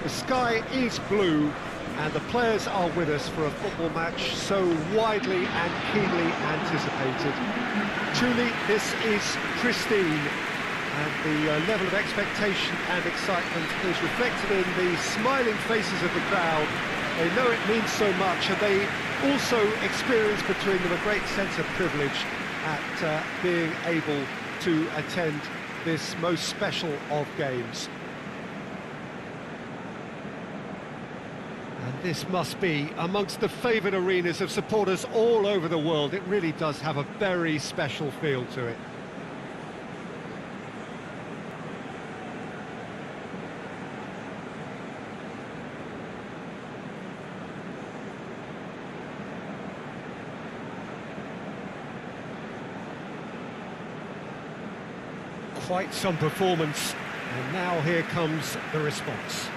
The sky is blue, and the players are with us for a football match so widely and keenly anticipated. Truly, this is pristine, and the level of expectation and excitement is reflected in the smiling faces of the crowd. They know it means so much, and they also experience between them a great sense of privilege at being able to attend this most special of games. And this must be amongst the favoured arenas of supporters all over the world. It really does have a very special feel to it. Quite some performance, and now here comes the response.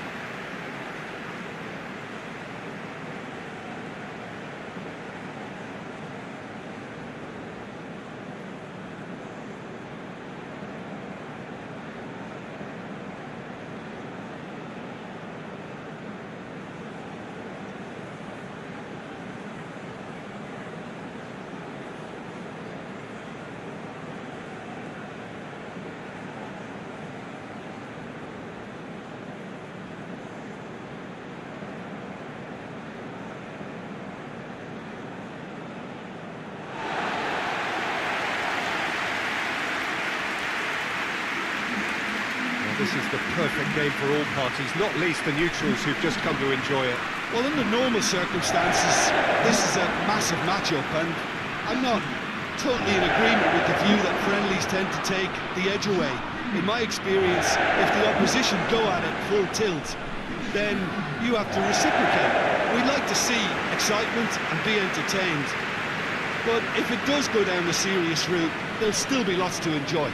This is the perfect game for all parties, not least the neutrals who've just come to enjoy it. Well, under normal circumstances, this is a massive match-up, and I'm not totally in agreement with the view that friendlies tend to take the edge away. In my experience, if the opposition go at it full tilt, then you have to reciprocate. We'd like to see excitement and be entertained, but if it does go down the serious route, there'll still be lots to enjoy.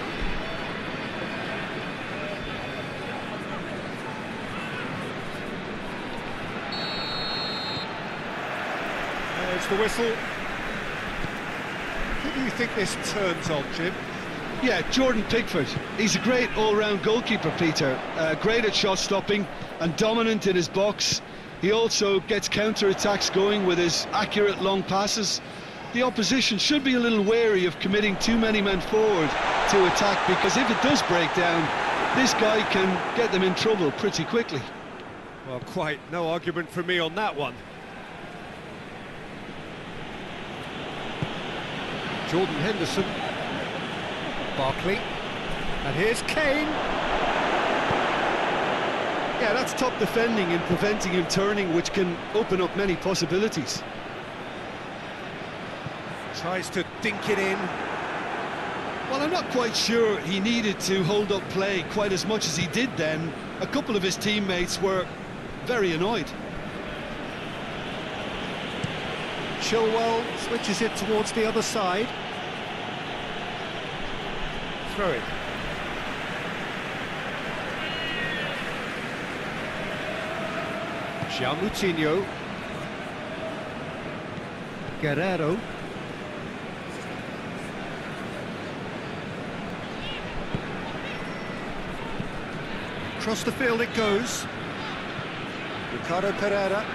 There's the whistle. Who do you think this turns on, Jim? Yeah, Jordan Pickford. He's a great all-round goalkeeper, Peter. Great at shot stopping and dominant in his box. He also gets counter-attacks going with his accurate long passes. The opposition should be a little wary of committing too many men forward to attack, because if it does break down, this guy can get them in trouble pretty quickly. Well, quite no argument from me on that one. Jordan Henderson, Barkley, and here's Kane. Yeah, that's top defending and preventing him turning, which can open up many possibilities. Tries to dink it in. Well, I'm not quite sure he needed to hold up play quite as much as he did then. A couple of his teammates were very annoyed. Chilwell switches it towards the other side. Throw it. Moutinho. Guerrero. Across the field it goes. Ricardo Pereira.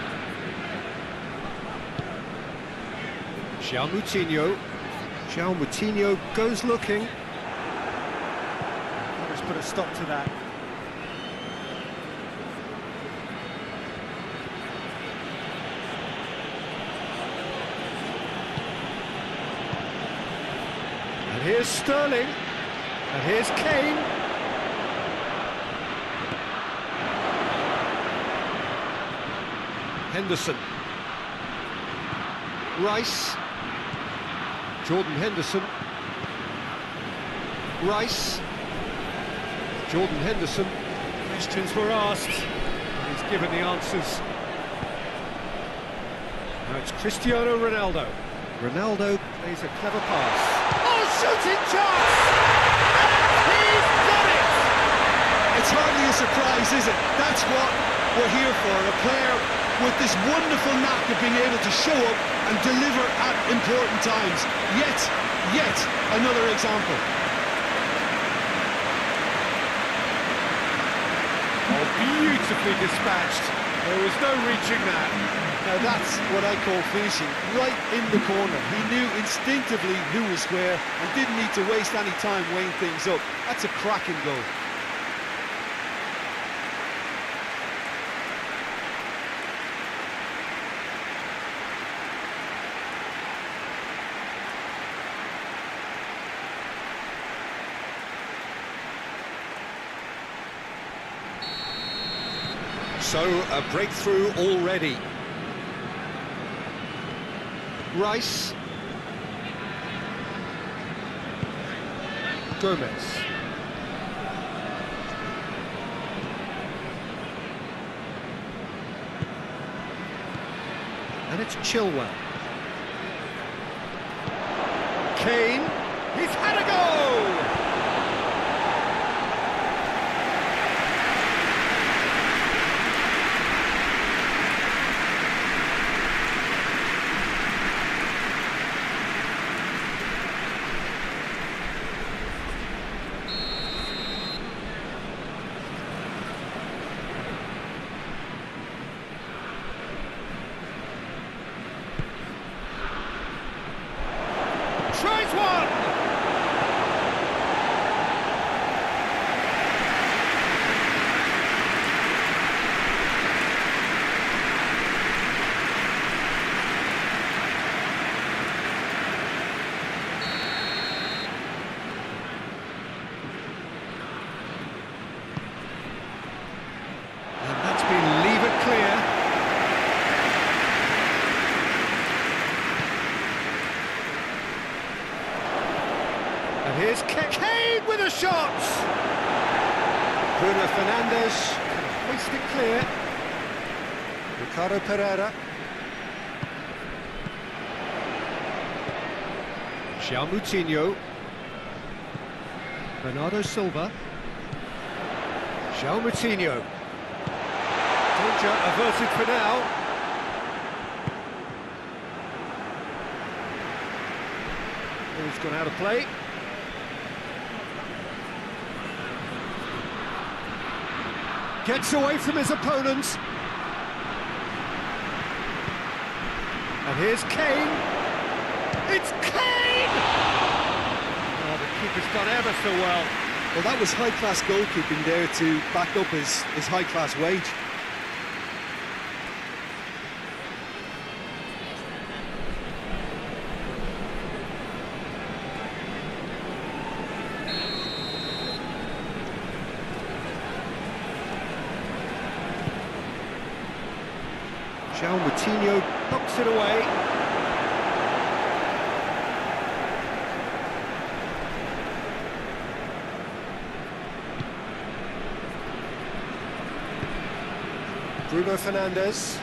Moutinho. Moutinho goes looking. Let's put a stop to that. And here's Sterling. And here's Kane. Henderson. Rice. Jordan Henderson. Rice. Jordan Henderson. Questions were asked, and he's given the answers. Now it's Cristiano Ronaldo. Ronaldo plays a clever pass. Oh, shooting chance! And he's done it! It's hardly a surprise, is it? That's what we're here for, a player with this wonderful knack of being able to show up and deliver at important times. Yet another example. Oh, beautifully dispatched. There was no reaching that. Now that's what I call finishing, right in the corner. He knew instinctively who was where and didn't need to waste any time weighing things up. That's a cracking goal. So, a breakthrough already. Rice. Gomez. And it's Chilwell. Kane. He's had a go! Tries one! And that's been lever clear. And here's Kane with a shot! Bruno Fernandes can hoist it clear. Ricardo Pereira. João Moutinho. Bernardo Silva. João Moutinho. Danger averted for now. Ball's gone out of play. Gets away from his opponents. And here's Kane. It's Kane! Oh, the keeper's done ever so well. Well, that was high-class goalkeeping there to back up his high-class wage. João Moutinho knocks it away. Bruno Fernandes.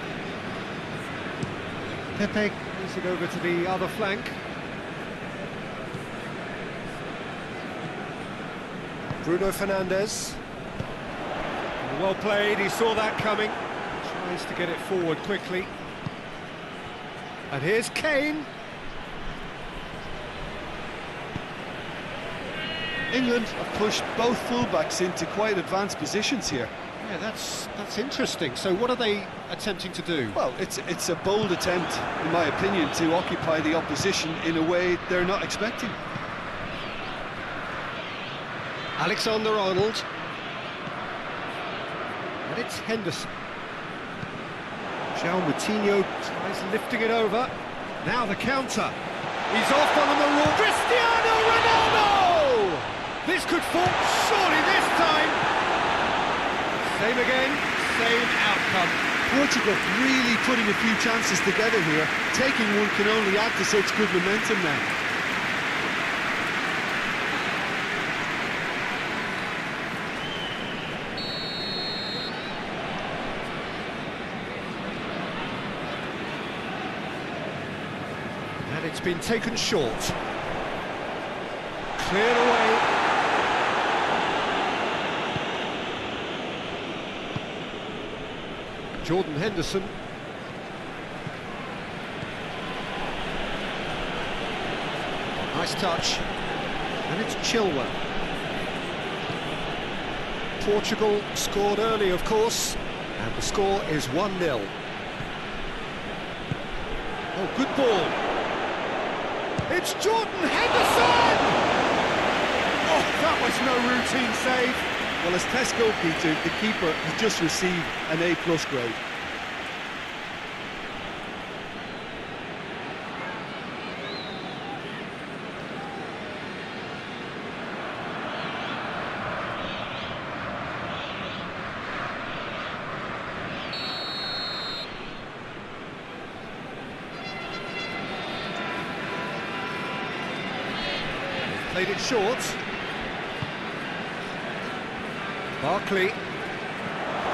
Pepe moves it over to the other flank. Bruno Fernandes. Well played, he saw that coming. Tries to get it forward quickly. And here's Kane. England have pushed both fullbacks into quite advanced positions here. Yeah, that's interesting. So what are they attempting to do? Well, it's a bold attempt, in my opinion, to occupy the opposition in a way they're not expecting. Alexander-Arnold. And it's Henderson. João Moutinho tries lifting it over. Now the counter. He's off on the rule. Cristiano Ronaldo! This could fall, surely this time. Same again, same outcome. Portugal really putting a few chances together here. Taking one can only add to such good momentum now. And it's been taken short. Cleared away. Jordan Henderson. Nice touch. And it's Chilwell. Portugal scored early, of course. And the score is 1-0. Oh, good ball. It's Jordan Henderson! Oh, that was no routine save. Well, as test goalkeeper, the keeper has just received an A+ grade. Played it short. Barkley.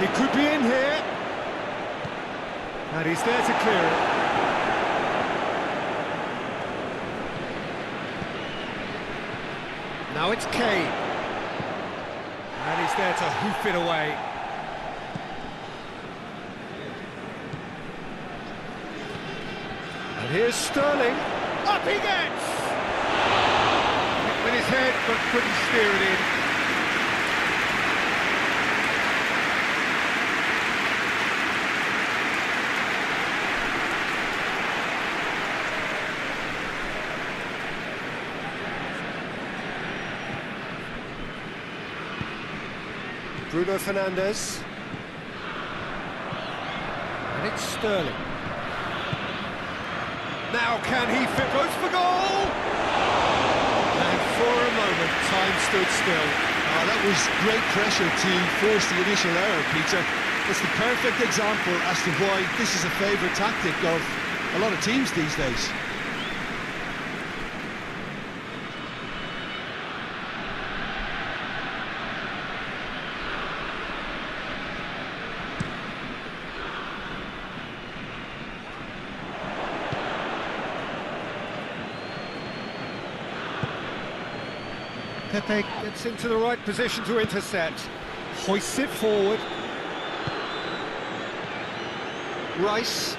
He could be in here. And he's there to clear it. Now it's Kane. And he's there to hoof it away. And here's Sterling. Up he gets! With his head, but couldn't steer it in. Bruno Fernandes. And it's Sterling. Now can he fit? Goes for goal! And for a moment, time stood still. That was great pressure to force the initial error, Peter. It's the perfect example as to why this is a favourite tactic of a lot of teams these days. Pepe gets into the right position to intercept. Hoists it forward. Rice.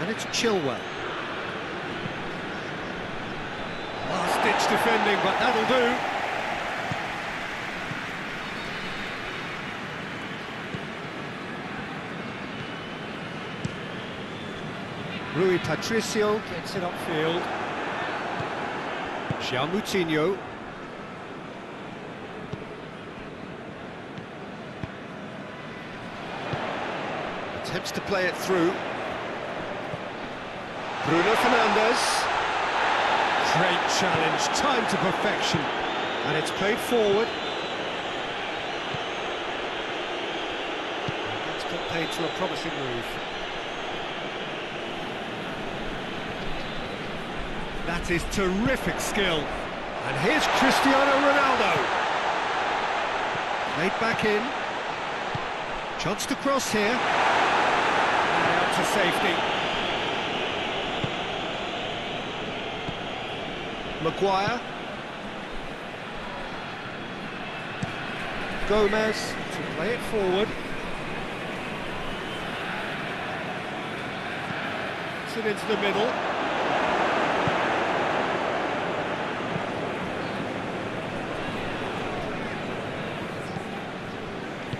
And it's Chilwell. Last-ditch defending, but that'll do. Rui Patricio gets it upfield. Moutinho. Attempts to play it through. Bruno Fernandes. Great challenge, time to perfection. And it's played forward. That's got paid to a promising move. That is terrific skill. And here's Cristiano Ronaldo. Played back in. Chance to cross here. And out to safety. Maguire. Gomez to play it forward. Puts it into the middle.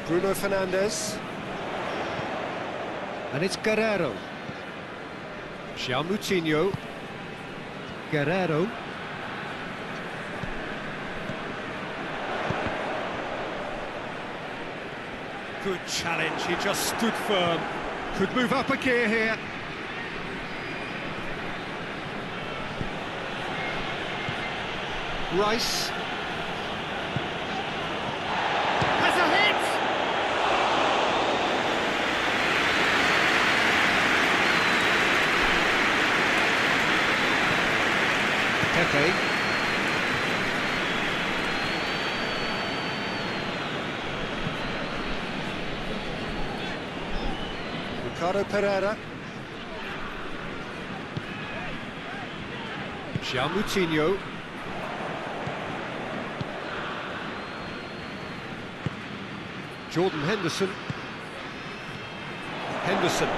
Bruno Fernandes. And it's Guerrero. Moutinho. Guerrero. Good challenge, he just stood firm. Could move up a gear here. Rice. Has a hit! Pepe. Ricardo Pereira. Moutinho. Jordan Henderson. Henderson.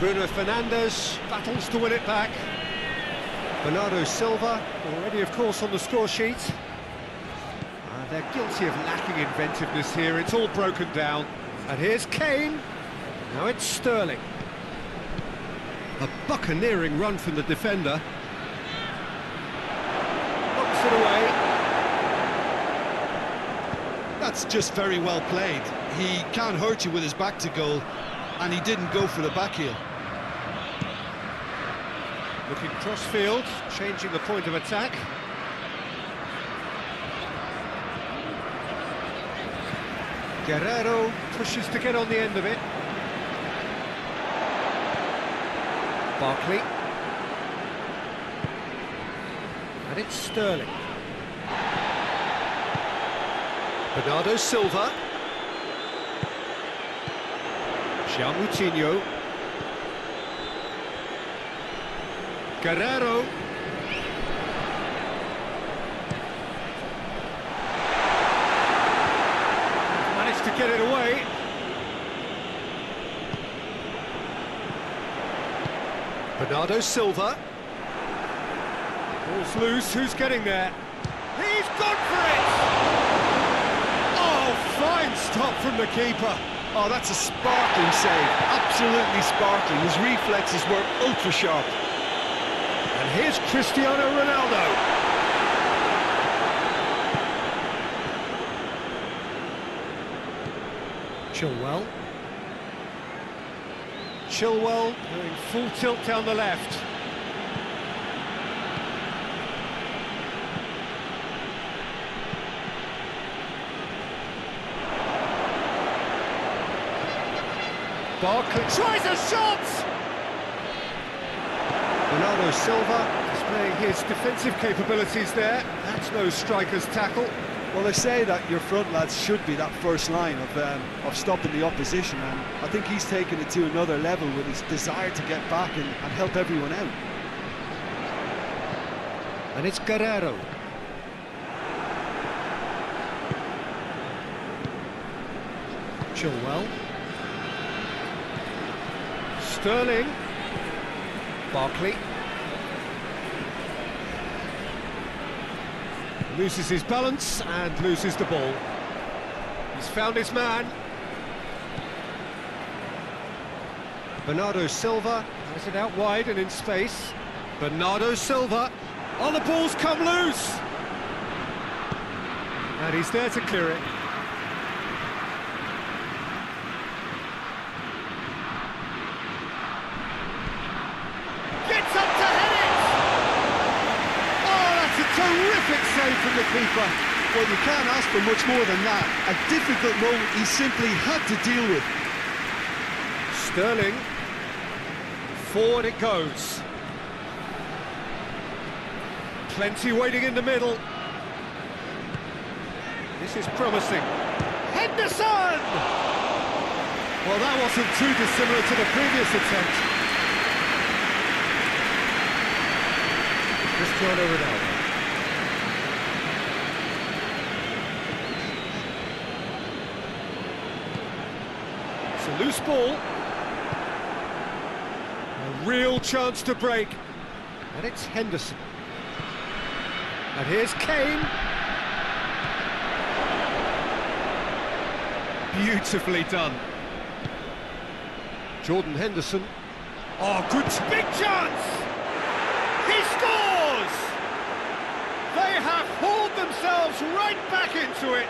Bruno Fernandes battles to win it back. Bernardo Silva, already of course on the score sheet. They're guilty of lacking inventiveness here, it's all broken down. And here's Kane, now it's Sterling. A buccaneering run from the defender. Knocks it away. That's just very well played. He can't hurt you with his back to goal, and he didn't go for the back heel. Looking cross-field, changing the point of attack. Guerrero pushes to get on the end of it. Barkley. And it's Sterling. Bernardo Silva. João Moutinho. Guerrero. Managed to get it away. Bernardo Silva. Ball's loose, who's getting there? He's gone for it! Oh, fine stop from the keeper. Oh, that's a sparkling save, absolutely sparkling. His reflexes were ultra sharp. And here's Cristiano Ronaldo. Chilwell doing full tilt down the left. Barkley tries a shot! Bernardo Silva displaying his defensive capabilities there. That's no striker's tackle. Well, they say that your front lads should be that first line of stopping the opposition, and I think he's taken it to another level with his desire to get back and help everyone out. And it's Guerrero. Chilwell. Sterling. Barkley. Loses his balance and loses the ball. He's found his man. Bernardo Silva has it out wide and in space. Bernardo Silva. Oh, the ball's come loose! And he's there to clear it. Gets up to head it! Oh, that's a terrific save from the keeper. Well, you can't ask for much more than that. A difficult moment he simply had to deal with. Sterling. Forward it goes. Plenty waiting in the middle. This is promising. Henderson! Well, that wasn't too dissimilar to the previous attempt. Cristiano Ronaldo. It's a loose ball. A real chance to break. And it's Henderson. And here's Kane. Beautifully done. Jordan Henderson. Oh, good, big chance! He scores! They have hauled themselves right back into it.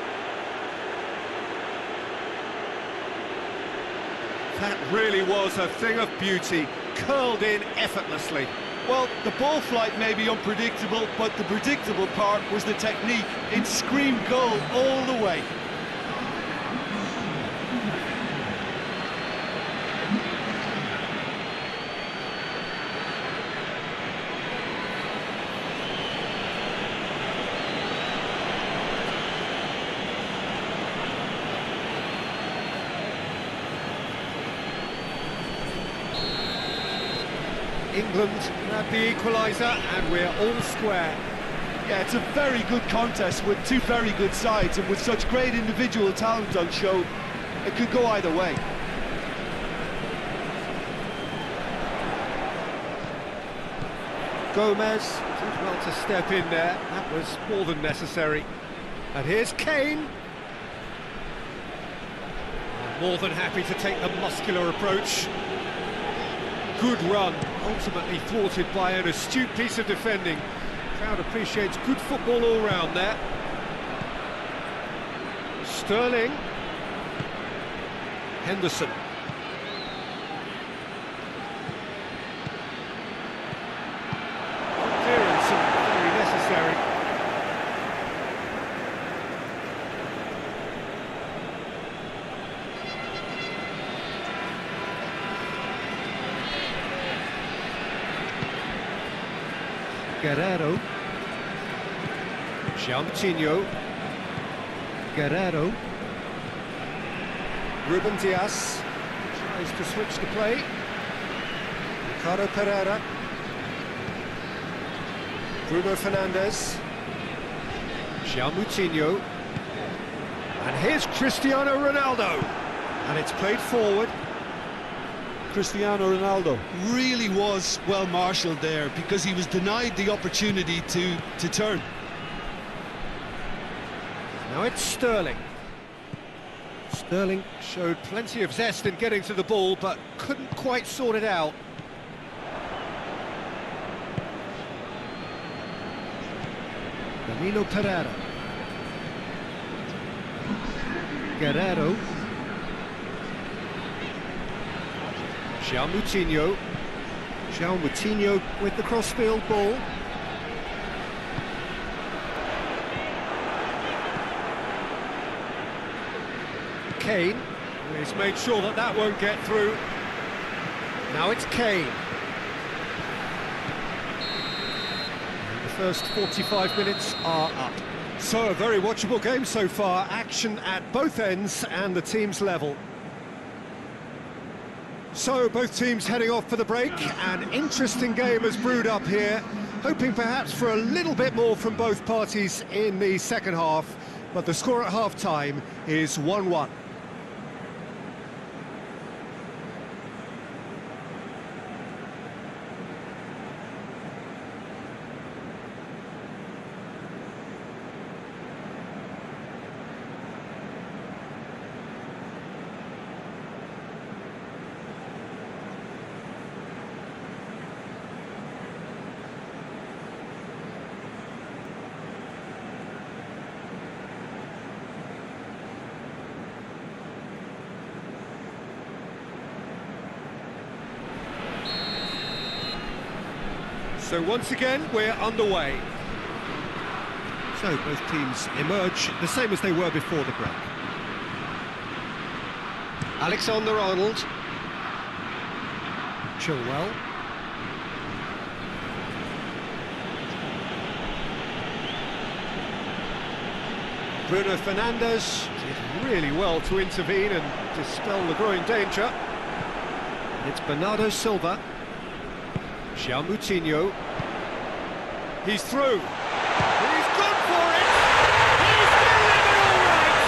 That really was a thing of beauty, curled in effortlessly. Well, the ball flight may be unpredictable, but the predictable part was the technique. It screamed goal all the way. England had the equaliser and we're all square. Yeah, it's a very good contest with two very good sides, and with such great individual talent on show, it could go either way. Gomez did well to step in there. That was more than necessary. And here's Kane. More than happy to take the muscular approach. Good run, ultimately thwarted by an astute piece of defending. Crowd appreciates good football all round there. Sterling. Henderson. Clearance very necessary. Guerrero. Coutinho. Guerrero. Ruben Dias tries to switch the play. Ricardo Pereira. Bruno Fernandes. Coutinho. And here's Cristiano Ronaldo. And it's played forward. Cristiano Ronaldo really was well marshalled there because he was denied the opportunity to turn. Now it's Sterling. Sterling showed plenty of zest in getting to the ball, but couldn't quite sort it out. Danilo Pereira. Guerrero. Coutinho. Coutinho with the cross-field ball. Kane. He's made sure that that won't get through. Now it's Kane. And the first 45 minutes are up. So a very watchable game so far. Action at both ends and the team's level. So both teams heading off for the break. An interesting game has brewed up here, hoping perhaps for a little bit more from both parties in the second half, but the score at half-time is 1-1. So once again, we're underway. So both teams emerge the same as they were before the break. Alexander-Arnold. Chilwell. Bruno Fernandes did really well to intervene and dispel the growing danger. It's Bernardo Silva. Coutinho. He's through. He's gone for it. He's delivered all right.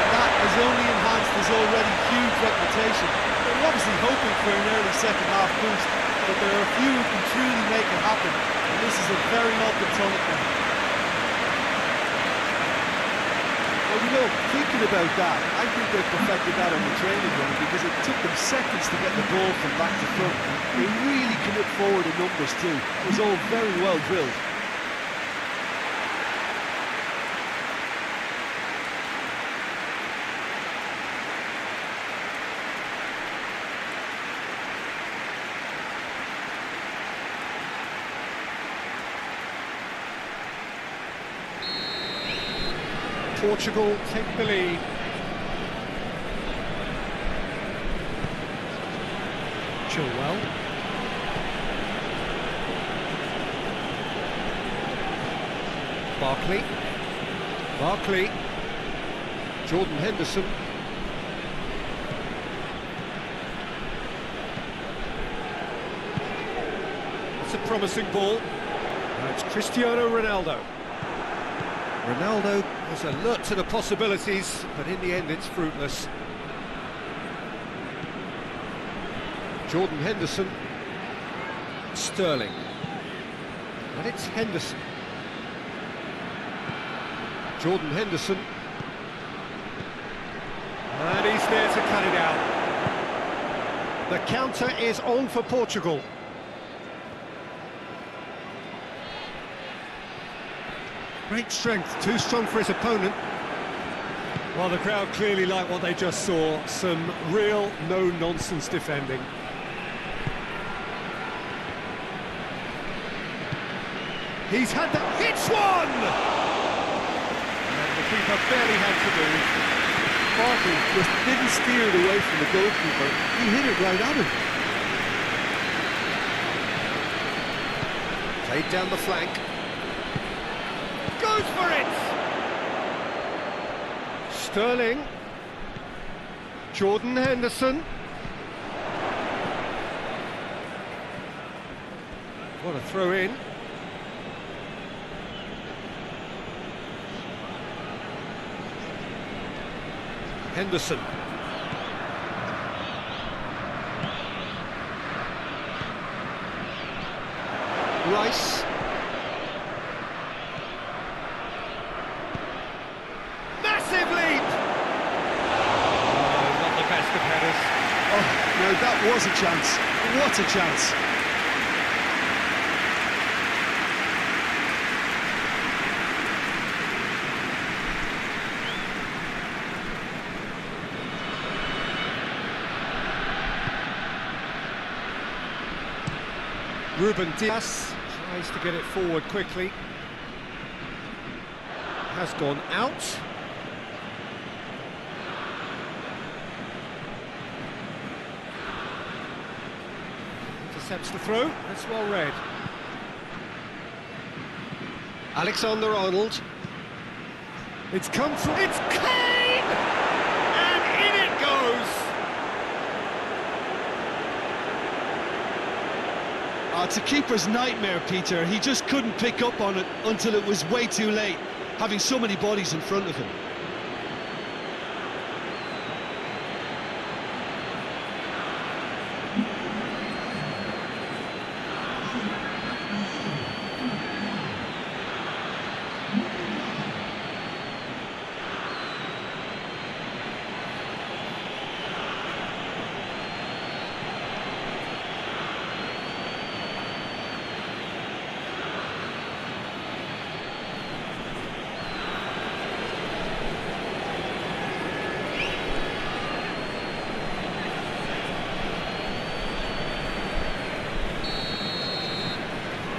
That has only enhanced his already huge reputation. They're obviously hoping for an early second-half boost, but there are a few who can truly make it happen, and this is a very open tournament. Well, you know, thinking about that, I think they've perfected that on the training ground because it took them seconds to get the ball from back to front. They really commit forward in numbers too. It was all very well drilled. Portugal take the lead. Chilwell. Barkley. Jordan Henderson. It's a promising ball. Now it's Cristiano Ronaldo. Ronaldo was alert to the possibilities, but in the end it's fruitless. Jordan Henderson. Sterling. And it's Henderson. Jordan Henderson. And he's there to cut it out. The counter is on for Portugal. Great strength, too strong for his opponent. Well, the crowd clearly like what they just saw. Some real no-nonsense defending. He's had the... Hits one! And the keeper barely had to move. Barkley just didn't steer it away from the goalkeeper. He hit it right at him. Played down the flank. Goes for it! Sterling. Jordan Henderson. What a throw in. Henderson. Rice. Massive leap! Oh, not the best of headers. Oh, no, that was a chance. What a chance. Ruben Dias tries to get it forward quickly. Has gone out. Intercepts the throw. That's well read. Alexander-Arnold. It's come through. It's Kane! And in it goes! It's a keeper's nightmare, Peter. He just couldn't pick up on it until it was way too late, having so many bodies in front of him.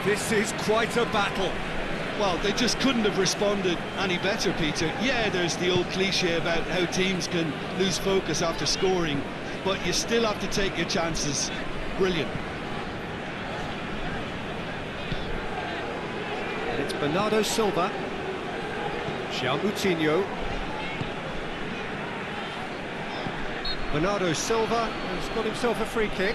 This is quite a battle. Well, they just couldn't have responded any better, Peter. Yeah, there's the old cliche about how teams can lose focus after scoring, but you still have to take your chances. Brilliant. And it's Bernardo Silva. João Moutinho. Bernardo Silva has got himself a free kick.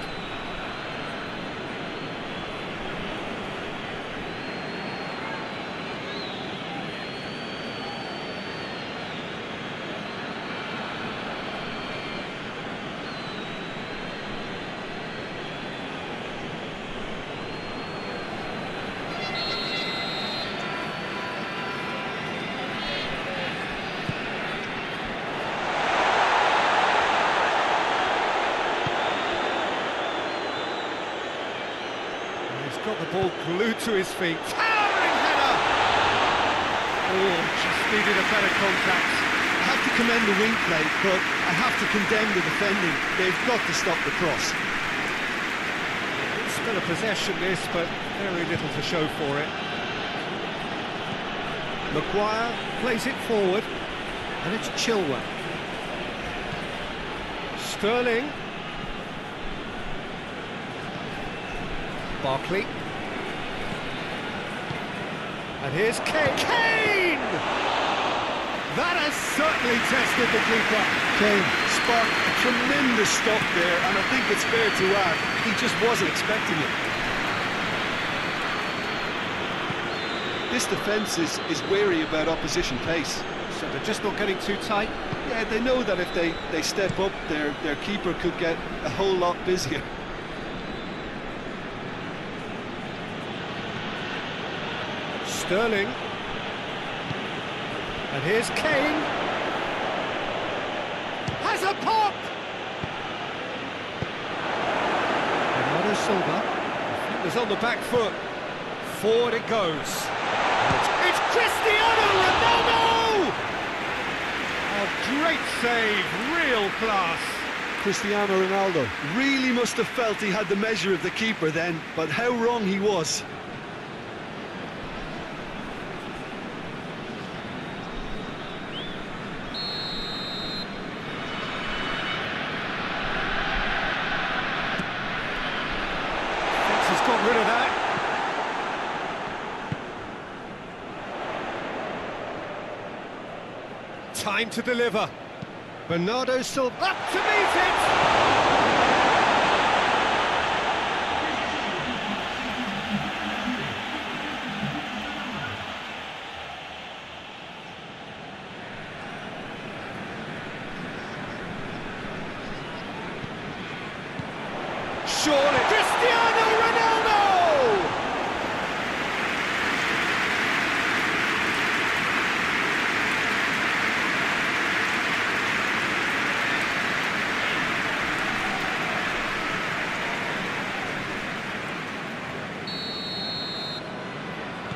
Got the ball glued to his feet. Towering header! Oh, just needed a better contact. I have to commend the wing play, but I have to condemn the defending. They've got to stop the cross. It's still a possession, this, but very little to show for it. Maguire plays it forward, and it's Chilwell. Sterling. Barkley. And here's Kane! That has certainly tested the keeper. Kane sparked a tremendous stop there, and I think it's fair to add, he just wasn't expecting it. This defence is wary about opposition pace. So they're just not getting too tight? Yeah, they know that if they step up, their keeper could get a whole lot busier. Sterling. And here's Kane. Has a pop! Bernardo Silva. Defenders on the back foot. Forward it goes. It's Cristiano Ronaldo! A great save, real class. Cristiano Ronaldo really must have felt he had the measure of the keeper then, but how wrong he was. Has got rid of that. Time to deliver. Bernardo Silva up to meet it. Surely Cristiano Ronaldo!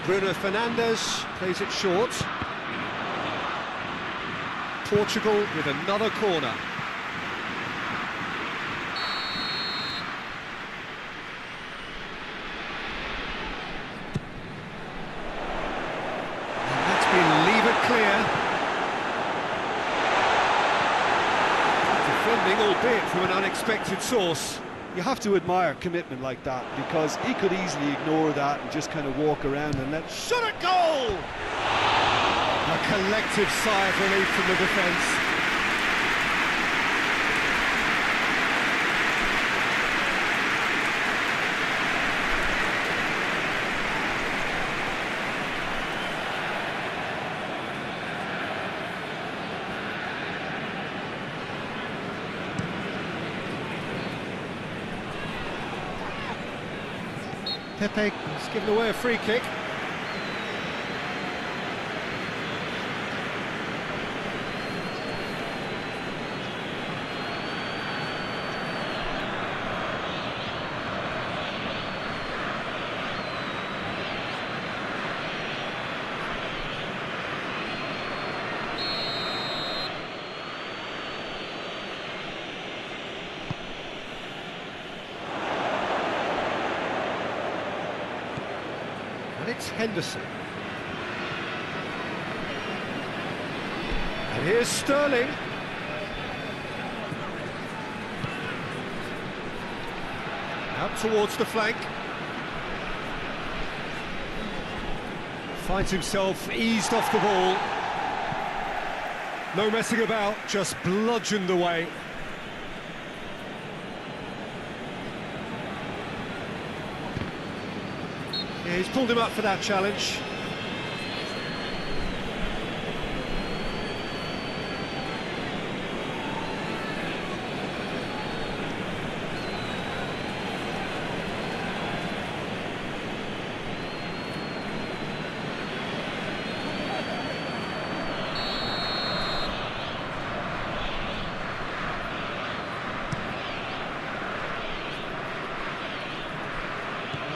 Bruno Fernandes plays it short. Portugal with another corner. Clear. Defending, albeit from an unexpected source. You have to admire commitment like that, because he could easily ignore that and just kind of walk around and let... Shot at goal! A collective sigh of relief from the defence. Pepe has given away a free kick. It's Henderson. And here's Sterling. Out towards the flank. Finds himself eased off the ball. No messing about, just bludgeoned away. Yeah, he's pulled him up for that challenge.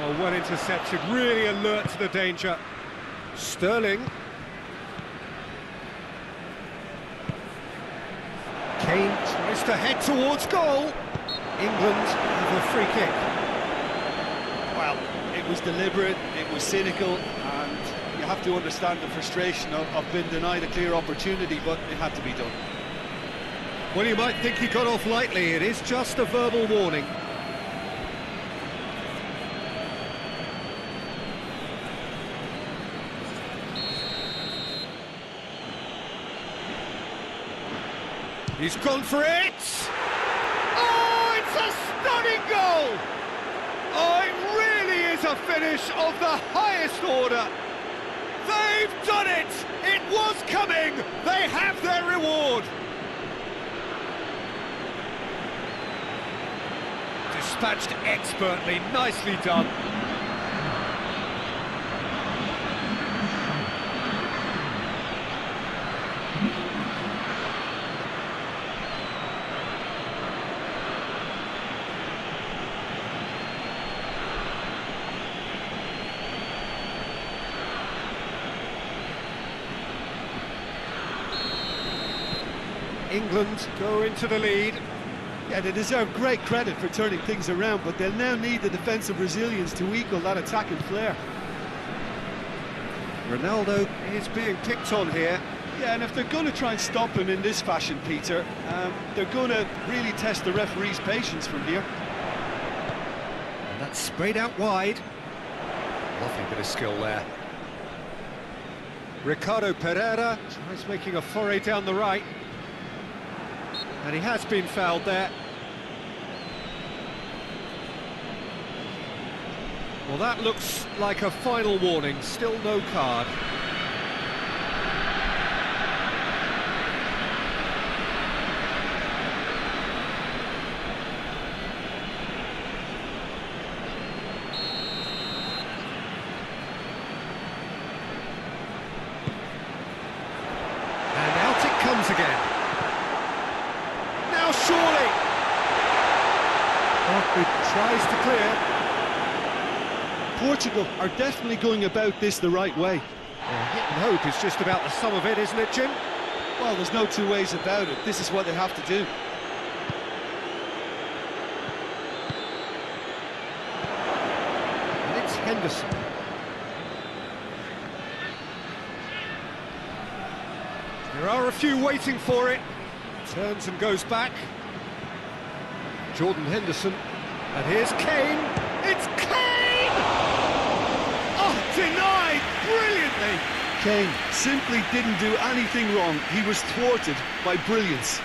Oh, well intercepted, really alert to the danger. Sterling. Kane tries to head towards goal. England have a free kick. Well, it was deliberate, it was cynical, and you have to understand the frustration of being denied a clear opportunity, but it had to be done. Well, you might think he got off lightly. It is just a verbal warning. He's gone for it! Oh, it's a stunning goal! Oh, it really is a finish of the highest order. They've done it! It was coming! They have their reward! Dispatched expertly, nicely done. England go into the lead. Yeah, they deserve great credit for turning things around, but they'll now need the defensive resilience to equal that attacking flair. Ronaldo is being picked on here. Yeah, and if they're going to try and stop him in this fashion, Peter, they're going to really test the referee's patience from here. And that's sprayed out wide. Lovely bit of skill there. Ricardo Pereira tries making a foray down the right. And he has been fouled there. Well, that looks like a final warning, still no card. And out it comes again. Now surely! Barkley tries to clear. Portugal are definitely going about this the right way. Well, hit and hope is just about the sum of it, isn't it, Jim? Well, there's no two ways about it. This is what they have to do. And it's Henderson. There are a few waiting for it. Turns and goes back. Jordan Henderson. And here's Kane. It's Kane! Oh, denied brilliantly. Kane simply didn't do anything wrong. He was thwarted by brilliance.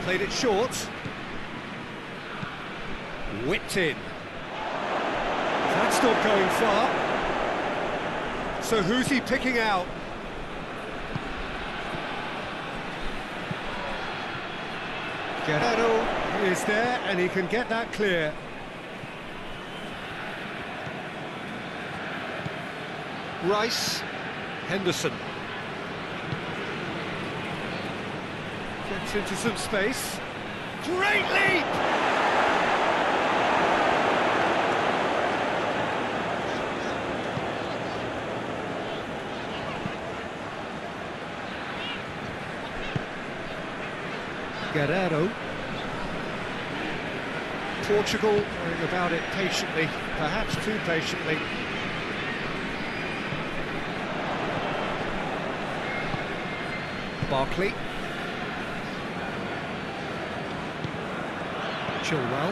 Played it short. Whipped in. That's not going far. So who's he picking out? Guerrero is there and he can get that clear. Rice, Henderson. Gets into some space. Great leap! Guerrero. Portugal going about it patiently, perhaps too patiently. Barkley. Joynal.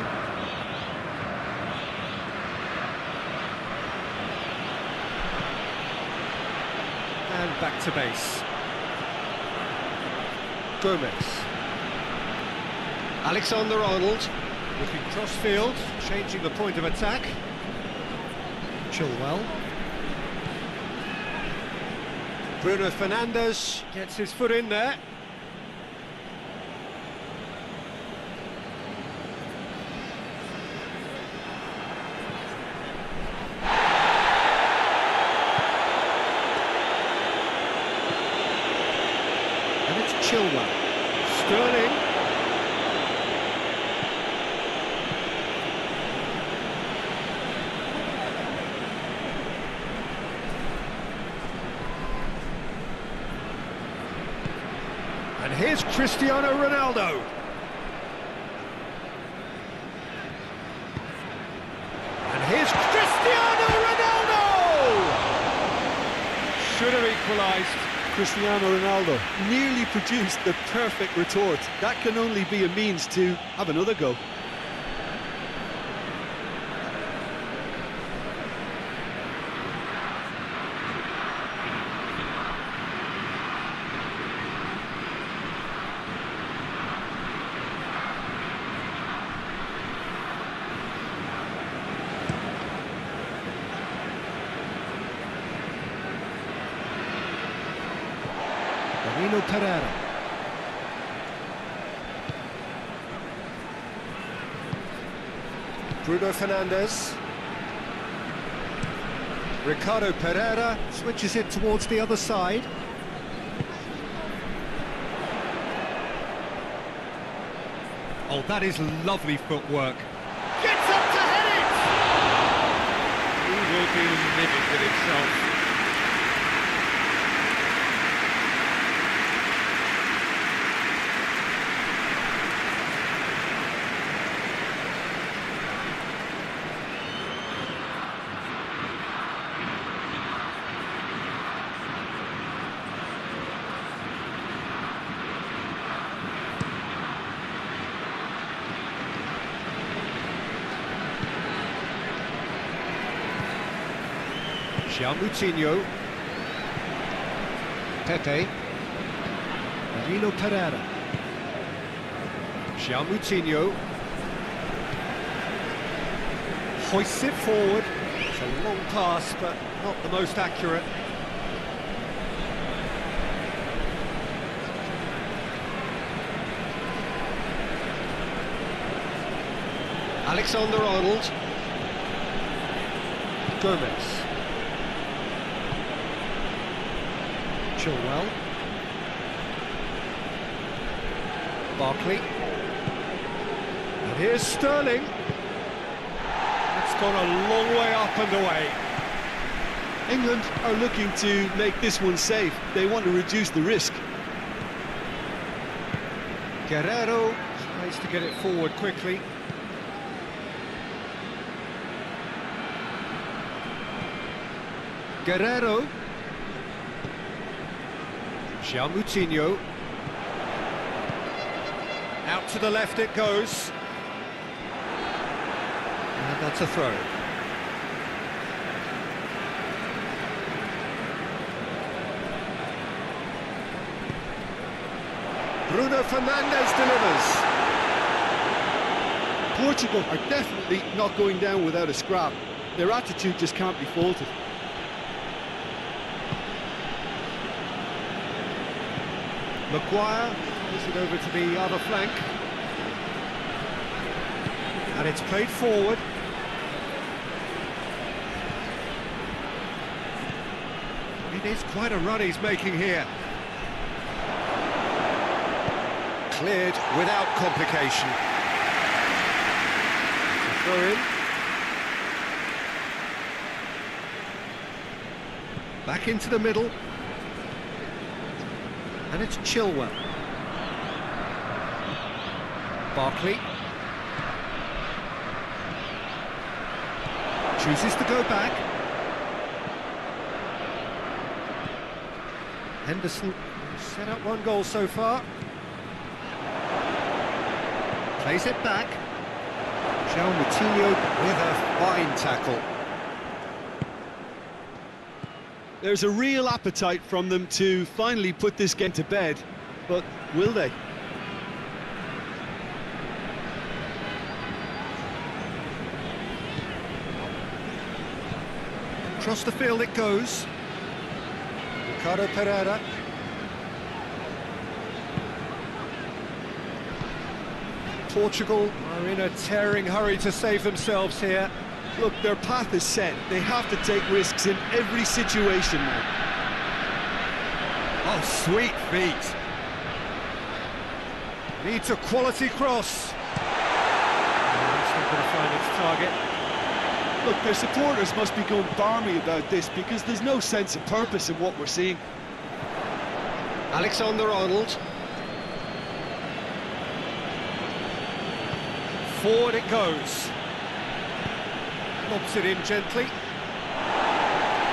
And back to base. Gomez. Alexander-Arnold looking cross-field, changing the point of attack. Joynal. Bruno Fernandes gets his foot in there. And it's Joynal. Sterling. And here's Cristiano Ronaldo. And here's Cristiano Ronaldo! Should have equalised. Cristiano Ronaldo nearly produced the perfect retort. That can only be a means to have another go. Pereira. Bruno Fernandes. Ricardo Pereira switches it towards the other side. Oh, that is lovely footwork. Gets up to head it! He will be livid with himself. Moutinho, Pepe, Marino Pereira, Moutinho, hoists it forward. It's a long pass, but not the most accurate. Alexander-Arnold, Gomez. Chilwell, Barkley, and here's Sterling. It's gone a long way up and away. England are looking to make this one safe. They want to reduce the risk. Guerrero tries to get it forward quickly. Guerrero. Moutinho. Out to the left it goes. And that's a throw. Bruno Fernandes delivers. Portugal are definitely not going down without a scrap. Their attitude just can't be faulted. Maguire plays it over to the other flank. And it's played forward. It is quite a run he's making here. Cleared without complication. Throw in. Back into the middle. And it's Chilwell. Barkley. Chooses to go back. Henderson set up one goal so far. Plays it back. Moutinho with a fine tackle. There's a real appetite from them to finally put this game to bed, but will they? Across the field it goes. Ricardo Pereira. Portugal are in a tearing hurry to save themselves here. Look, their path is set. They have to take risks in every situation now. Oh, sweet feet. Needs a quality cross. Oh, it's not going to find its target. Look, their supporters must be going barmy about this because there's no sense of purpose in what we're seeing. Alexander-Arnold. Forward it goes. Lobs it in gently.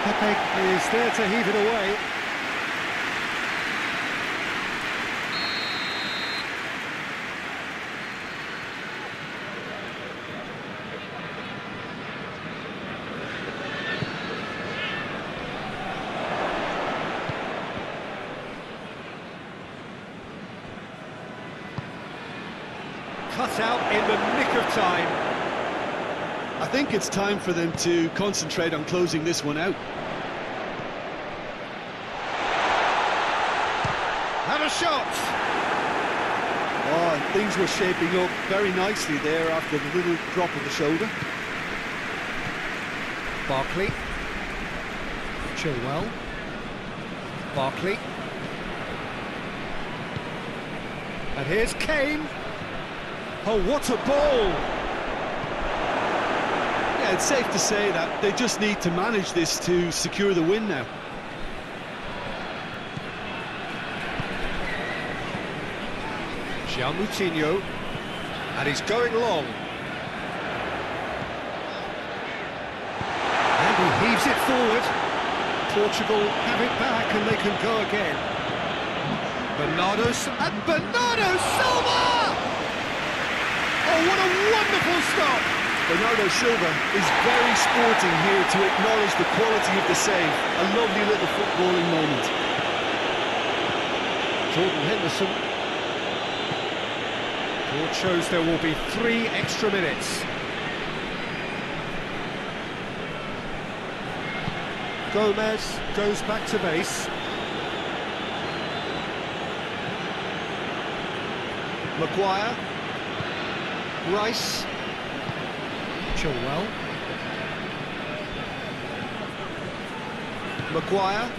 Pepe is there to heave it away. Cut out in the nick of time. I think it's time for them to concentrate on closing this one out. Have a shot! Oh, and things were shaping up very nicely there after the little drop of the shoulder. Barkley. Chilwell. Barkley. And here's Kane. Oh, what a ball! Yeah, it's safe to say that they just need to manage this to secure the win now. Moutinho, and he's going long. And he heaves it forward. Portugal have it back and they can go again. Bernardo Silva! Oh, what a wonderful stop! Bernardo Silva is very sporting here to acknowledge the quality of the save. A lovely little footballing moment. Jordan Henderson. Board shows there will be 3 extra minutes. Gomez goes back to base. Maguire. Rice. Chilwell. Maguire.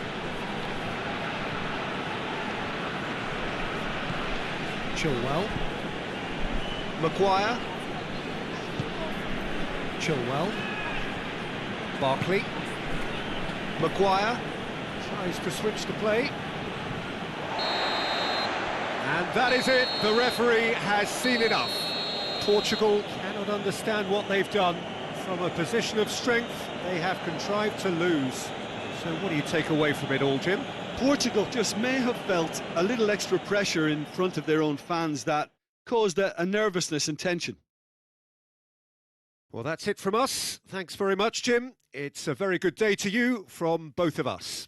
Chilwell. Maguire. Chilwell. Barkley. Maguire tries to switch the play. And that is it. The referee has seen enough. Portugal cannot understand what they've done. From a position of strength, they have contrived to lose. So what do you take away from it all, Jim? Portugal just may have felt a little extra pressure in front of their own fans that caused a nervousness and tension. Well, that's it from us. Thanks very much, Jim. It's a very good day to you from both of us.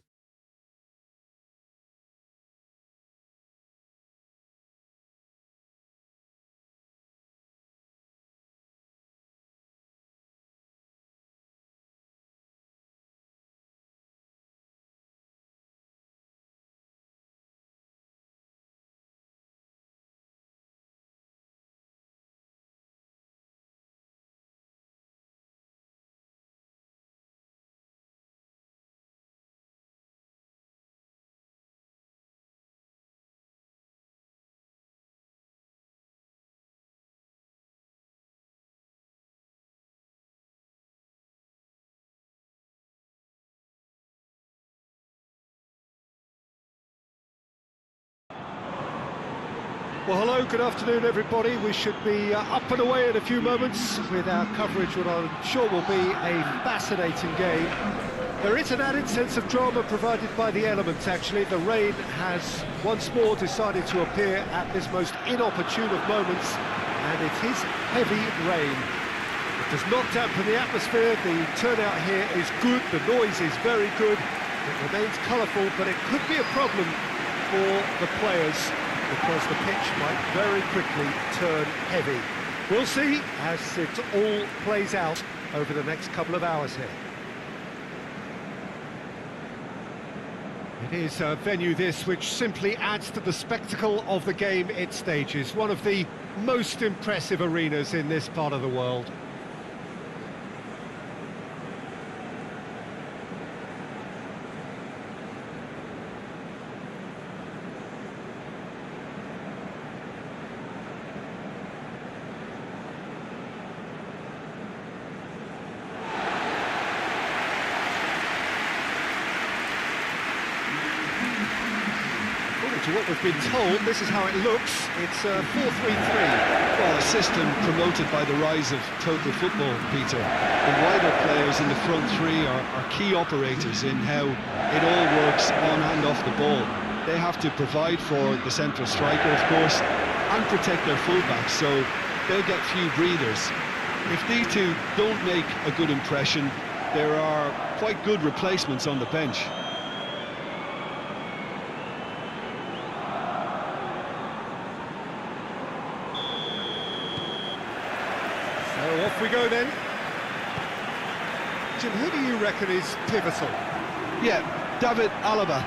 Well, hello, good afternoon, everybody. We should be up and away in a few moments with our coverage, what I'm sure will be a fascinating game. There is an added sense of drama provided by the elements, actually. The rain has once more decided to appear at this most inopportune of moments, and it is heavy rain. It does not dampen the atmosphere. The turnout here is good. The noise is very good. It remains colourful, but it could be a problem for the players, because the pitch might very quickly turn heavy. We'll see as it all plays out over the next couple of hours here. It is a venue this which simply adds to the spectacle of the game it stages. One of the most impressive arenas in this part of the world. To what we've been told, this is how it looks. It's 4-3-3. Well, a system promoted by the rise of total football, Peter. The wider players in the front three are key operators in how it all works on and off the ball. They have to provide for the central striker, of course, and protect their fullbacks, so they'll get few breathers. If these two don't make a good impression, there are quite good replacements on the bench. So off we go then. Jim, who do you reckon is pivotal? Yeah, David Alaba,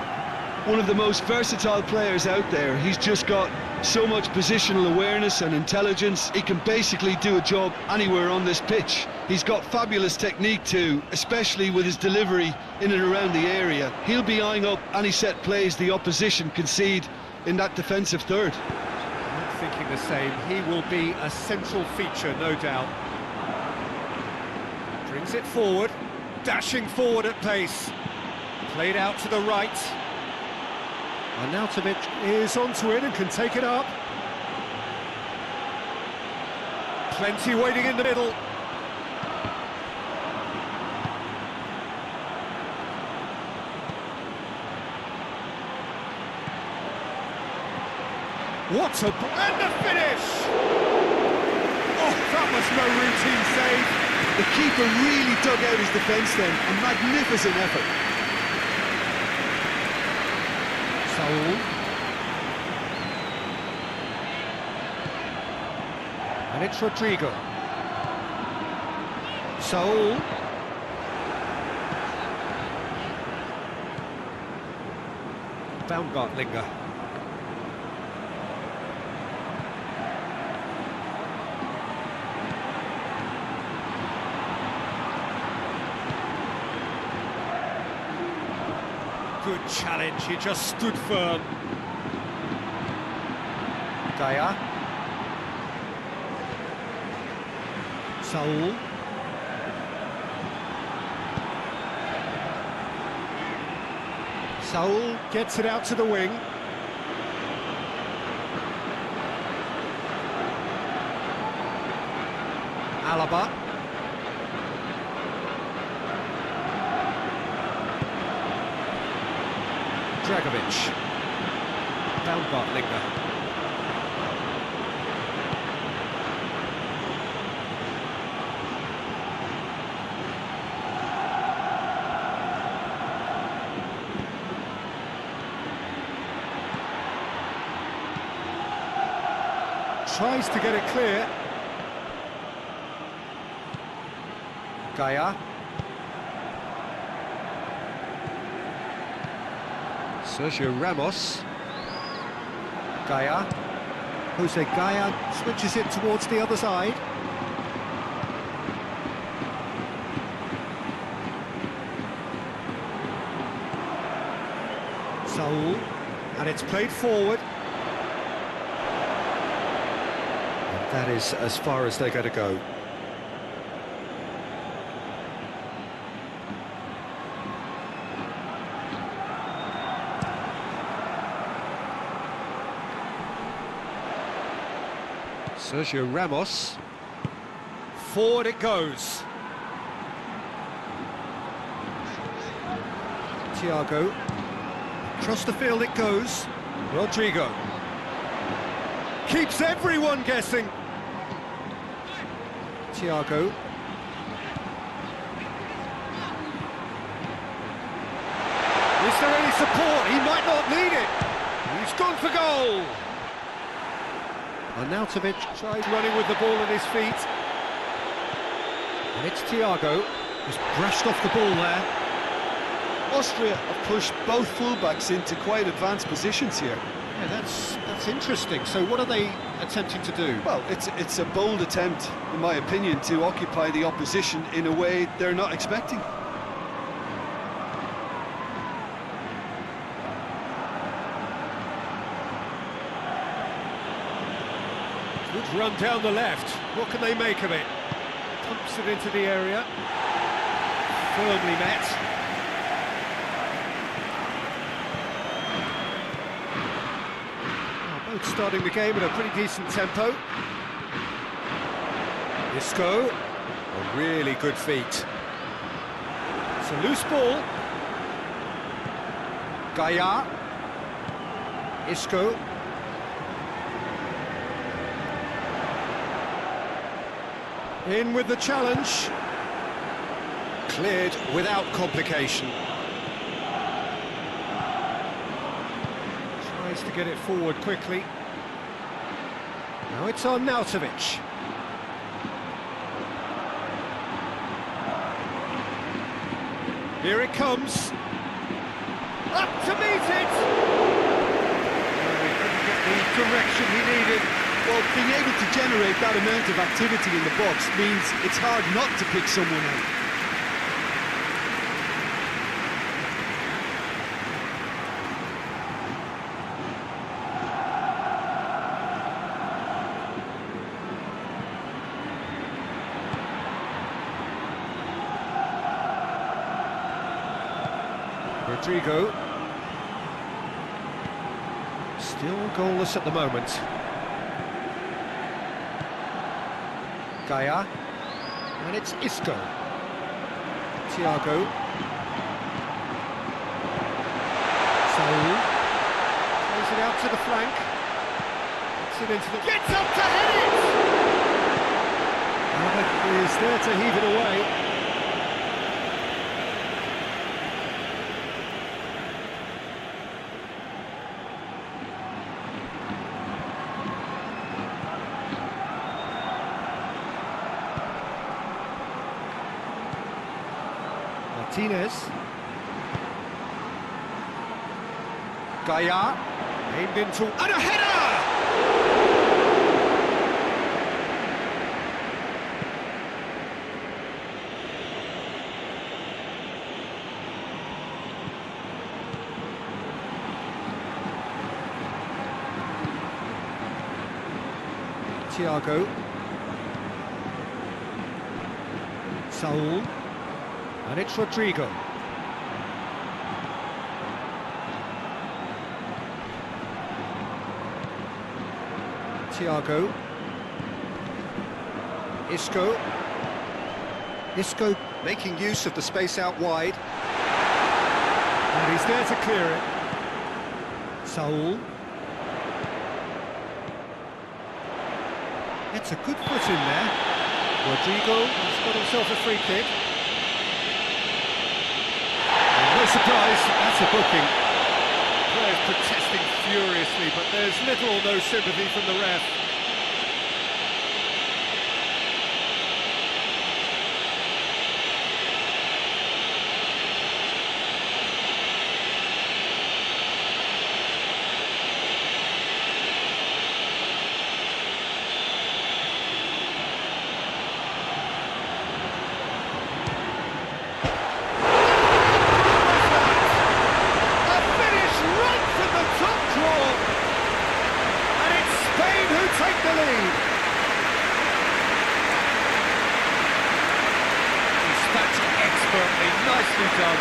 one of the most versatile players out there. He's just got so much positional awareness and intelligence. He can basically do a job anywhere on this pitch. He's got fabulous technique too, especially with his delivery in and around the area. He'll be eyeing up any set plays the opposition concede in that defensive third. I don't think thinking the same. He will be a central feature, no doubt. Brings it forward, dashing forward at pace. Played out to the right. Arnautovic is onto it and can take it up. Plenty waiting in the middle. What a... and the finish! Oh, that was no routine save. The keeper really dug out his defence then. A magnificent effort. Saul. And it's Rodrigo. Saul. Baumgartlinger. Good challenge, he just stood firm. Gaia. Saul. Saul gets it out to the wing. Alaba. Dragovic. Baumgartlinger. Tries to get it clear. Gaia. Sergio Ramos. Gaia. Jose Gaia switches it towards the other side. Saul. And it's played forward. And that is as far as they're going to go. Sergio Ramos. Forward it goes. Thiago. Across the field it goes. Rodrigo. Keeps everyone guessing. Thiago. Is there any support? He might not need it. He's gone for goal. Arnautovic tried running with the ball at his feet. And it's Thiago, who's brushed off the ball there. Austria have pushed both fullbacks into quite advanced positions here. Yeah, that's interesting. So what are they attempting to do? Well, it's a bold attempt, in my opinion, to occupy the opposition in a way they're not expecting. Good run down the left. What can they make of it? Pumps it into the area. Firmly met. Both starting the game at a pretty decent tempo. Isco. A really good feat. It's a loose ball. Gaia. Isco. In with the challenge. Cleared without complication. Tries to get it forward quickly. Now it's Arnautovic. Here it comes. Up to meet it! Oh, he couldn't get the direction he needed. Well, being able to generate that amount of activity in the box means it's hard not to pick someone out. Rodrigo. Still goalless at the moment. Gaia. And it's Isco. Thiago. Saul. Plays it out to the flank. Gets it into the... Gets up to head it! And is there to heave it away. Martinez. Gaia. Aimed into... And a header! Thiago. Saul. And it's Rodrigo. Thiago. Isco. Isco making use of the space out wide. And he's there to clear it. Saul. It's a good foot in there. Rodrigo has got himself a free kick. No surprise, that's a booking. Players protesting furiously, but there's little or no sympathy from the ref. Take the lead. Dispatched expertly, nicely done.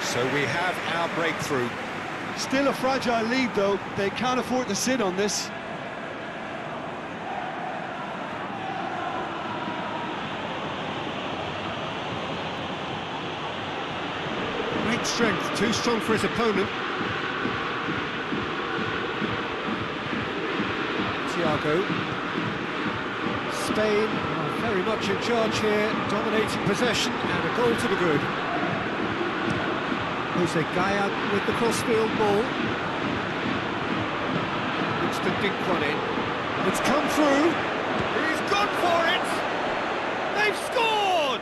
So we have our breakthrough. Still a fragile lead, though. They can't afford to sit on this. Great strength, too strong for his opponent. Thiago. Spain are very much in charge here, dominating possession, and a goal to the good. Jose Gaia with the crossfield ball. Looks to dink one in. It's come through. He's gone for it. They've scored.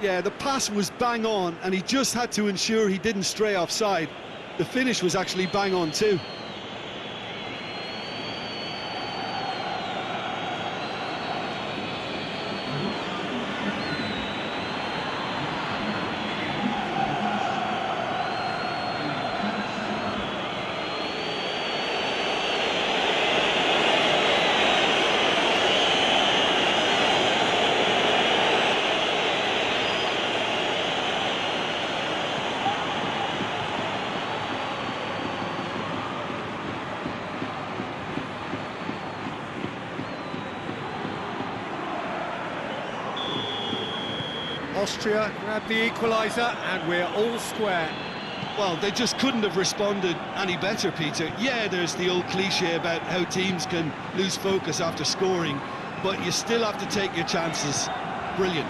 Yeah, the pass was bang on, and he just had to ensure he didn't stray offside. The finish was actually bang on too. Austria grabbed the equaliser, and we're all square. Well, they just couldn't have responded any better, Peter. Yeah, there's the old cliche about how teams can lose focus after scoring, but you still have to take your chances. Brilliant.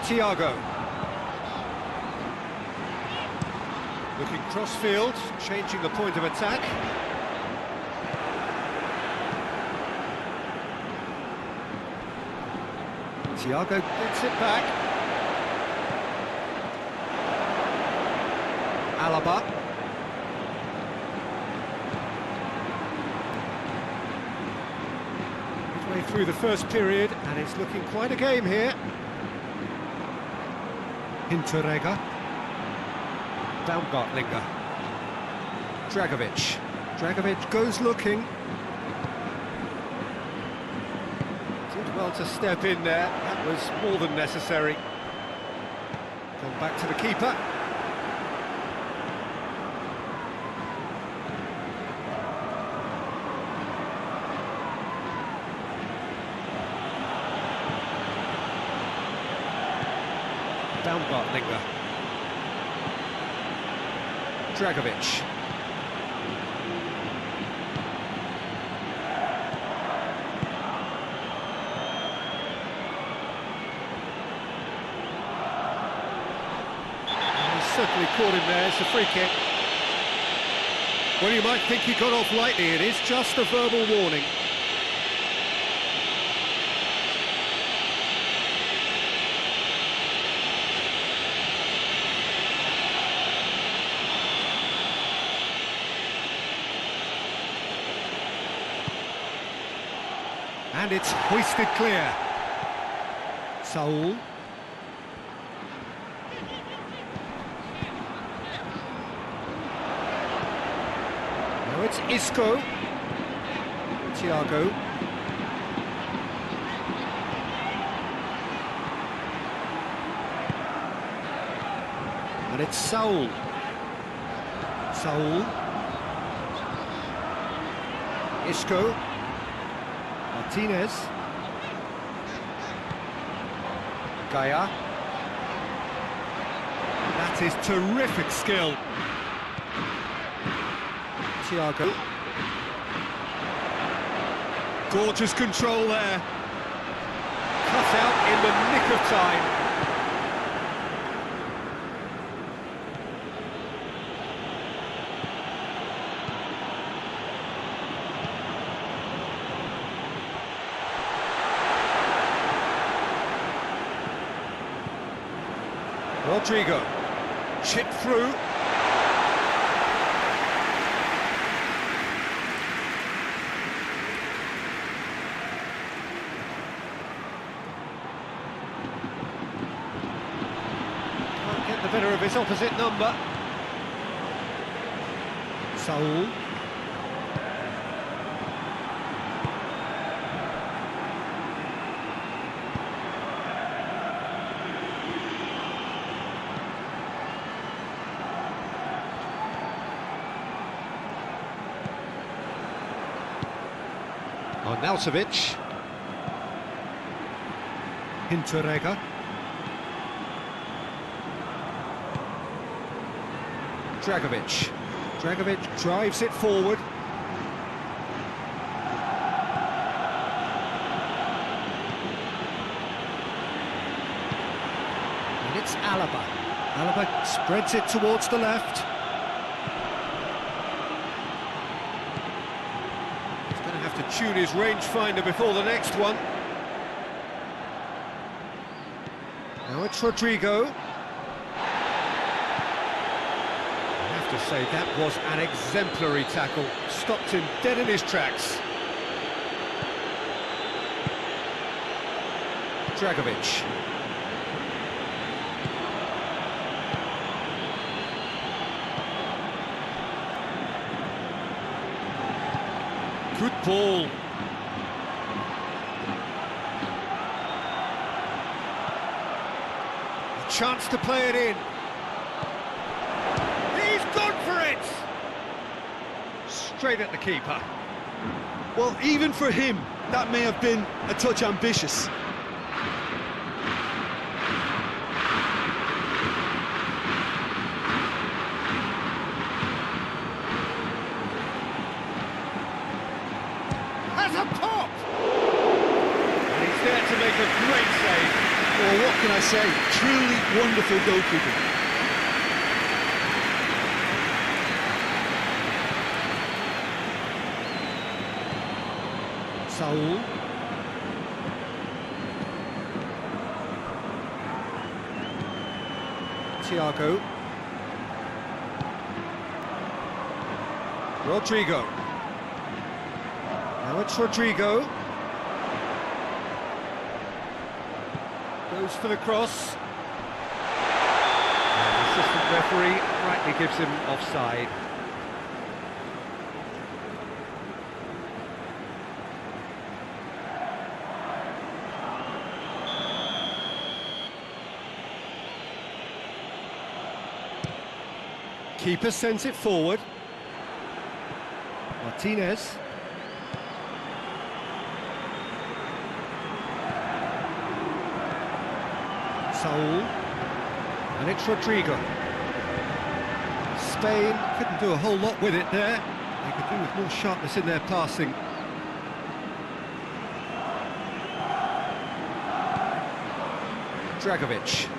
Thiago. Looking cross-field, changing the point of attack. Thiago gets it back. Alaba. through the first period, and it's looking quite a game here. Hinteregger. Baumgartlinger. Dragovic. Dragovic goes looking. Did well to step in there. That was more than necessary. Gone back to the keeper. Baumgartlinger. Dragovic. Certainly caught him there. It's a free kick. Well, you might think he got off lightly. It is just a verbal warning. And it's hoisted clear. Saul. Now it's Isco. Thiago. And it's Saul. Saul. Isco. Martinez. Gaia. That is terrific skill. Thiago. Gorgeous control there. Cut out in the nick of time. Rodrigo, chip through. Can't get the better of his opposite number. Saul. Arnautovic. Hinteregger. Dragovic. Dragovic drives it forward. And it's Alaba. Alaba spreads it towards the left. To tune his rangefinder before the next one. Now it's Rodrigo. I have to say that was an exemplary tackle. Stopped him dead in his tracks. Dragovic. Good ball. A chance to play it in. He's gone for it! Straight at the keeper. Well, even for him, that may have been a touch ambitious. Has a pop! And he's there to make a great save. Well, what can I say? Truly wonderful goalkeeping. Saul. Thiago. Rodrigo. Now it's Rodrigo. Goes for the cross. And the assistant referee rightly gives him offside. Keeper sends it forward. Martinez. Saul. And it's Rodrigo. Spain couldn't do a whole lot with it there. They could do with more sharpness in their passing. Dragovic.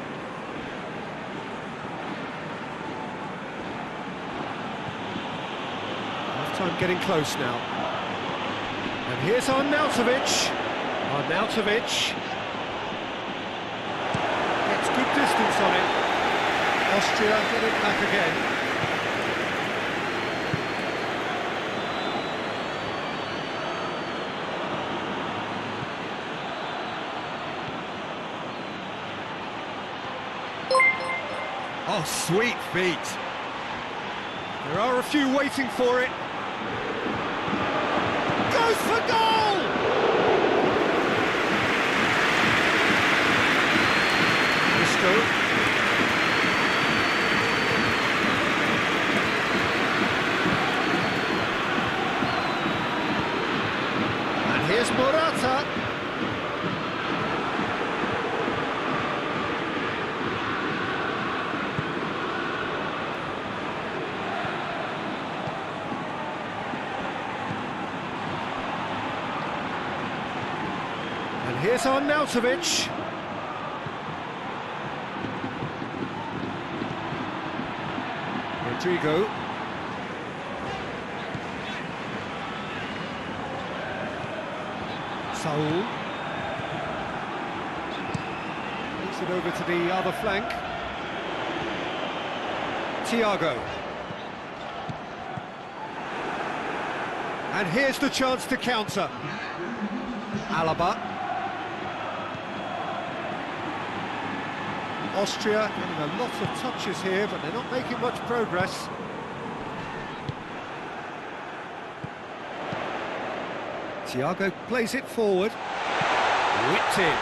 Half-time getting close now. And here's Arnautovic. Arnautovic. Gets good distance on it. Austria get it back again. Oh, sweet feet. There are a few waiting for it. Goes for goal! Isco. And here's Morata. And here's Arnautovic. Rodrigo. Saul. Takes it over to the other flank. Thiago. And here's the chance to counter. Alaba. Austria getting a lot of touches here, but they're not making much progress. Thiago plays it forward. Whipped in.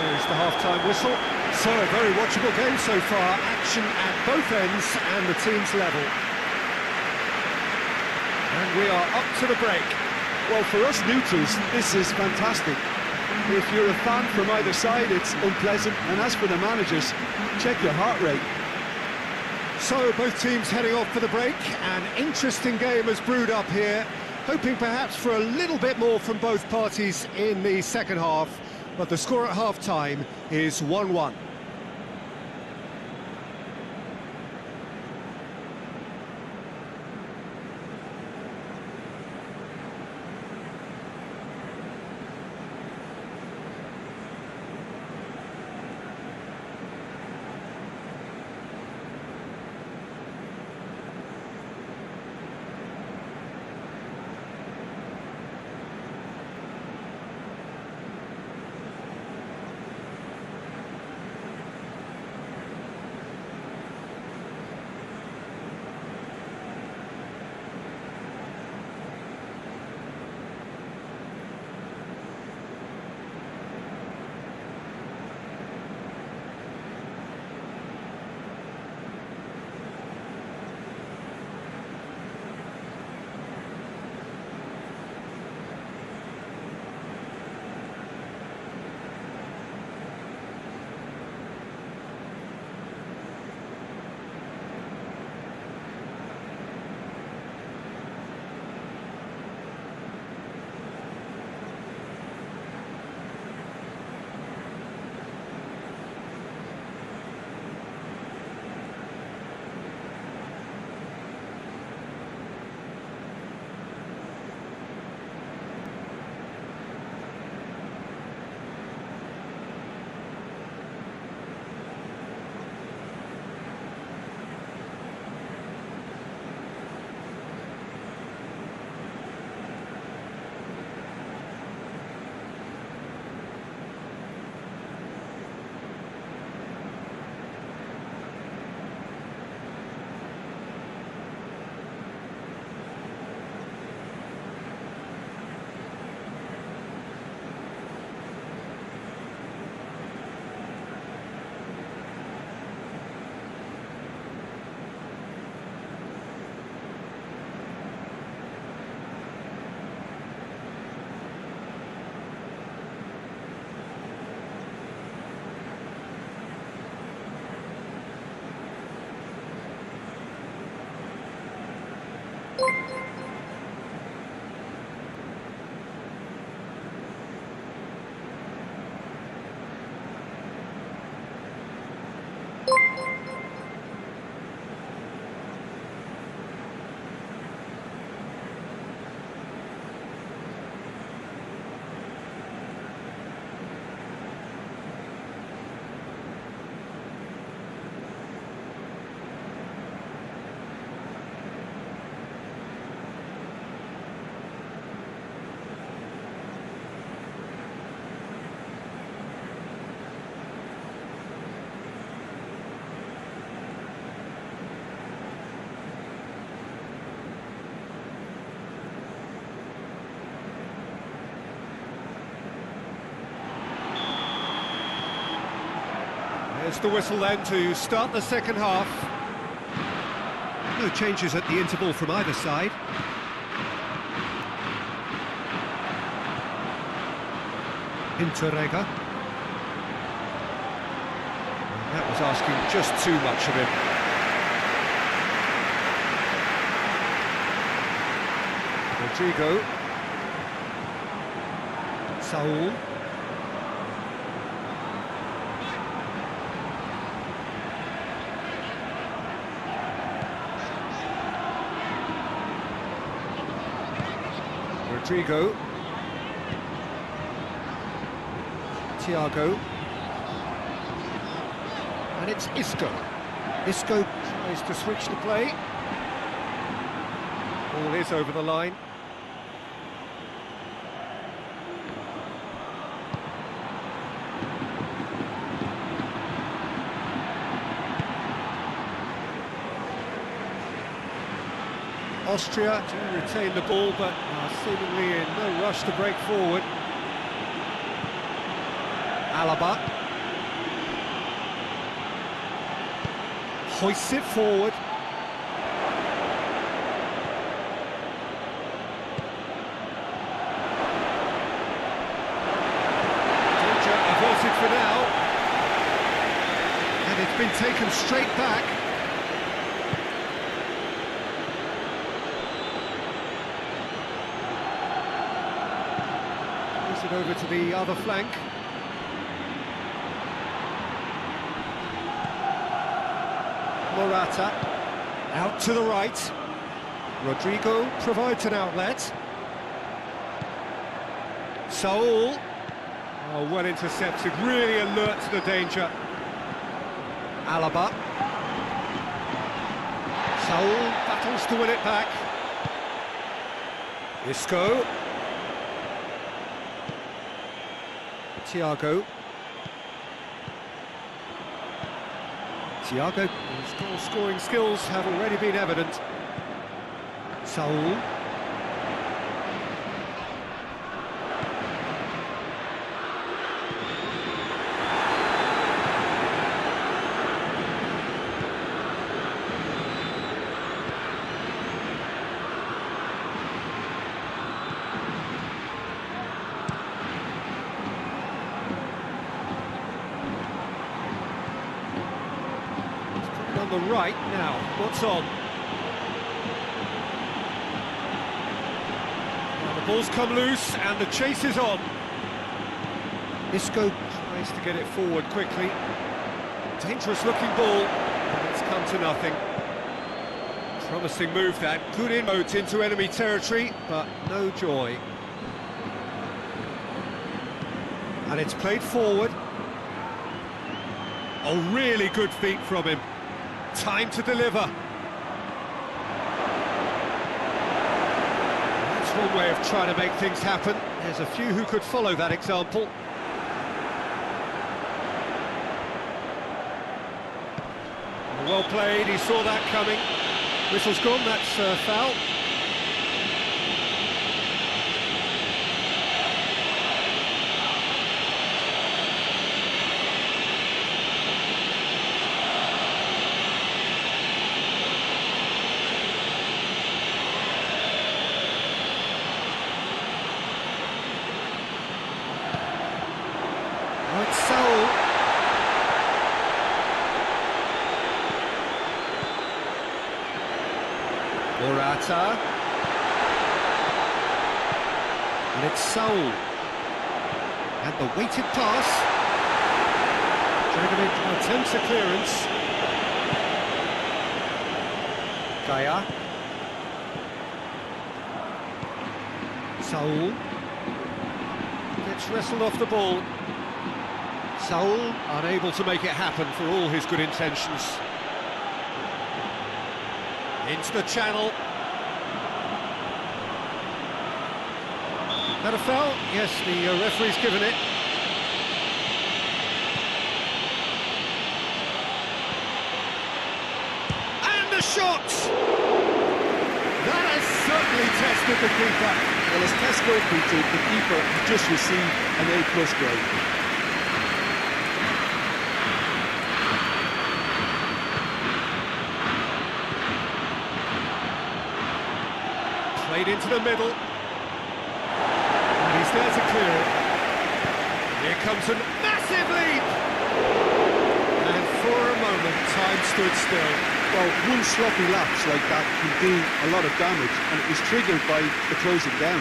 There's the half-time whistle. So, a very watchable game so far. Action at both ends and the team's level. And we are up to the break. Well, for us neutrals, this is fantastic. If you're a fan from either side, it's unpleasant. And as for the managers, check your heart rate. So, both teams heading off for the break. An interesting game has brewed up here. Hoping perhaps for a little bit more from both parties in the second half. But the score at half-time is 1-1. There's the whistle then to start the second half. No changes at the interval from either side. Interrega. That was asking just too much of him. Rodrigo. Saul. Rodrigo. Thiago. And it's Isco. Isco tries to switch the play. Ball is over the line. Austria do retain the ball, but are seemingly in no rush to break forward. Alaba hoists it forward. Danger averted for now, and it's been taken straight back. It over to the other flank. Morata out to the right. Rodrigo provides an outlet. Saul, oh, well intercepted, really alert to the danger. Alaba. Saul battles to win it back. Isco. Thiago. Thiago, whose goal-scoring skills have already been evident. Saul. On the right now, what's on? Now the ball's come loose and the chase is on. Isco tries to get it forward quickly. Dangerous looking ball, but it's come to nothing. Promising move that, good inroads into enemy territory, but no joy. And it's played forward. Oh, really good feet from him. Time to deliver. That's one way of trying to make things happen. There's a few who could follow that example. Well played, he saw that coming. Whistle's gone, that's foul. Saul. Morata. And it's Saul. And the weighted pass. Dragovic attempts a clearance. Kaya. Saul. Gets wrestled off the ball. Saul unable to make it happen for all his good intentions. Into the channel. That a foul? Yes, the referee's given it. And the shot! That has certainly tested the keeper. Well, as test goalkeeper, the keeper has just received an A+ grade. Played into the middle. And he's there to clear it. Here comes a massive leap! And for a moment, time stood still. Well, one sloppy lapse like that can do a lot of damage, and it was triggered by the closing down.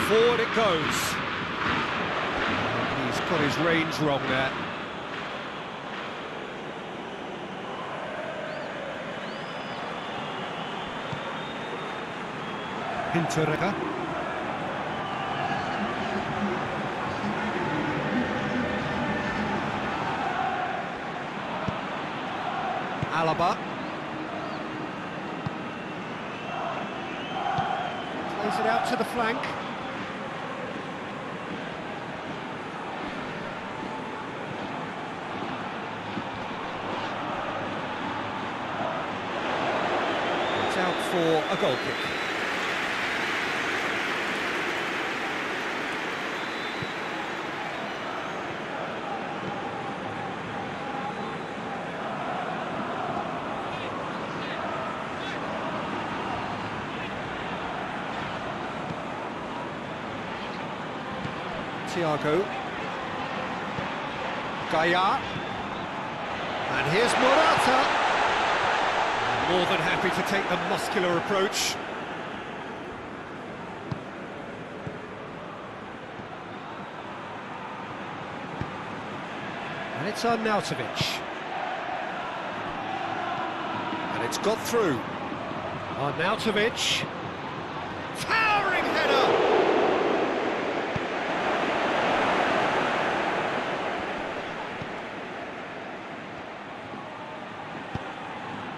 Forward it goes. He's got his range wrong there. Hinterega. Alaba. Plays it out to the flank. Out for a goal kick. Thiago. Gaia. And here's Morata. More than happy to take the muscular approach. And it's Arnautovic. And it's got through. Arnautovic. Towering header!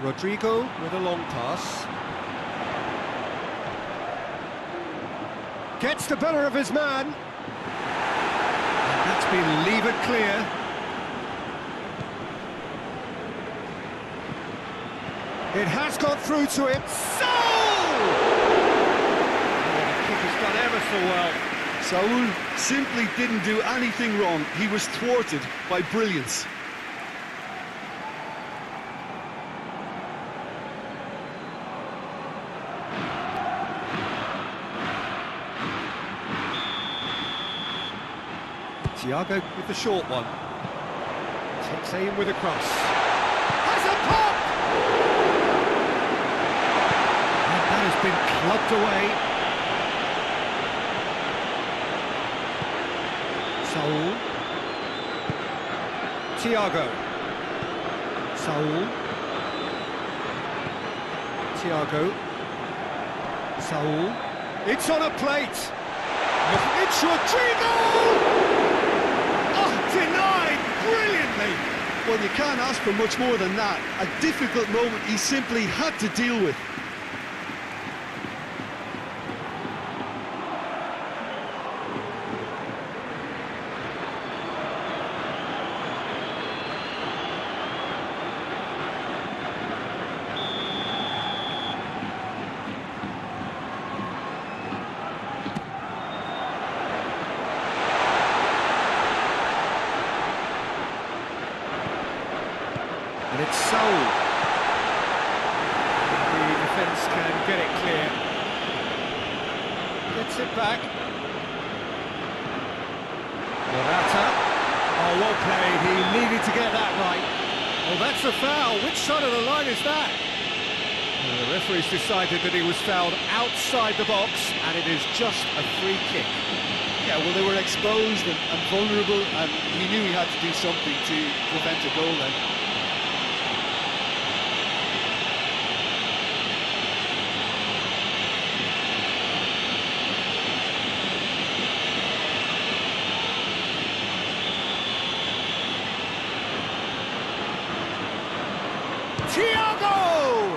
Rodrigo with a long pass. Gets the better of his man. And that's been levered clear. It has got through to him. So! Oh, the kick has done ever so well. Saul simply didn't do anything wrong. He was thwarted by brilliance. Thiago with the short one. Takes aim with a cross. Has a pop! And that has been clubbed away. Saul. Thiago. Saul. Thiago. Saul. It's on a plate. It's Rodrigo! Denied brilliantly. Well, you can't ask for much more than that. A difficult moment he simply had to deal with. And it's Saul. The defence can get it clear. Gets it back. Morata. Oh, well played. He needed to get that right. Oh, that's a foul. Which side of the line is that? The referee's decided that he was fouled outside the box, and it is just a free kick. Yeah, well, they were exposed and vulnerable, and he knew he had to do something to prevent a goal then. Thiago!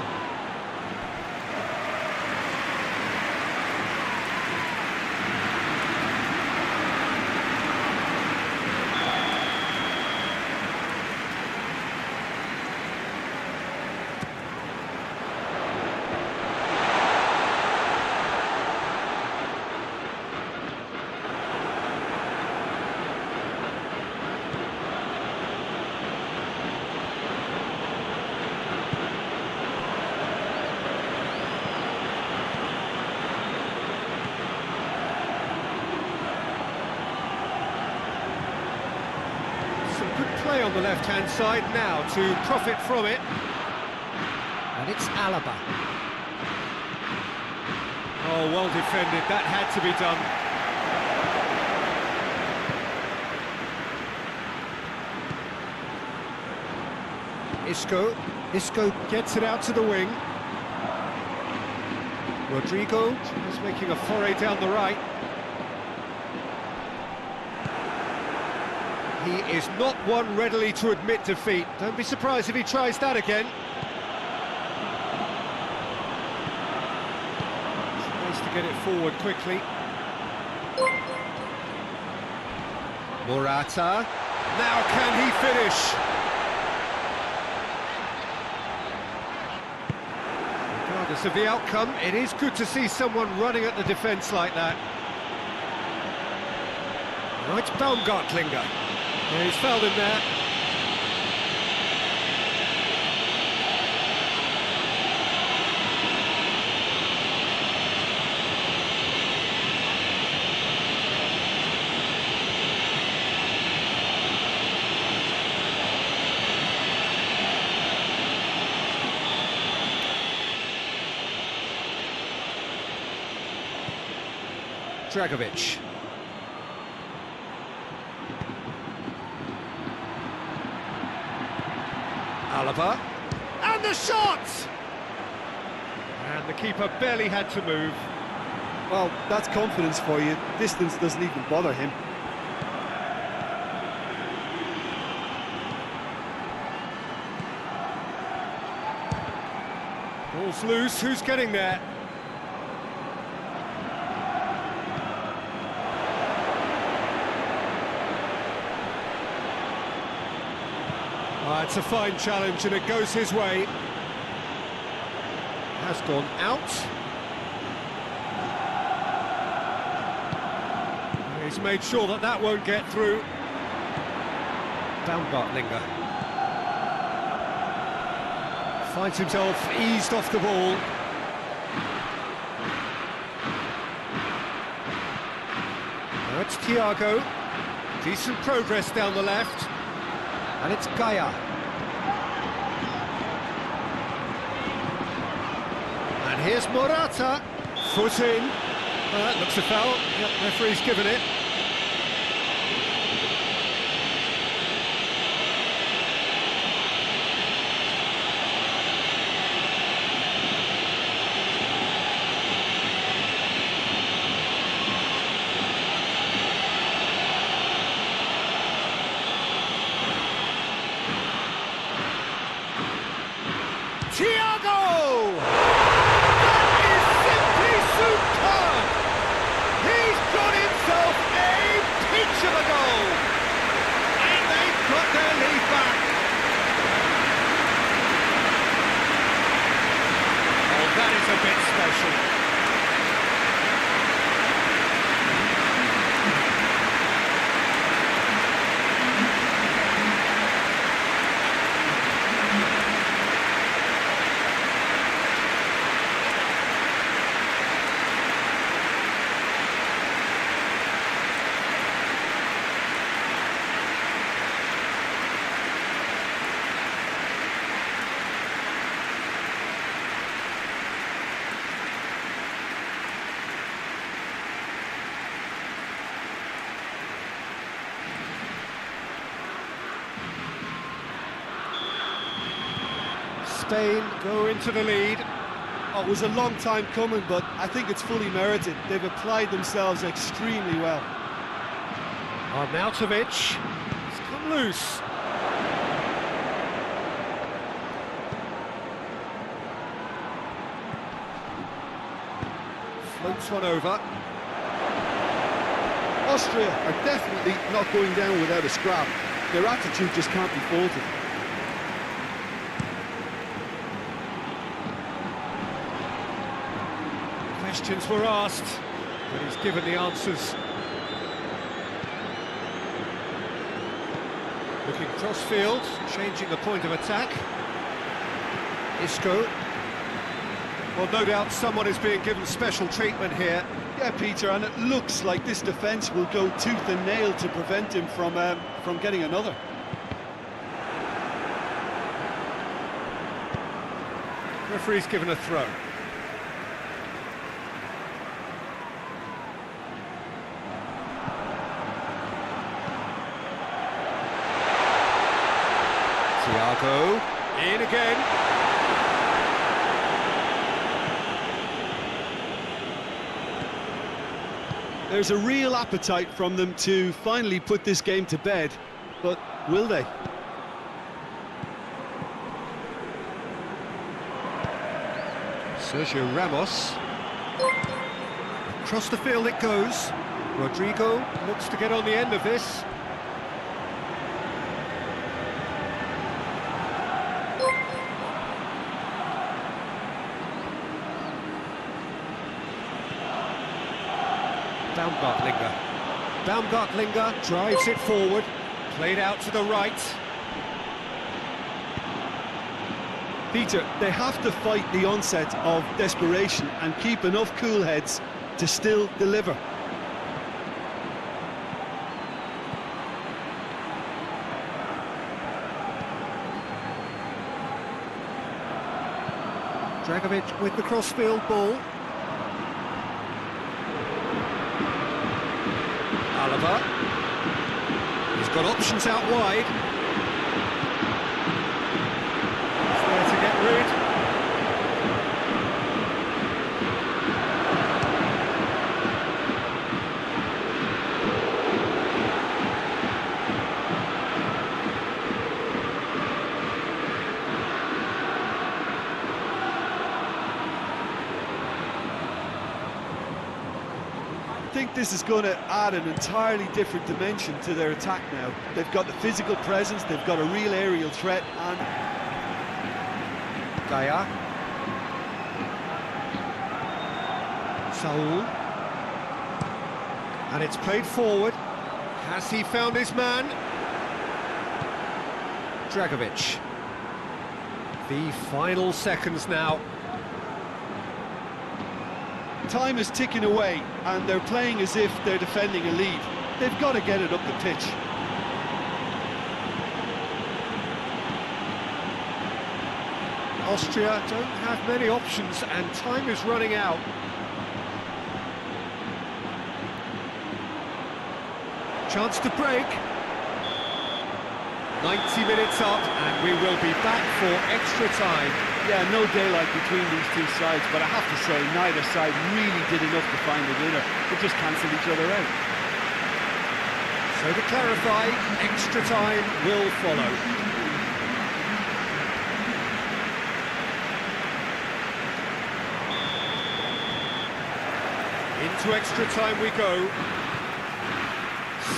play on the left-hand side now to profit from it. And it's Alaba. Oh, well defended, that had to be done. Isco gets it out to the wing. Rodrigo is making a foray down the right. He is not one readily to admit defeat. Don't be surprised if he tries that again. It's nice to get it forward quickly. Morata. Now can he finish? Regardless of the outcome, it is good to see someone running at the defence like that. Right, Baumgartlinger. Yeah, he's fouled him there. Dragovic. Alaba. And the shot! And the keeper barely had to move. Well, that's confidence for you. Distance doesn't even bother him. Ball's loose, who's getting there? It's a fine challenge and it goes his way. Has gone out. He's made sure that that won't get through. Baumgartlinger finds himself eased off the ball. Now it's Thiago. Decent progress down the left. And it's Gaia. And here's Morata. Foot in. That looks a foul. Yep, referee's given it. Thiago! That is simply superb! He's got himself a peach of a goal! And they've got their lead back! Oh, that is a bit special. Spain go into the lead. Oh, it was a long time coming, but I think it's fully merited. They've applied themselves extremely well. Arnautovic has come loose. Floats one over. Austria are definitely not going down without a scrap. Their attitude just can't be faulted. Questions were asked, but he's given the answers. Looking cross-field, changing the point of attack. Isco. Well, no doubt someone is being given special treatment here. Yeah, Peter, and it looks like this defence will go tooth and nail to prevent him from getting another. Referee's given a throw. Thiago, in again. There's a real appetite from them to finally put this game to bed, but will they? Sergio Ramos. Across the field it goes. Rodrigo looks to get on the end of this. Baumgartlinger drives it forward, played out to the right. Peter, they have to fight the onset of desperation and keep enough cool heads to still deliver. Dragovic with the crossfield ball. Alaba. He's got options out wide. He's there to get rid. I think this is going to add an entirely different dimension to their attack now. They've got the physical presence, they've got a real aerial threat, and... Gaia. Saul. And it's played forward. Has he found his man? Dragovic. The final seconds now. Time is ticking away, and they're playing as if they're defending a lead. They've got to get it up the pitch. Austria don't have many options, and time is running out. Chance to break. 90 minutes up, and we will be back for extra time. Yeah, no daylight between these two sides, but I have to say, neither side really did enough to find a winner. They just cancelled each other out. So to clarify, extra time will follow. Into extra time we go.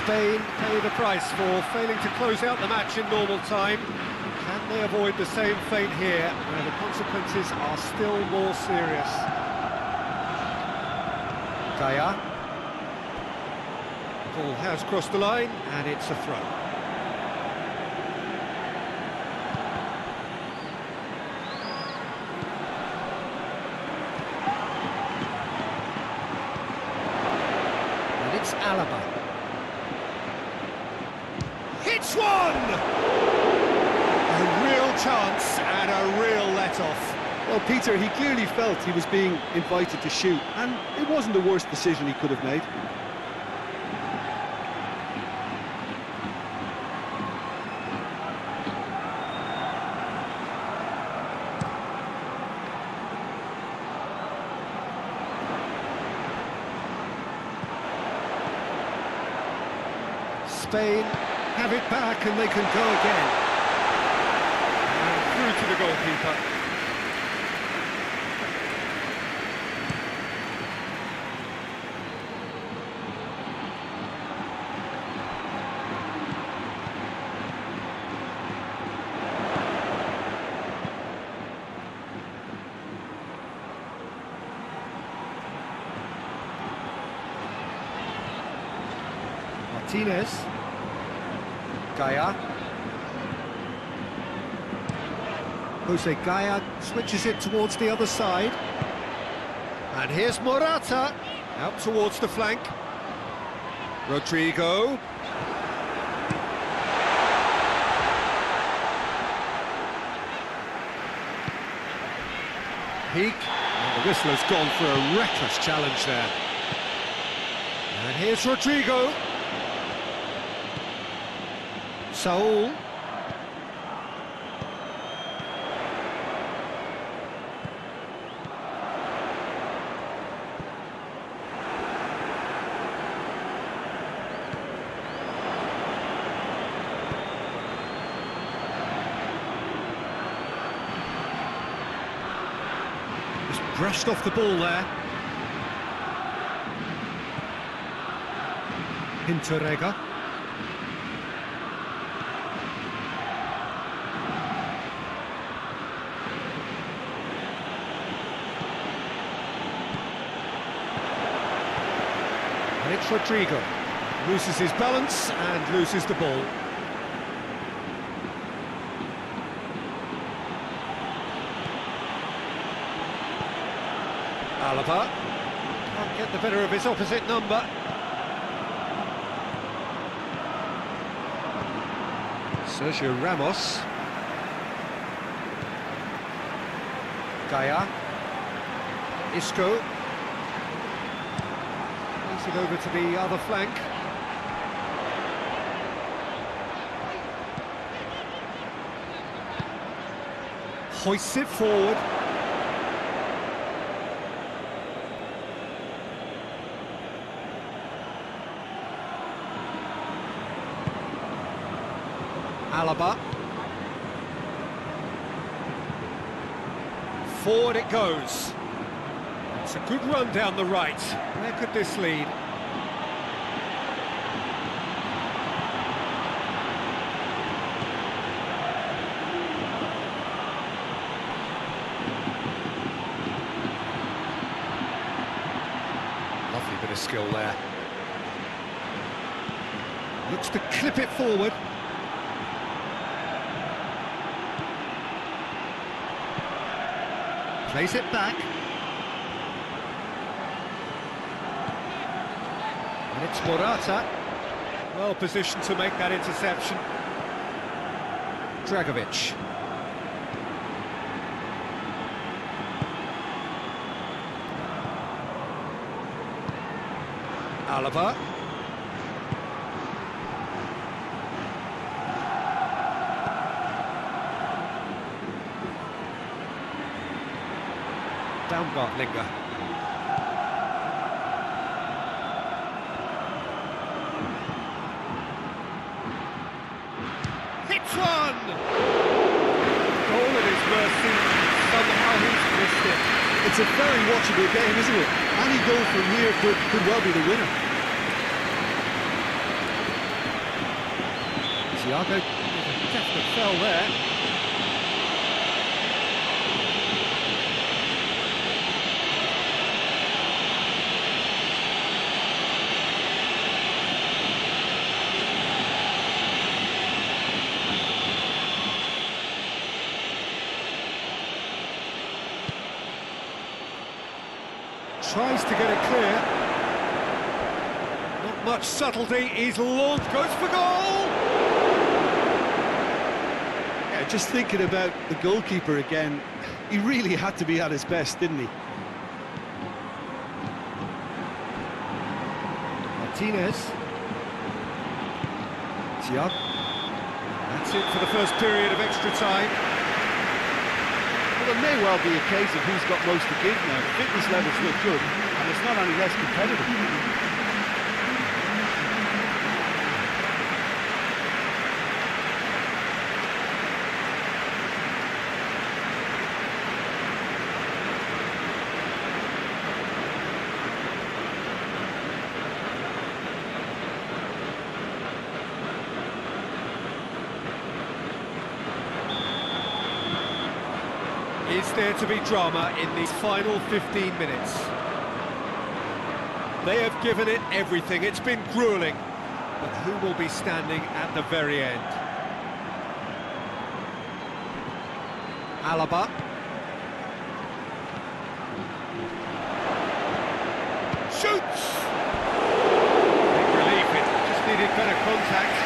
Spain pay the price for failing to close out the match in normal time. Can they avoid the same fate here, where the consequences are still more serious? Gaia. Ball has crossed the line, and it's a throw. And it's Alaba. Hits one! A real chance and a real let-off. Well, Peter, he clearly felt he was being invited to shoot, and it wasn't the worst decision he could have made. Spain have it back and they can go again. And through to the goalkeeper. Martinez. Gaia. Jose Gaia switches it towards the other side. And here's Morata, out towards the flank. Rodrigo. peak, and the whistler's gone for a reckless challenge there. And here's Rodrigo. Saul. Just brushed off the ball there. Hinteregger. And it's Rodrigo. Loses his balance and loses the ball. Alaba. Can't get the better of his opposite number. Sergio Ramos. Gaia. Isco. Plays it over to the other flank. Hoists it forward. Alaba. Forward it goes. It's a good run down the right. Where could this lead? Lovely bit of skill there. Looks to clip it forward. Plays it back. And it's Morata. Well positioned to make that interception. Dragovic. Alaba. Baumgartlinger. Hits one! Goal at his mercy, somehow he's missed it. It's a very watchable game, isn't it? Any goal from here could well be the winner. Thiago, a definite fell there. Tries to get it clear. Not much subtlety, he's launched, goes for goal! Yeah, just thinking about the goalkeeper again, he really had to be at his best, didn't he? Martinez. Thiago. That's it for the first period of extra time. Well, it may well be a case of who's got most to give now. Fitness levels look good, and it's not any less competitive. Is there to be drama in these final 15 minutes? They have given it everything, it's been gruelling. But who will be standing at the very end? Alaba. Shoots! Big relief, it just needed better contact.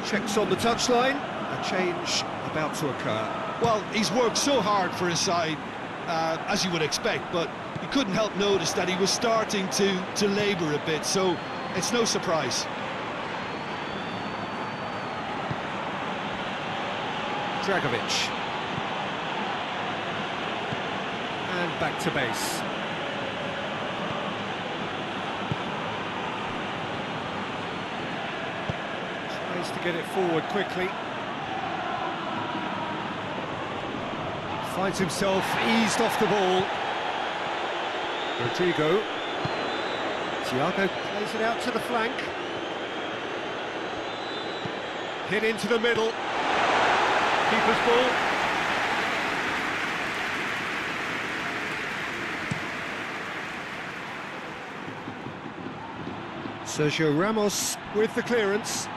Checks on the touchline. A change about to occur. Well, he's worked so hard for his side, as you would expect, but you couldn't help notice that he was starting to labour a bit, so it's no surprise. Dragovic. And back to base. Tries to get it forward quickly. Finds himself eased off the ball. Rodrigo. Thiago plays it out to the flank. Hit into the middle. Keeper's ball. Sergio Ramos with the clearance.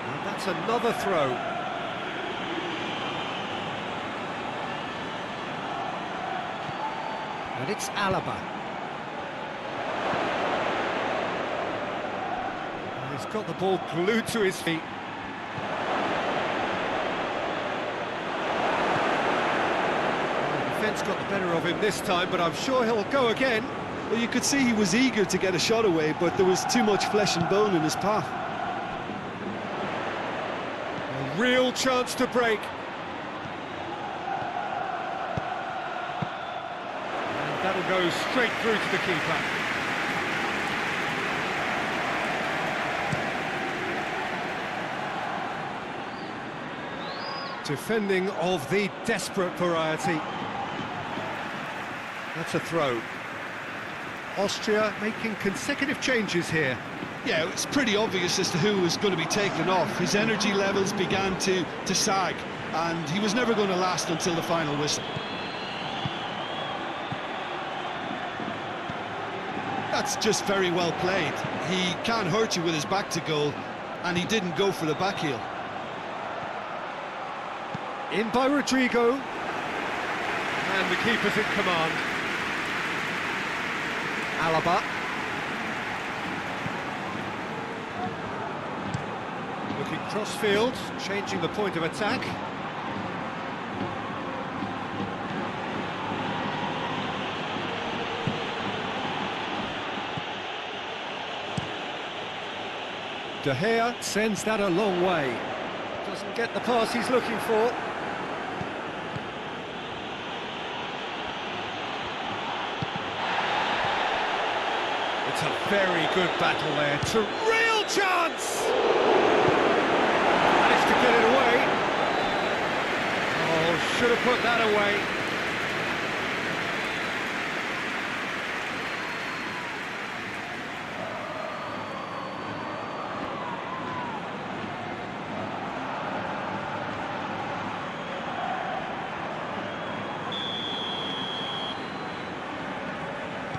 And that's another throw. And it's Alaba. And he's got the ball glued to his feet. Defence got the better of him this time, but I'm sure he'll go again. Well, you could see he was eager to get a shot away, but there was too much flesh and bone in his path. A real chance to break. And that'll go straight through to the keeper. Defending of the desperate variety. That's a throw. Austria making consecutive changes here. Yeah, it's pretty obvious as to who was going to be taken off. His energy levels began to sag, and he was never going to last until the final whistle. That's just very well played. He can't hurt you with his back to goal, and he didn't go for the back heel. In by Rodrigo. And the keeper's in command. Alaba. Looking cross-field, changing the point of attack. De Gea sends that a long way. Doesn't get the pass he's looking for. It's a very good battle there. It's a real chance! Managed to get it away. Oh, should have put that away.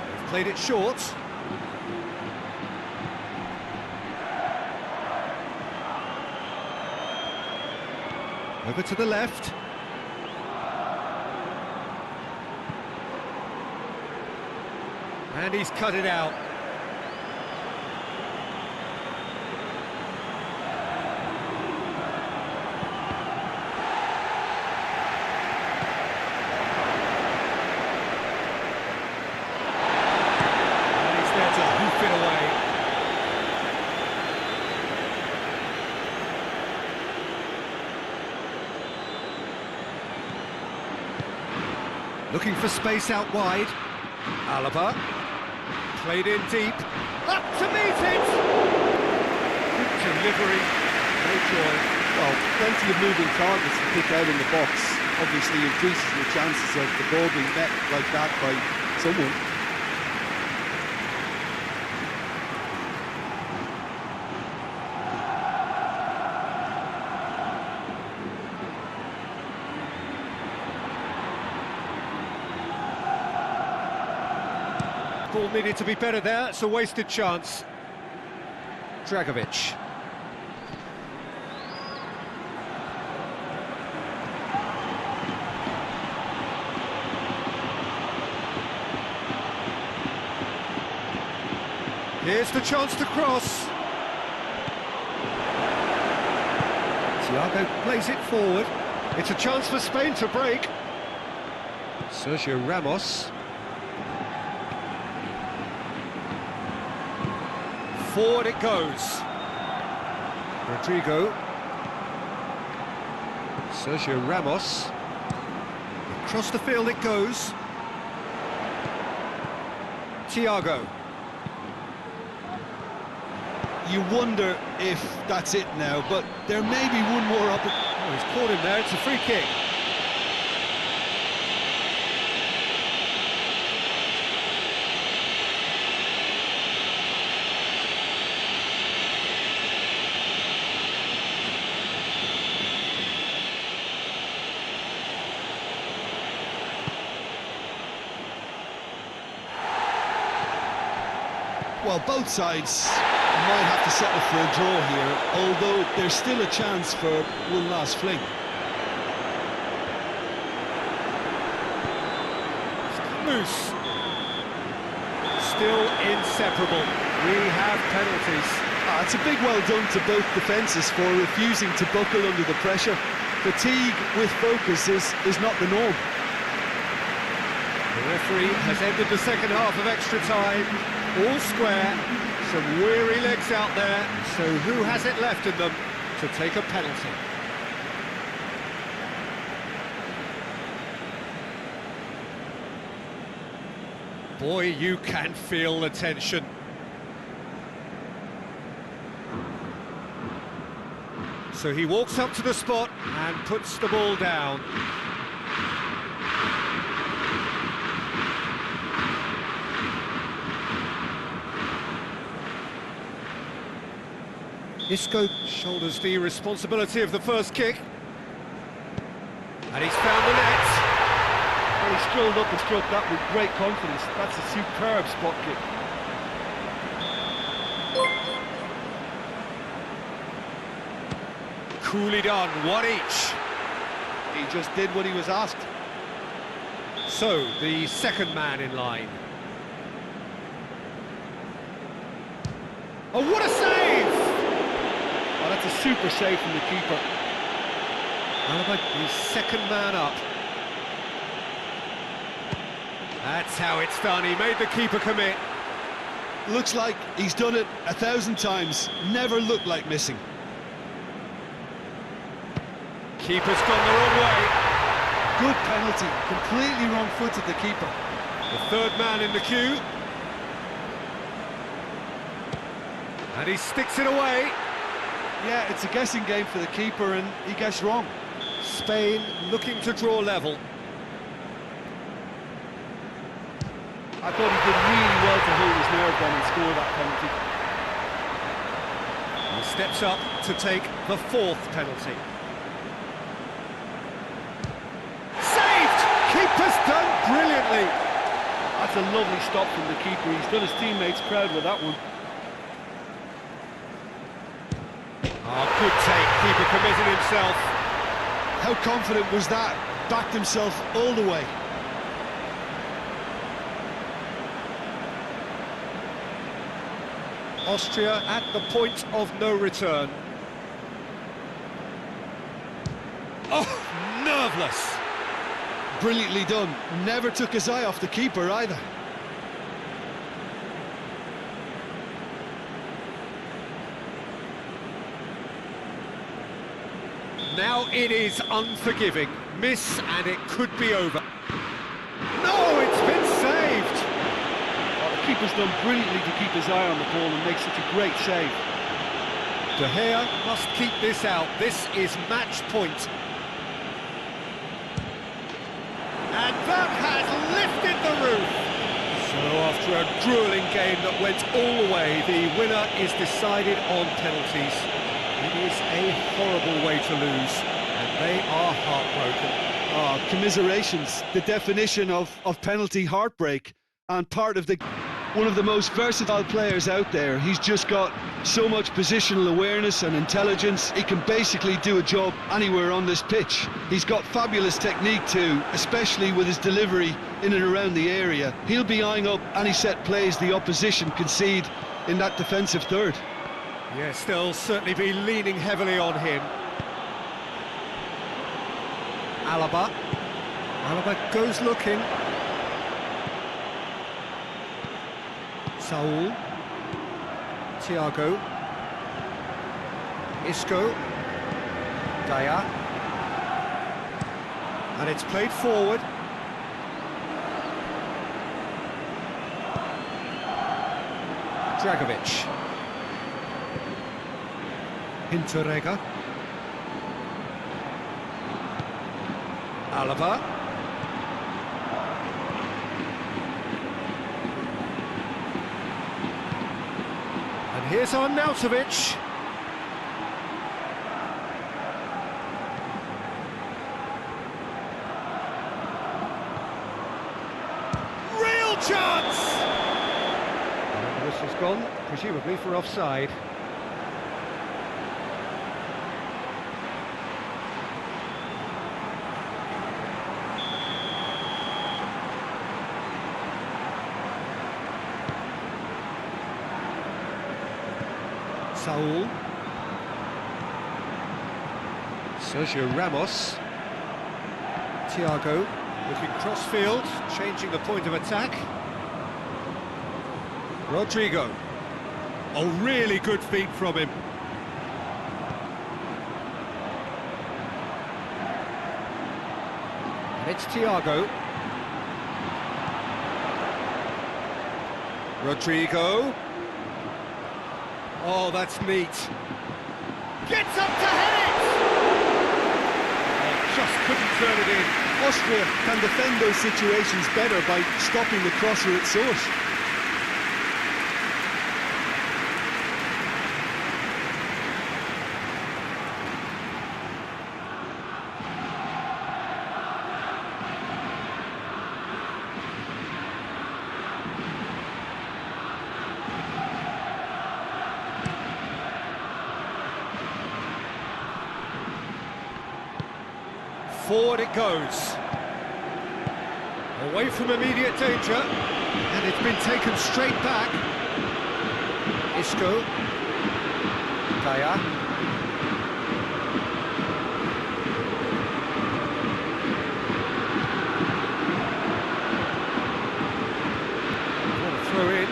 They've played it short. Over to the left. And he's cut it out. And he's there to hoof it away. Looking for space out wide. Alaba. Played in deep. Up to meet it! Good delivery. No joy. Well, plenty of moving targets to pick out in the box. Obviously increases the chances of the ball being met like that by someone. Ball needed to be better there, it's a wasted chance. Dragovic. Here's the chance to cross. Thiago plays it forward. It's a chance for Spain to break. Sergio Ramos. Forward it goes. Rodrigo. Sergio Ramos. Across the field it goes. Thiago. You wonder if that's it now, but there may be one more opportunity. Oh, he's caught him there, it's a free kick. Well, both sides might have to settle for a draw here, although there's still a chance for one last fling. Loose. Still inseparable. We have penalties. It's a big well done to both defences for refusing to buckle under the pressure. Fatigue with focus is not the norm. The referee has ended the second half of extra time. All square, some weary legs out there, so who has it left in them to take a penalty? Boy, you can feel the tension. So he walks up to the spot and puts the ball down. Isco shoulders the responsibility of the first kick. And he's found the net. Well, he strolled up and struck that with great confidence. That's a superb spot kick. Coolly done, one each. He just did what he was asked. So, the second man in line. Oh, what a save! Oh, that's a super save from the keeper. Alaba, his second man up. That's how it's done, he made the keeper commit. Looks like he's done it 1,000 times, never looked like missing. Keeper's gone the wrong way. Good penalty, completely wrong-footed the keeper. The third man in the queue. And he sticks it away. Yeah, it's a guessing game for the keeper and he guessed wrong. Spain looking to draw level. I thought he did really well to hold his nerve then and score that penalty. He steps up to take the fourth penalty. Saved! Keeper's done brilliantly. That's a lovely stop from the keeper. He's done his teammates proud with that one. Oh, good take. Keeper committed himself. How confident was that? Backed himself all the way. Austria at the point of no return. Oh, nerveless. Brilliantly done. Never took his eye off the keeper either. Now it is unforgiving. Miss and it could be over. No, it's been saved. Oh, the keeper's done brilliantly to keep his eye on the ball and make such a great save. De Gea must keep this out. This is match point. And that has lifted the roof. So after a grueling game that went all the way, the winner is decided on penalties. It is a horrible way to lose, and they are heartbroken. Oh, commiserations, the definition of penalty heartbreak, and part of the... one of the most versatile players out there. He's just got so much positional awareness and intelligence. He can basically do a job anywhere on this pitch. He's got fabulous technique too, especially with his delivery in and around the area. He'll be eyeing up any set plays the opposition concede in that defensive third. Yes, they'll certainly be leaning heavily on him. Alaba goes looking. Saul, Thiago, Isco, Daya, and it's played forward. Dragovic, Hinteregger, Alaba. And here's Arnautovic. Real chance! And the whistle's gone, presumably for offside. Saul, Sergio Ramos, Thiago looking cross-field, changing the point of attack. Rodrigo, oh really good feet from him. And it's Thiago. Rodrigo. Oh, that's neat. Gets up to head it! Oh, just couldn't turn it in. Austria can defend those situations better by stopping the crosser at source. Forward it goes. Away from immediate danger. And it's been taken straight back. Isco. Daya. What a throw in.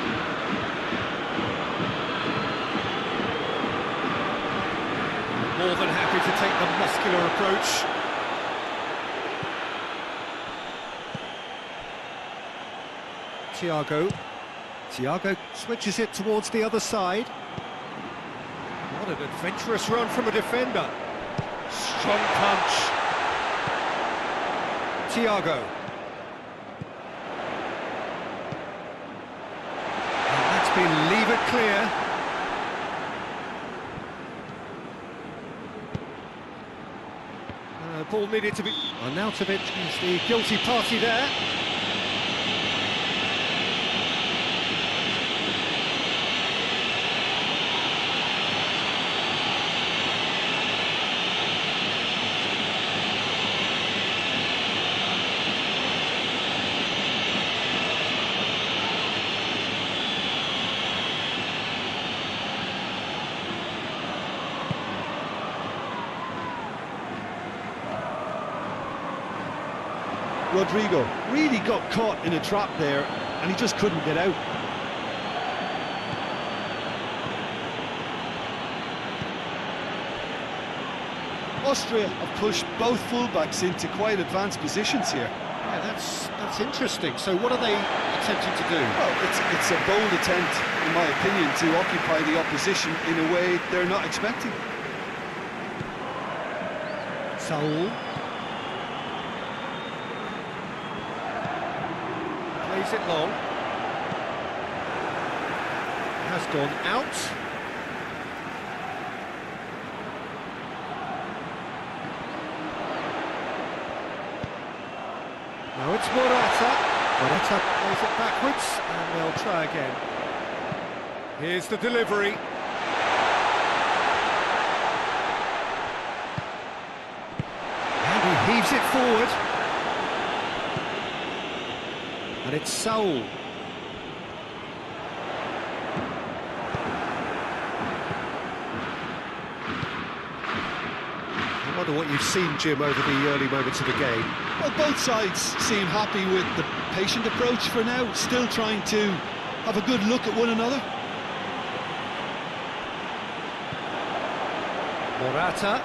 More than happy to take the muscular approach. Thiago switches it towards the other side. What an adventurous run from a defender. Strong punch. Thiago. And that's been levered clear. Ball needed to be... Arnautovic is the guilty party there. Rodrigo really got caught in a trap there and he just couldn't get out. Austria have pushed both fullbacks into quite advanced positions here. Yeah, that's interesting. So what are they attempting to do? Well, it's a bold attempt, in my opinion, to occupy the opposition in a way they're not expecting. Saul. Plays it long. Has gone out. Now it's Morata. Morata Morata plays it backwards, and they'll try again. Here's the delivery. And he heaves it forward. And it's Saul. I wonder what you've seen, Jim, over the early moments of the game. Well, both sides seem happy with the patient approach for now, still trying to have a good look at one another. Morata.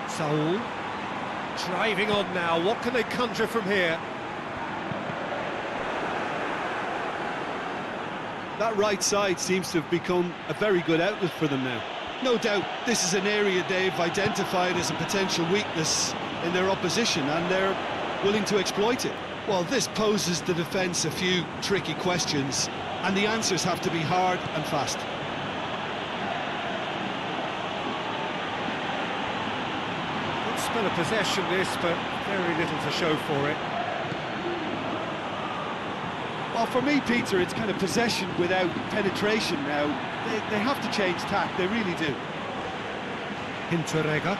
Saul. Driving on now, what can they conjure from here? That right side seems to have become a very good outlet for them now. No doubt this is an area they've identified as a potential weakness in their opposition, and they're willing to exploit it. Well, this poses the defence a few tricky questions, and the answers have to be hard and fast. Good spell of possession this, but very little to show for it. Well, for me, Peter, it's kind of possession without penetration now. They have to change tack, they really do. Hinteregger.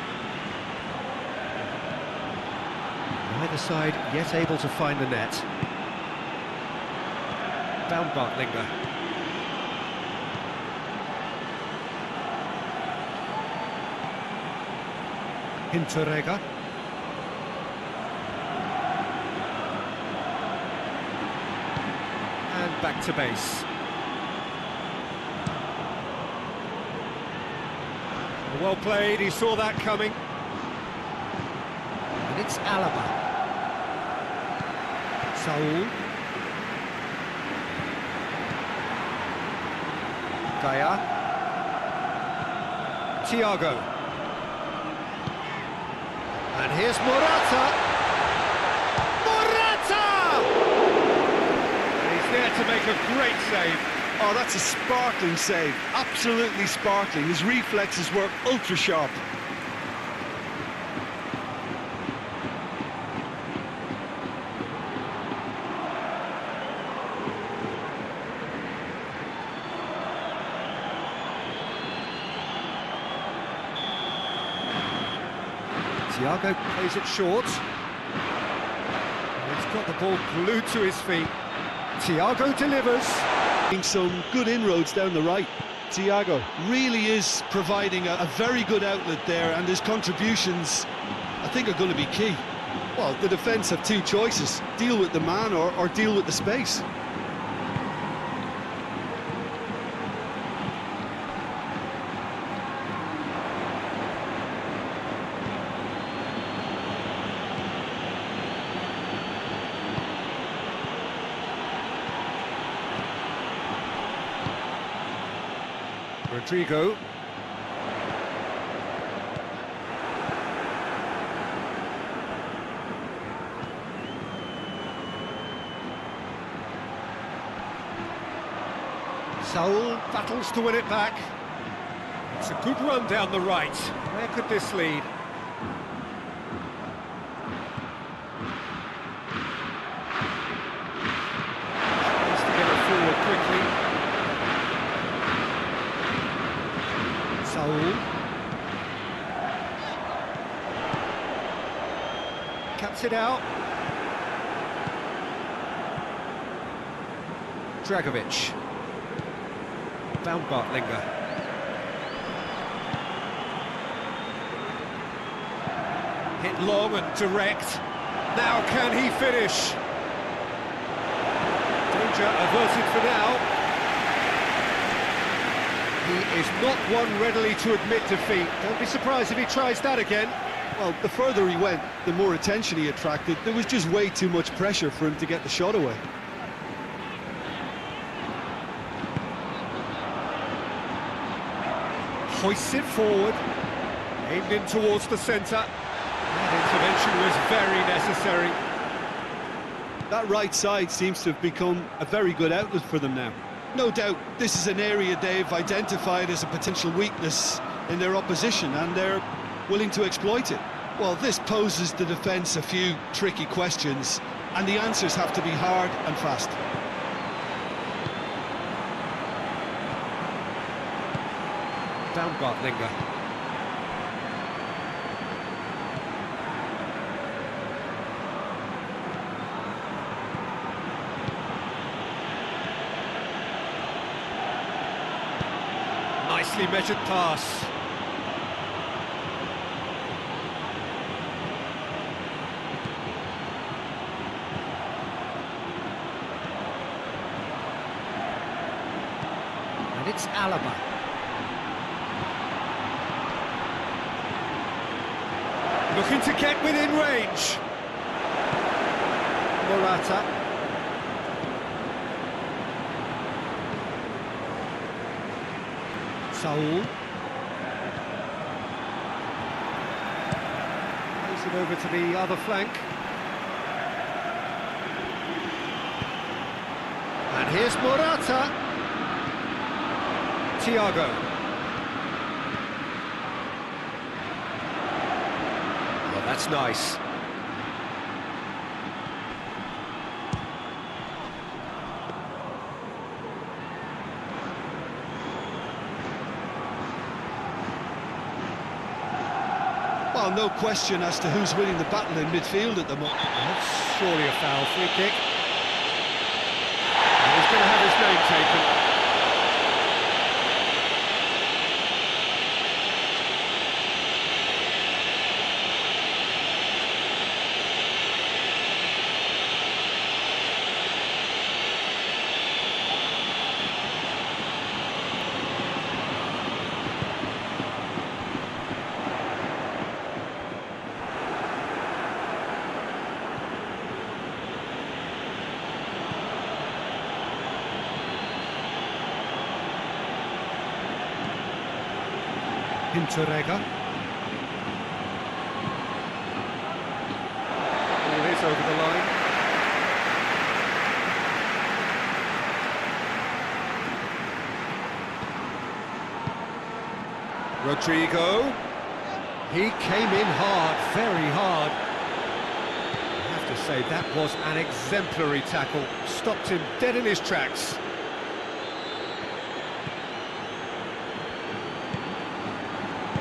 Neither side yet able to find the net. Baumgartlinger. Hinteregger. And back to base. Well played, he saw that coming. And it's Alaba. Saul. Gaya. Thiago. And here's Morata. Morata! And he's there to make a great save. Oh, that's a sparkling save, absolutely sparkling. His reflexes were ultra sharp. Thiago plays it short. He's got the ball glued to his feet. Thiago delivers. Some good inroads down the right. Thiago really is providing a very good outlet there, and his contributions, I think, are going to be key. Well, the defence have two choices: deal with the man or deal with the space. Rodrigo. Saul battles to win it back. It's a good run down the right. Where could this lead? Needs to get it forward quickly. Saul. Cuts it out. Dragovic. Baumgartlinger. Hit long and direct. Now can he finish? Danger averted for now. He is not one readily to admit defeat. Don't be surprised if he tries that again. Well, the further he went, the more attention he attracted. There was just way too much pressure for him to get the shot away. Hoists it forward, aimed in towards the centre. That intervention was very necessary. That right side seems to have become a very good outlet for them now. No doubt this is an area they've identified as a potential weakness in their opposition, and they're willing to exploit it. Well, this poses the defence a few tricky questions, and the answers have to be hard and fast. Linger. Nicely measured pass. And it's Alaba. Looking to get within range. Morata. Saul. Plays it over to the other flank. And here's Morata. Thiago. Well, that's nice. Well, no question as to who's winning the battle in midfield at the moment. That's surely a foul. Free kick. And he's going to have his name taken. Interrega. It is over the line. Rodrigo. He came in hard, very hard. I have to say, that was an exemplary tackle. Stopped him dead in his tracks.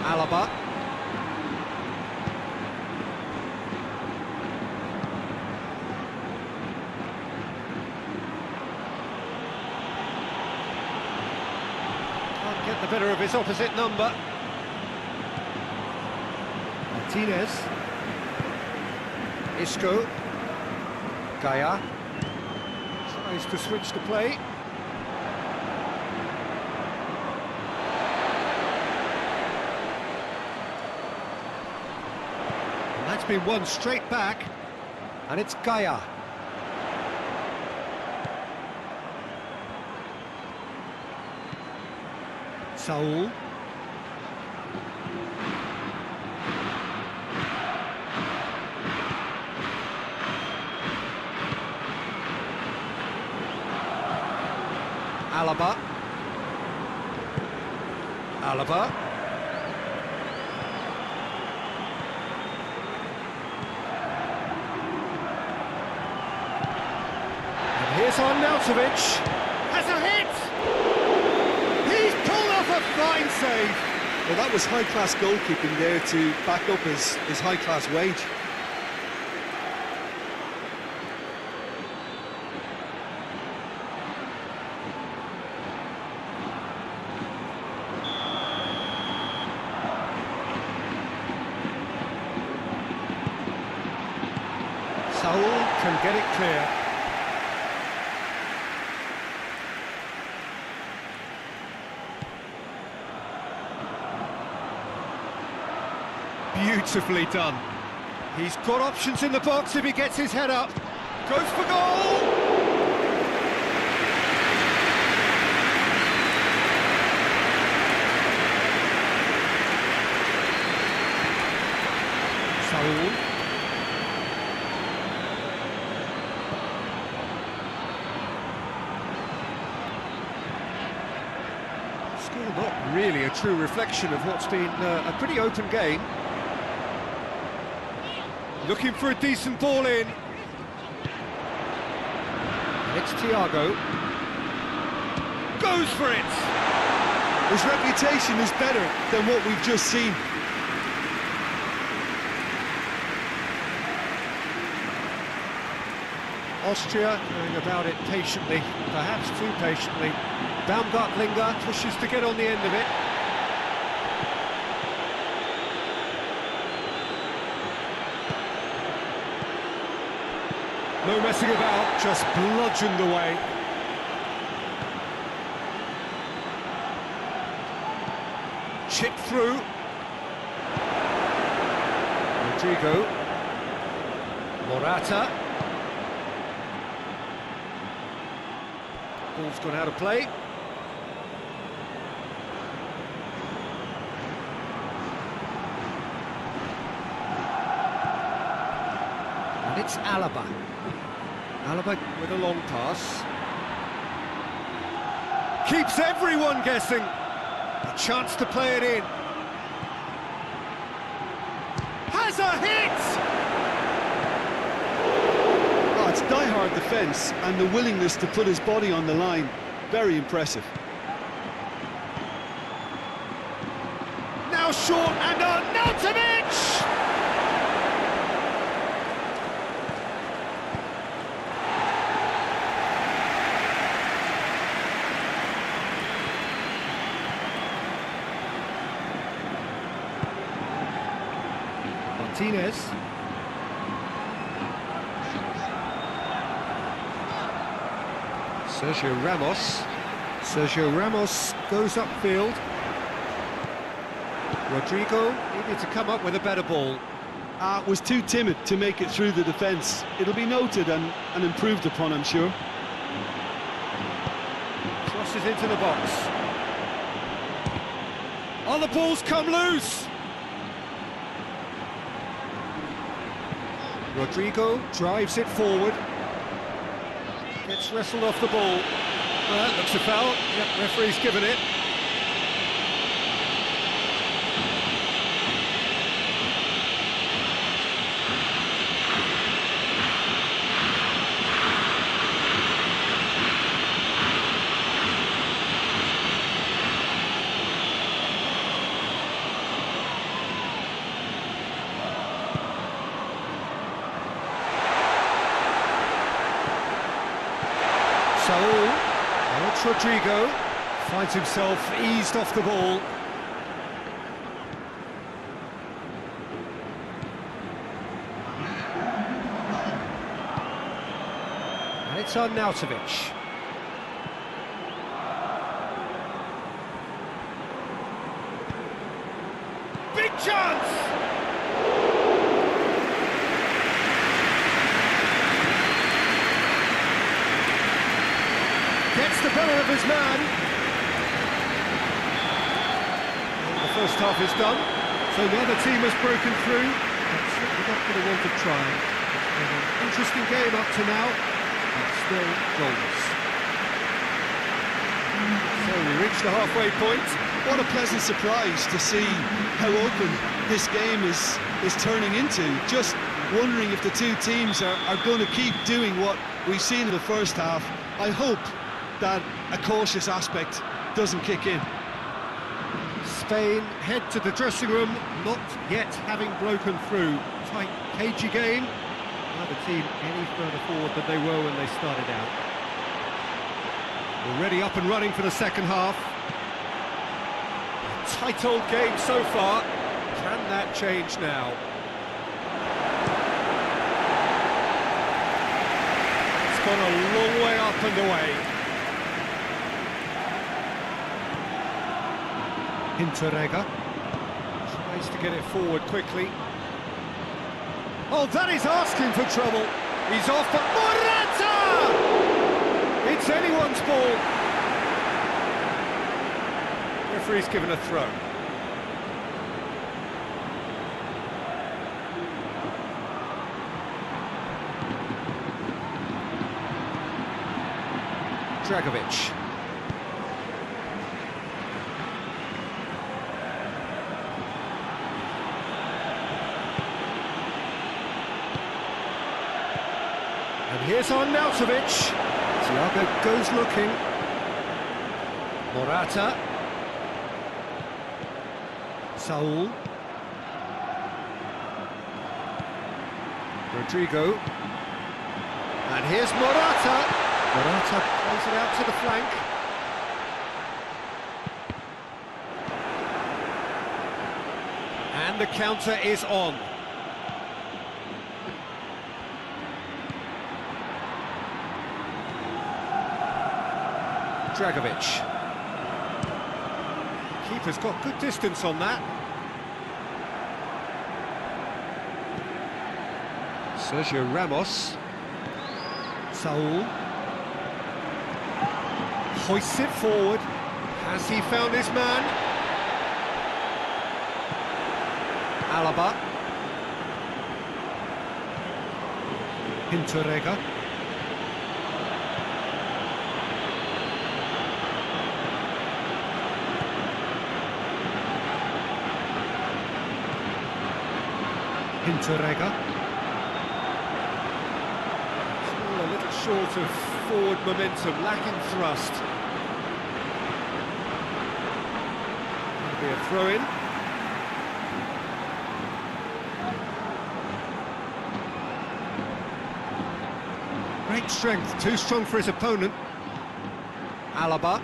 Alaba. Can't get the better of his opposite number. Martinez. Isco. Gaia. Tries to switch the play. That's been won straight back, and it's Gaia. Saul. Alaba. Alaba. Here's Arnautovic, has a hit! He's pulled off a fine save! Well, that was high-class goalkeeping there to back up his high-class wage. Saul can get it clear. Beautifully done. He's got options in the box if he gets his head up. Goes for goal! Saul. Still not really a true reflection of what's been a pretty open game. Looking for a decent ball in. It's Thiago. Goes for it! His reputation is better than what we've just seen. Austria going about it patiently, perhaps too patiently. Baumgartlinger pushes to get on the end of it. No messing about, just bludgeoned away. Chip through. Rodrigo. Morata. Ball's gone out of play. And it's Alaba. Alaba with a long pass. Keeps everyone guessing. A chance to play it in. Has a hit! Oh, it's die-hard defence and the willingness to put his body on the line. Very impressive. Now short and on, Arnautovic! Martinez. Sergio Ramos. Sergio Ramos goes upfield. Rodrigo needed to come up with a better ball. Was too timid to make it through the defence. It'll be noted and improved upon, I'm sure. Crosses into the box. Oh, the ball's come loose! Rodrigo drives it forward. Gets wrestled off the ball. Well, that looks a foul. Yep, referee's given it. Now it's Rodrigo, finds himself eased off the ball. And it's Arnautovic. Big chance! Gets the better of his man. The first half is done, so the other team has broken through. That's certainly not going to want to try. It's been an interesting game up to now, but still goalless. So we reach the halfway point. What a pleasant surprise to see how open this game is turning into. Just wondering if the two teams are going to keep doing what we've seen in the first half. I hope that a cautious aspect doesn't kick in. Spain head to the dressing room, not yet having broken through. Tight, cagey game. Neither team any further forward than they were when they started out. Already up and running for the second half. A tight old game so far. Can that change now? It's gone a long way up and away. Hinteregger tries to get it forward quickly. Oh, that is asking for trouble. He's off, but Morata! It's anyone's ball. Referee's given a throw. Dragovic. And here's Arnautovic. Thiago goes looking. Morata. Saul. Rodrigo. And here's Morata. Morata plays it out to the flank. And the counter is on. Dragovic. Keeper's got good distance on that. Sergio Ramos. Saul. Hoists it forward. Has he found his man? Alaba. Hinterega. Hinterega. Still a little short of forward momentum, lacking thrust. It'll be a throw-in. Great strength, too strong for his opponent. Alaba.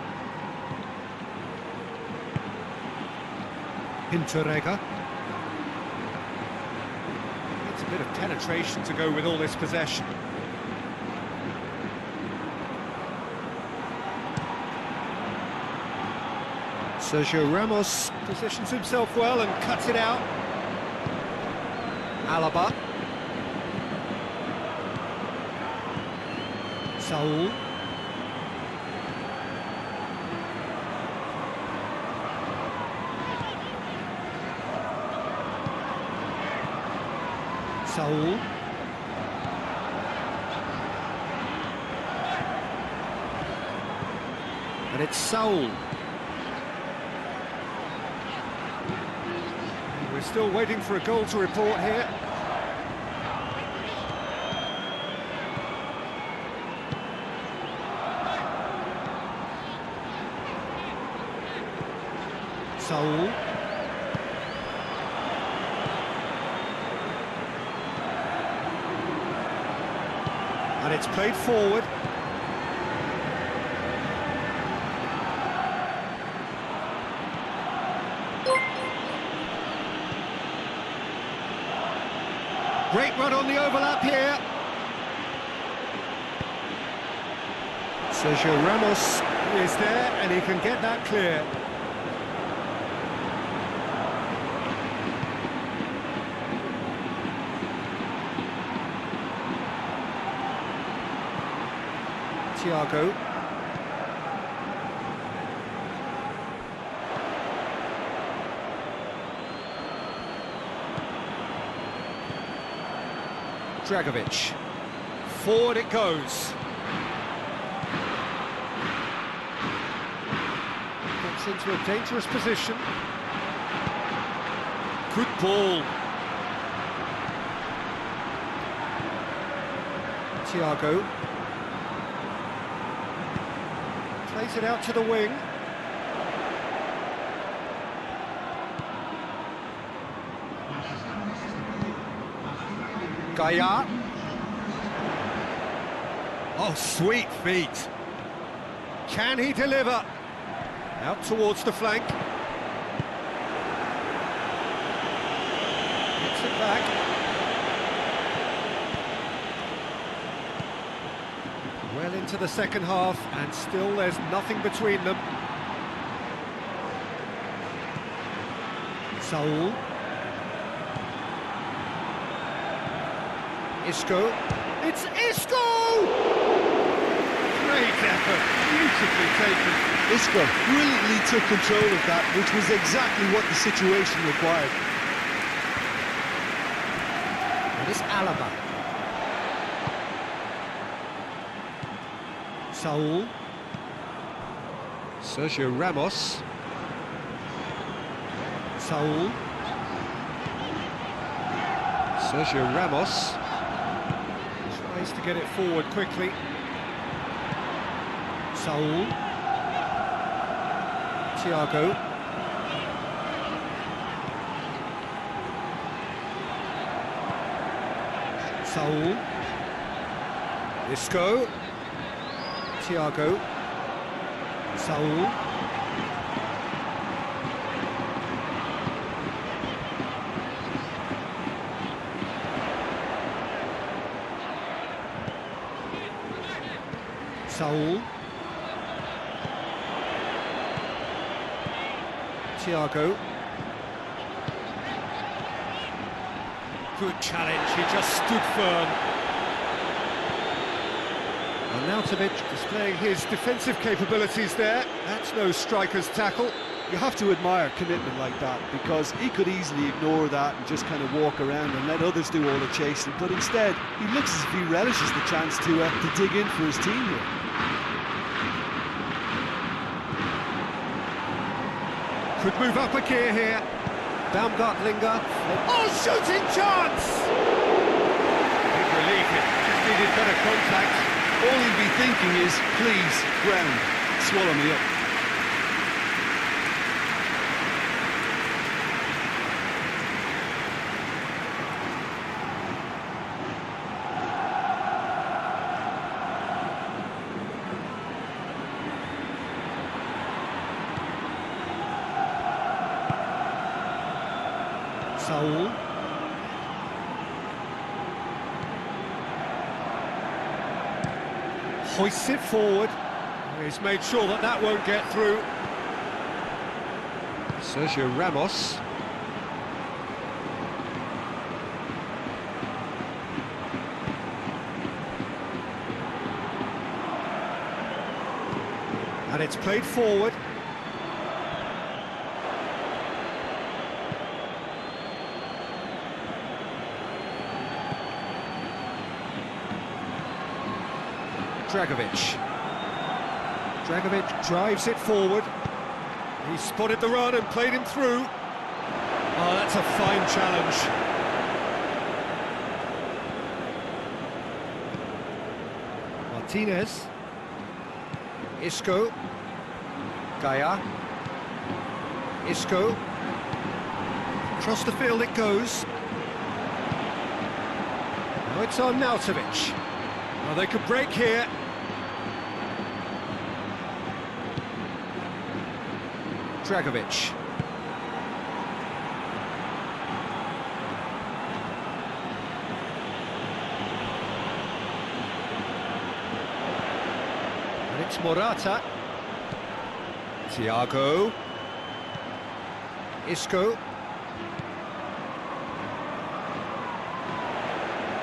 Hinterega. It's a bit of penetration to go with all this possession. Sergio Ramos positions himself well and cuts it out. Alaba. Saul. Saul. And it's Saul. We're still waiting for a goal to report here. Saul. And it's played forward. Great run on the overlap here. Sergio Ramos is there and he can get that clear. Thiago. Dragovic. Forward it goes. Gets into a dangerous position. Good ball. Thiago. Plays it out to the wing. Gaia. Oh, sweet feet. Can he deliver? Out towards the flank. Gets it back. Well into the second half, and still there's nothing between them. Saul. Isco. It's Isco! Great effort, beautifully taken. Isco brilliantly took control of that, which was exactly what the situation required. It is Alaba. Saul. Sergio Ramos. Saul. Sergio Ramos. Tries to get it forward quickly. Saul. Thiago. Saul. Isco. Thiago. Saul. Saul. Thiago. Good challenge, he just stood firm. Arnautovic displaying his defensive capabilities there. That's no striker's tackle. You have to admire commitment like that, because he could easily ignore that and just kind of walk around and let others do all the chasing, but instead he looks as if he relishes the chance to dig in for his team here. Could move up a gear here. Baumgartlinger. Oh, shooting chance! Big relief, it just needed better contact. All he'd be thinking is, please, ground, swallow me up. Saul. Hoists it forward. He's made sure that that won't get through. Sergio Ramos. And it's played forward. Dragovic drives it forward. He spotted the run and played him through. Oh, that's a fine challenge. Martinez. Isco. Gaia. Isco. Across the field it goes. Now it's Arnautovic. Well, they could break here. Dragovic. And it's Morata. Thiago. Isco.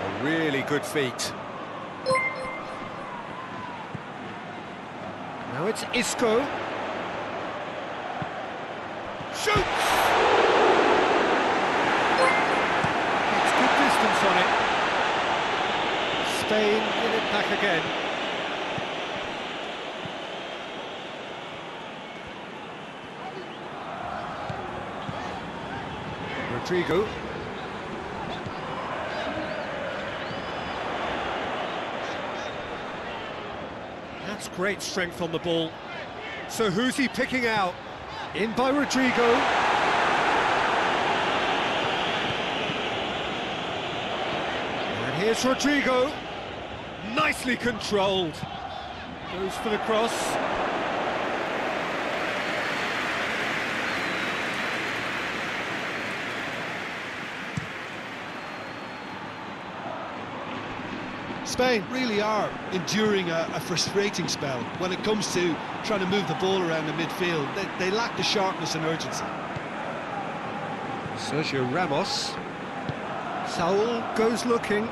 A really good feat. Now it's Isco. Shoots! It's good distance on it. Spain get it back again. Rodrigo. That's great strength on the ball. So who's he picking out? In by Rodrigo. And here's Rodrigo. Nicely controlled. Goes for the cross. Spain really are enduring a frustrating spell when it comes to trying to move the ball around the midfield. They lack the sharpness and urgency. Sergio Ramos. Saul goes looking.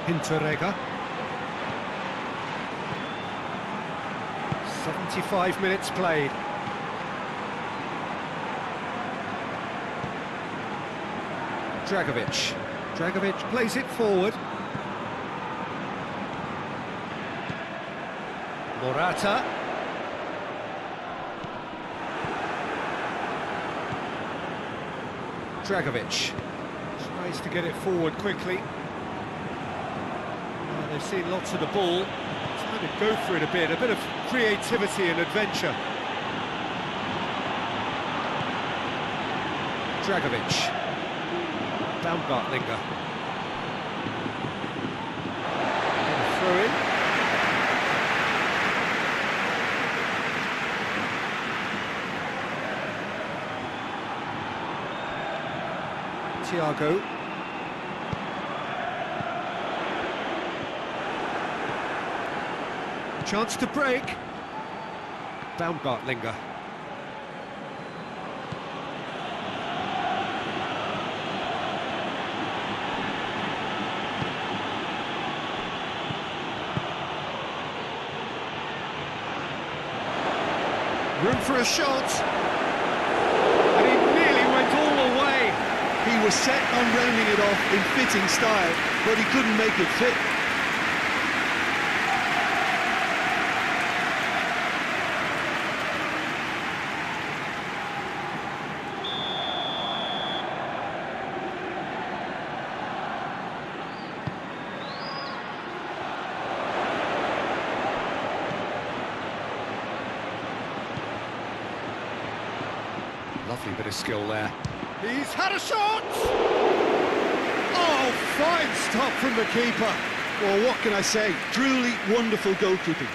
Hinteregger. 75 minutes played. Dragovic plays it forward. Morata. Dragovic. Tries to get it forward quickly. They've seen lots of the ball. Trying to go for it a bit of creativity and adventure. Dragovic. Baumgartlinger. Throw in. Thiago. Chance to break. Baumgartlinger. Room for a shot. And he nearly went all the way. He was set on rounding it off in fitting style, but he couldn't make it fit. Lovely bit of skill there. He's had a shot! Oh, fine stop from the keeper. Well, what can I say? Truly wonderful goalkeeping.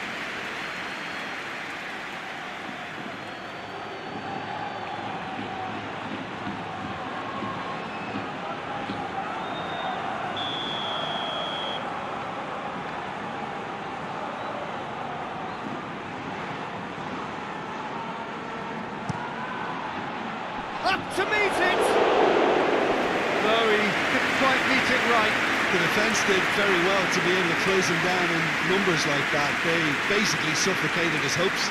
Up to meet it! No, he didn't quite meet it right. The defence did very well to be able to close him down in numbers like that. They basically suffocated his hopes.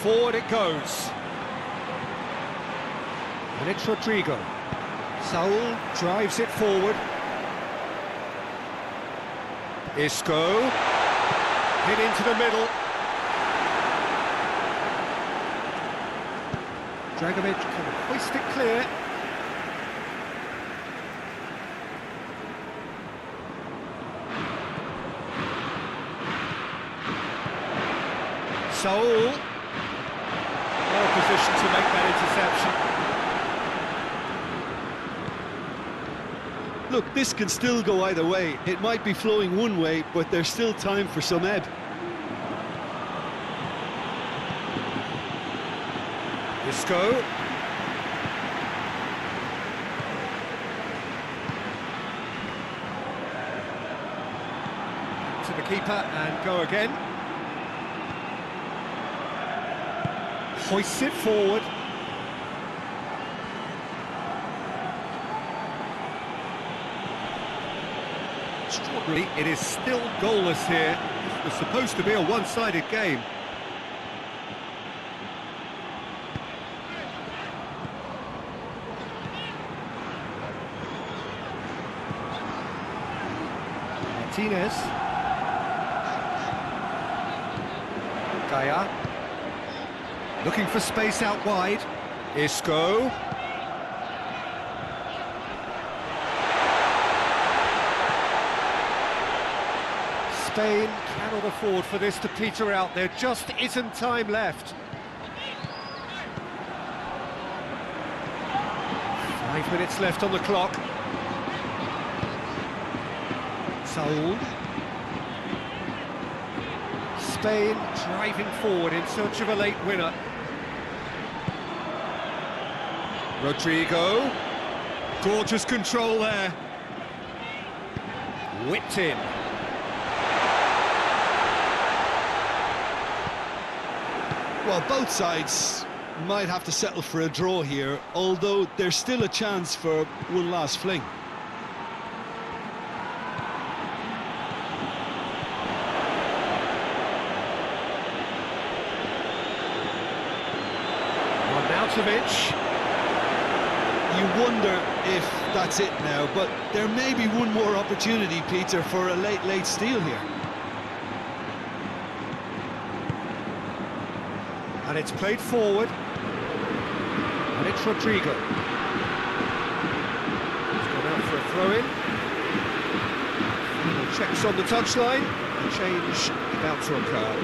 Forward it goes. And it's Rodrigo. Saul drives it forward. Isco. Hit into the middle. Dragovic can hoist it clear. Saul. Well positioned to make that interception. Look, this can still go either way. It might be flowing one way, but there's still time for some ebb. Isco. To the keeper and go again. Hoists it forward. Extraordinary, it is still goalless here. It was supposed to be a one-sided game. Martinez. Gaia. Looking for space out wide. Isco. Spain cannot afford for this to peter out. There just isn't time left. 5 minutes left on the clock. Saul. Spain driving forward in search of a late winner. Rodrigo. Gorgeous control there. Whipped in. Well, both sides might have to settle for a draw here, although there's still a chance for one last fling. Arnautovic. You wonder if that's it now, but there may be one more opportunity, Peter, for a late steal here. And it's played forward. And it's Rodrigo. He's gone out for a throw-in. Checks on the touchline. A change about to occur.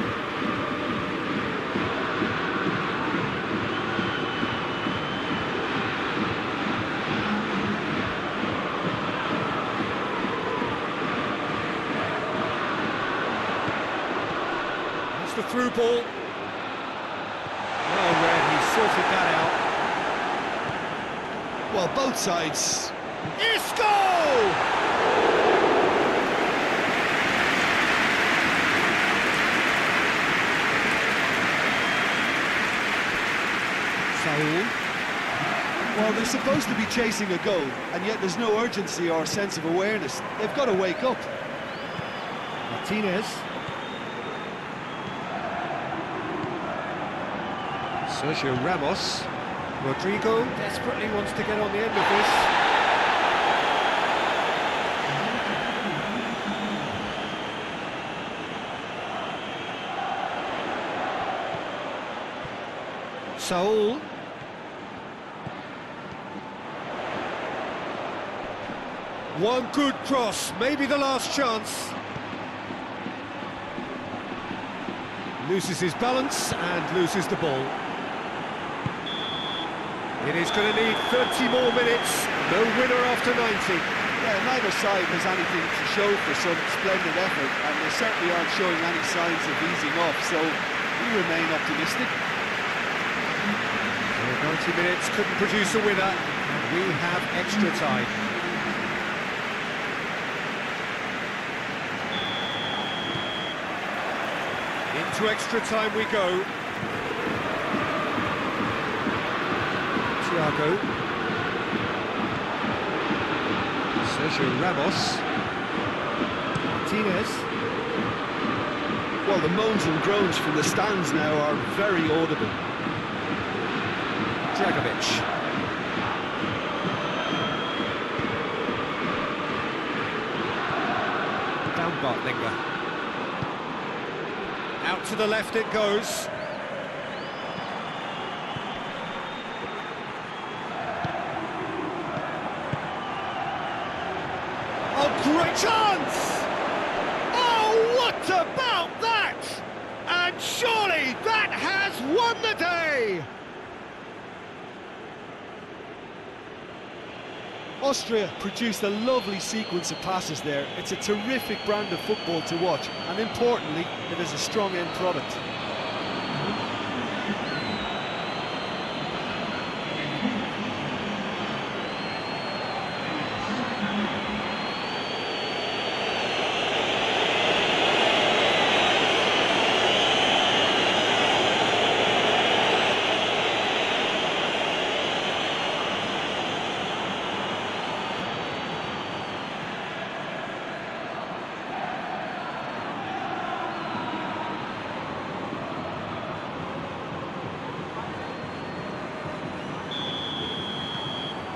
That's the through ball. Well read, he sorted that out. Well, both sides. Isco! Saul. Well, they're supposed to be chasing a goal, and yet there's no urgency or sense of awareness. They've got to wake up. Martinez. Sergio Ramos. Rodrigo desperately wants to get on the end of this. Saul. One good cross, maybe the last chance. Loses his balance and loses the ball. It is going to need 30 more minutes, no winner after 90. Yeah, neither side has anything to show for some splendid effort, and they certainly aren't showing any signs of easing off, so we remain optimistic. 90 minutes couldn't produce a winner, and we have extra time. Into extra time we go. Thiago. Sergio Ramos. Martinez. Well, the moans and groans from the stands now are very audible. Dragovic. Down Bartlinger. Out to the left it goes. Oh, great chance! Oh, what about that? And surely that has won the day! Austria produced a lovely sequence of passes there. It's a terrific brand of football to watch, and importantly, it is a strong end product.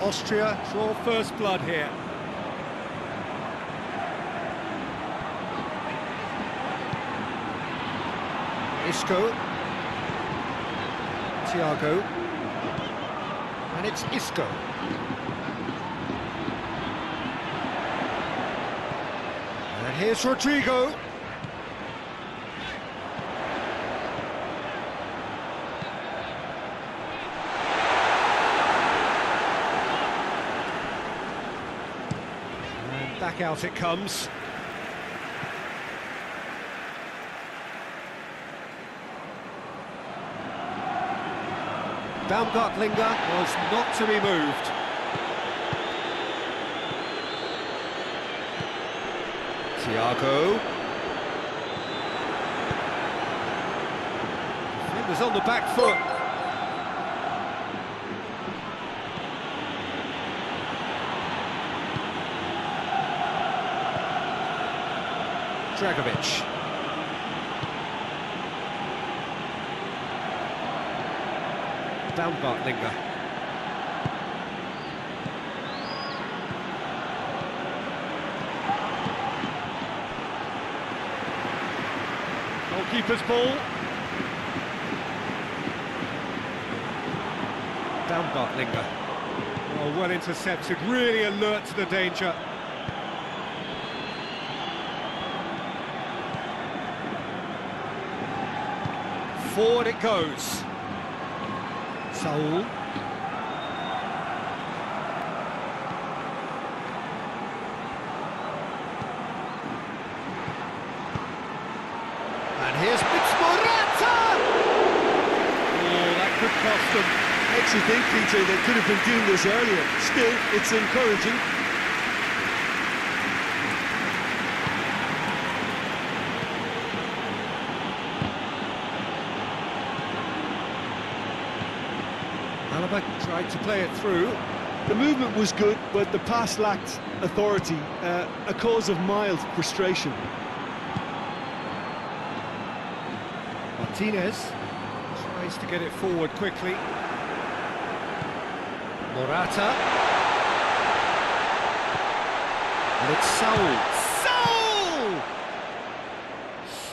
Austria draw first blood here. Isco. Thiago. And it's Isco. And here's Rodrigo. Back out it comes. Baumgartlinger was not to be moved. Thiago. Defenders on the back foot. Dragovic. Baumgartlinger. goalkeeper's ball. Baumgartlinger. Oh, well intercepted, really alert to the danger. Forward it goes. Saul. And here's Morata! Oh, that could cost them. Makes you think, Peter, they could have been doing this earlier. Still, it's encouraging. Alaba tried to play it through. The movement was good, but the pass lacked authority, a cause of mild frustration. Martinez tries to get it forward quickly. Morata. And it's Saul. Saul!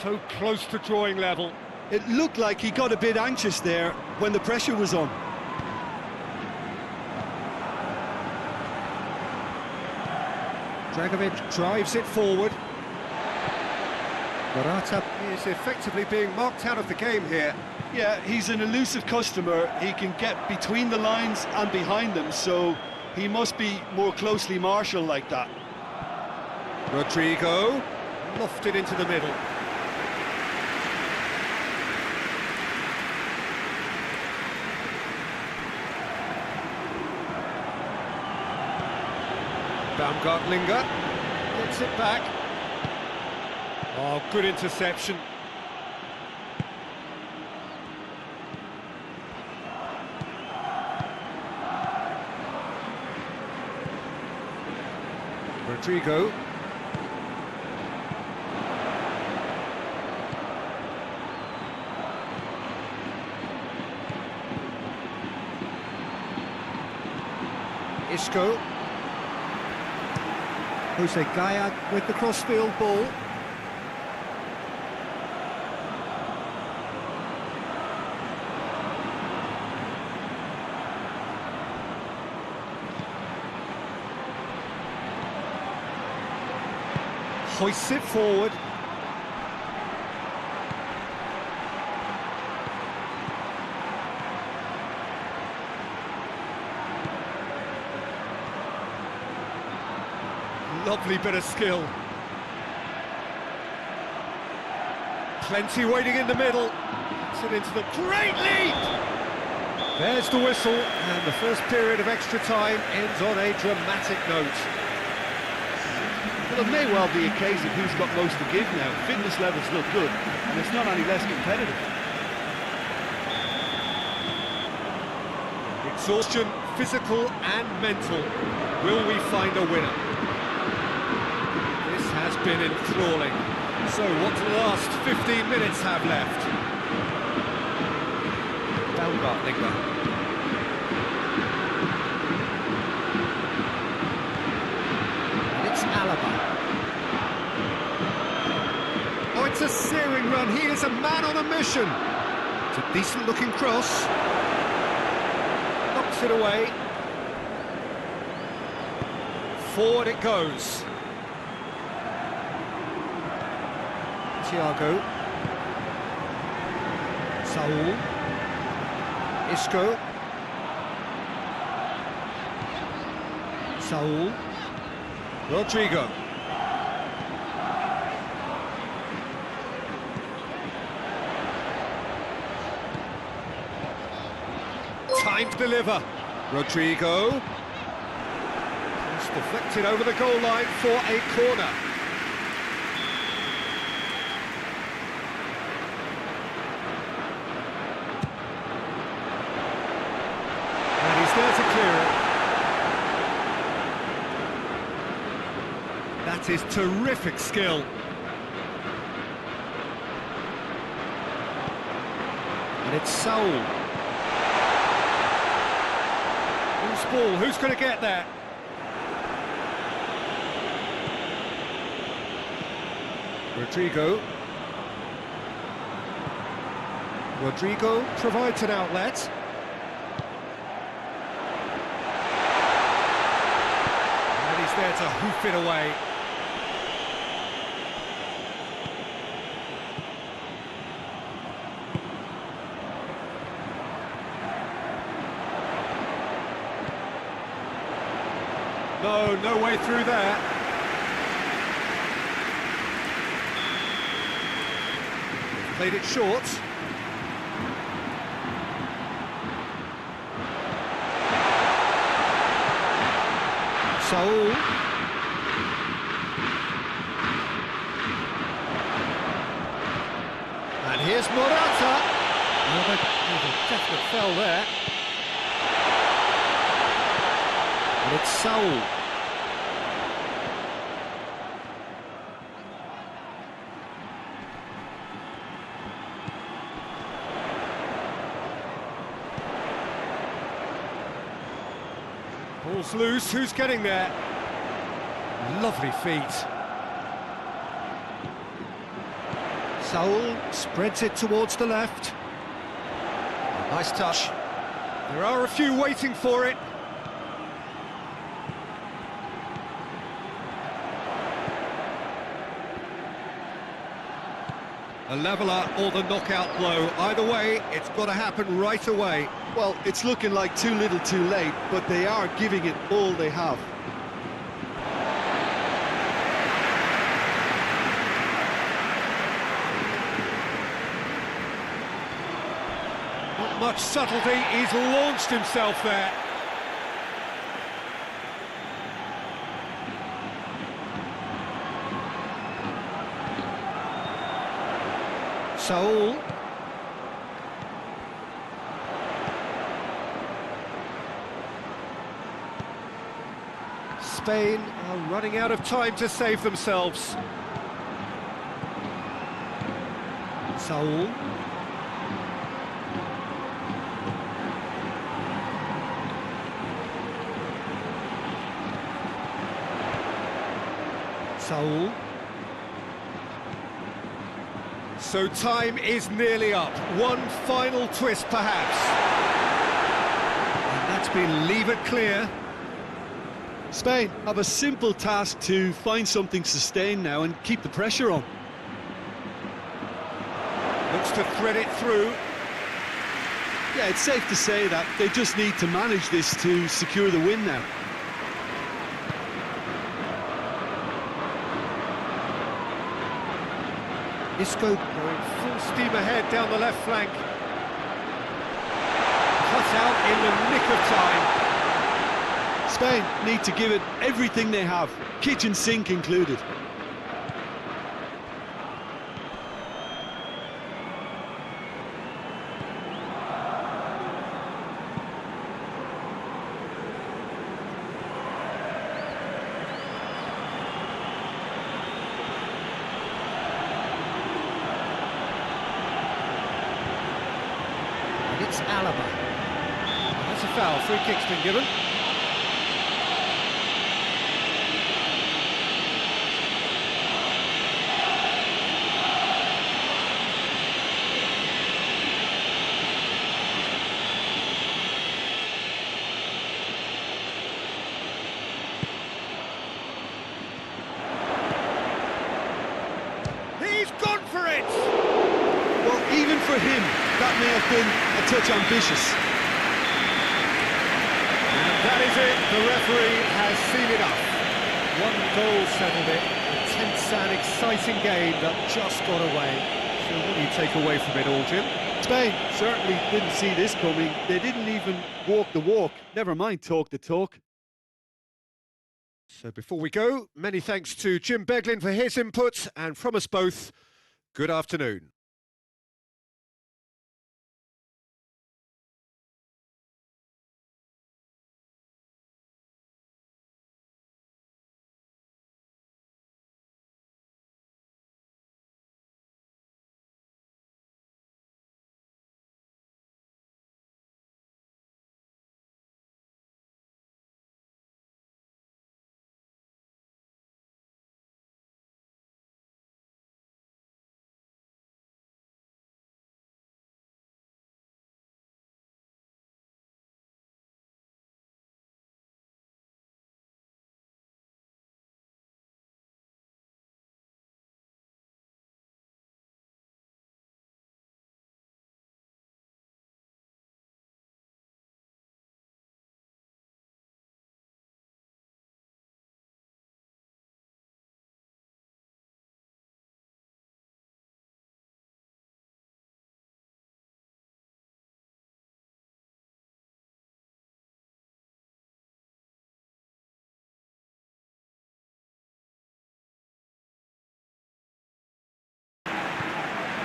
So close to drawing level. It looked like he got a bit anxious there when the pressure was on. Dragovic drives it forward. Morata is effectively being marked out of the game here. Yeah, he's an elusive customer. He can get between the lines and behind them, so he must be more closely marshalled like that. Rodrigo lofted into the middle. Baumgartlinger gets it back. Oh, good interception. Rodrigo. Isco. Jose Gaya with the crossfield ball. Hoists it forward. Lovely bit of skill. Plenty waiting in the middle. Gets it into the great lead! There's the whistle, and the first period of extra time ends on a dramatic note. Well, it may well be a case of who's got most to give now. Fitness levels look good, and it's not any less competitive. Exhaustion, physical and mental. Will we find a winner? This has been enthralling. So what do the last 15 minutes have left? Baumgartlinger. And it's Alaba. Oh, it's a searing run. He is a man on a mission. It's a decent looking cross. Knocks it away. Forward it goes. Thiago. Saul. Isco. Saul. Rodrigo. Time to deliver. Rodrigo. It's deflected over the goal line for a corner. And he's there to clear it. That is terrific skill. And it's Saul. Who's ball? Who's going to get there? Rodrigo. Rodrigo provides an outlet. And he's there to hoof it away. No way through there. Played it short. Saul. And here's Morata. Oh, there's a definite foul there. And it's Saul. Ball's loose, who's getting there? Lovely feet. Saul spreads it towards the left. Nice touch. There are a few waiting for it. A leveller or the knockout blow. Either way, it's got to happen right away. Well, it's looking like too little too late, but they are giving it all they have. Not much subtlety, he's launched himself there. Saul. Spain are running out of time to save themselves. Saul. Saul. So time is nearly up. One final twist, perhaps. And that's been leave it clear. Spain have a simple task to find something sustained now and keep the pressure on. Looks to thread it through. Yeah, it's safe to say that they just need to manage this to secure the win now. Isco going full steam ahead down the left flank. Cut out in the nick of time. Spain need to give it everything they have, kitchen sink included. It's Alaba. That's a foul, free kick's been given. He's gone for it! Well, even for him, that may have been a touch ambitious. And that is it, the referee has seen enough. One goal settled it, a tense and exciting game that just got away. So what do you take away from it all, Jim? Spain certainly didn't see this coming. They didn't even walk the walk, never mind talk the talk. So before we go, many thanks to Jim Beglin for his input, and from us both, good afternoon.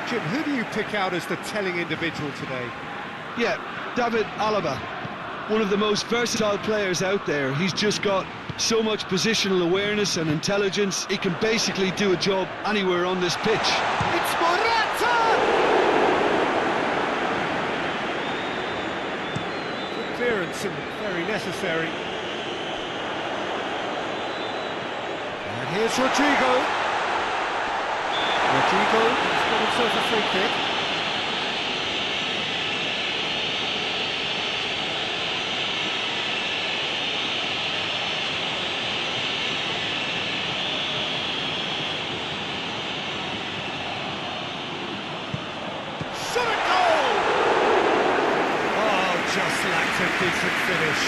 Jim, who do you pick out as the telling individual today? Yeah, David Alaba, one of the most versatile players out there. He's just got so much positional awareness and intelligence. He can basically do a job anywhere on this pitch. It's Morata! Good clearance and very necessary. And here's Rodrigo. Rodrigo has got himself a free kick. Shot a goal! Oh, just lacked a decent finish.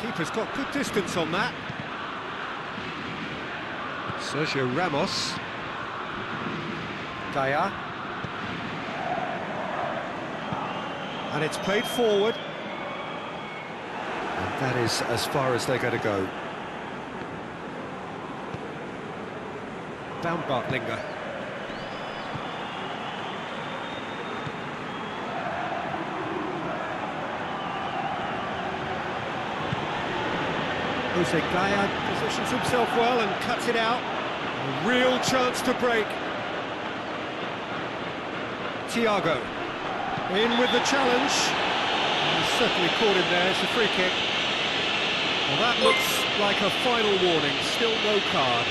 Keeper's got good distance on that. Sergio Ramos. Gaia. And it's played forward. And that is as far as they're going to go. Baumgartlinger. Jose Gaia positions himself well and cuts it out. A real chance to break. Thiago in with the challenge. He's certainly caught him there. It's a free kick. Well, that looks like a final warning. Still no card.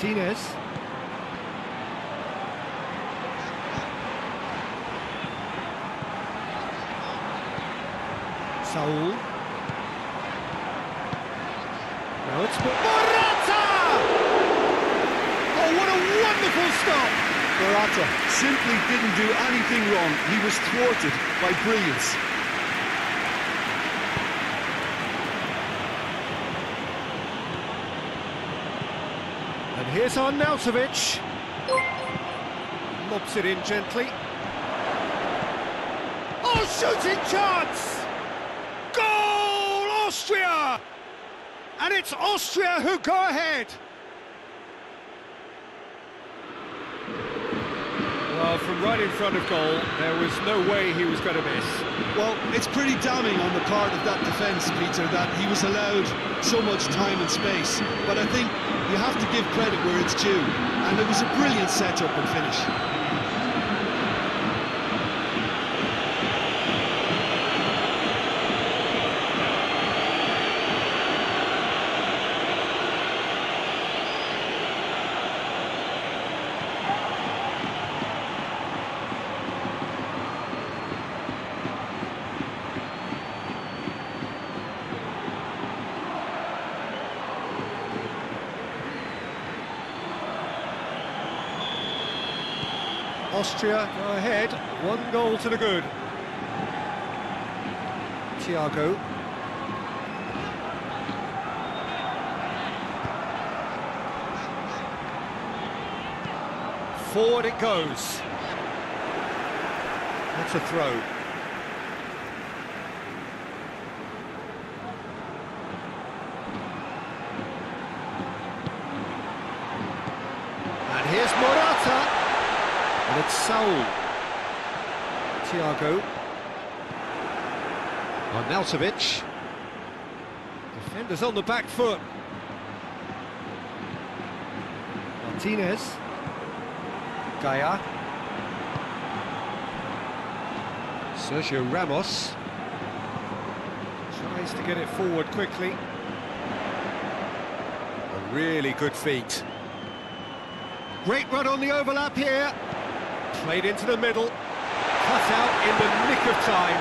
Martinez. Saul. Now it's Morata! Oh, what a wonderful stop! Morata simply didn't do anything wrong. He was thwarted by brilliance. And here's Arnautovic. Lobs it in gently. Oh, shooting chance! Goal, Austria! And it's Austria who go ahead. Well, from right in front of goal, there was no way he was going to miss. Well, it's pretty damning on the part of that defence, Peter, that he was allowed so much time and space. But I think you have to give credit where it's due, and it was a brilliant setup and finish. Austria go ahead, 1 goal to the good. Thiago. Forward it goes. That's a throw. And here's Morata. And it's Saul. Thiago. Arnautovic. Defenders on the back foot. Martinez. Gaia. Sergio Ramos. Tries to get it forward quickly. A really good feat. Great run on the overlap here. Played into the middle. Cut out in the nick of time.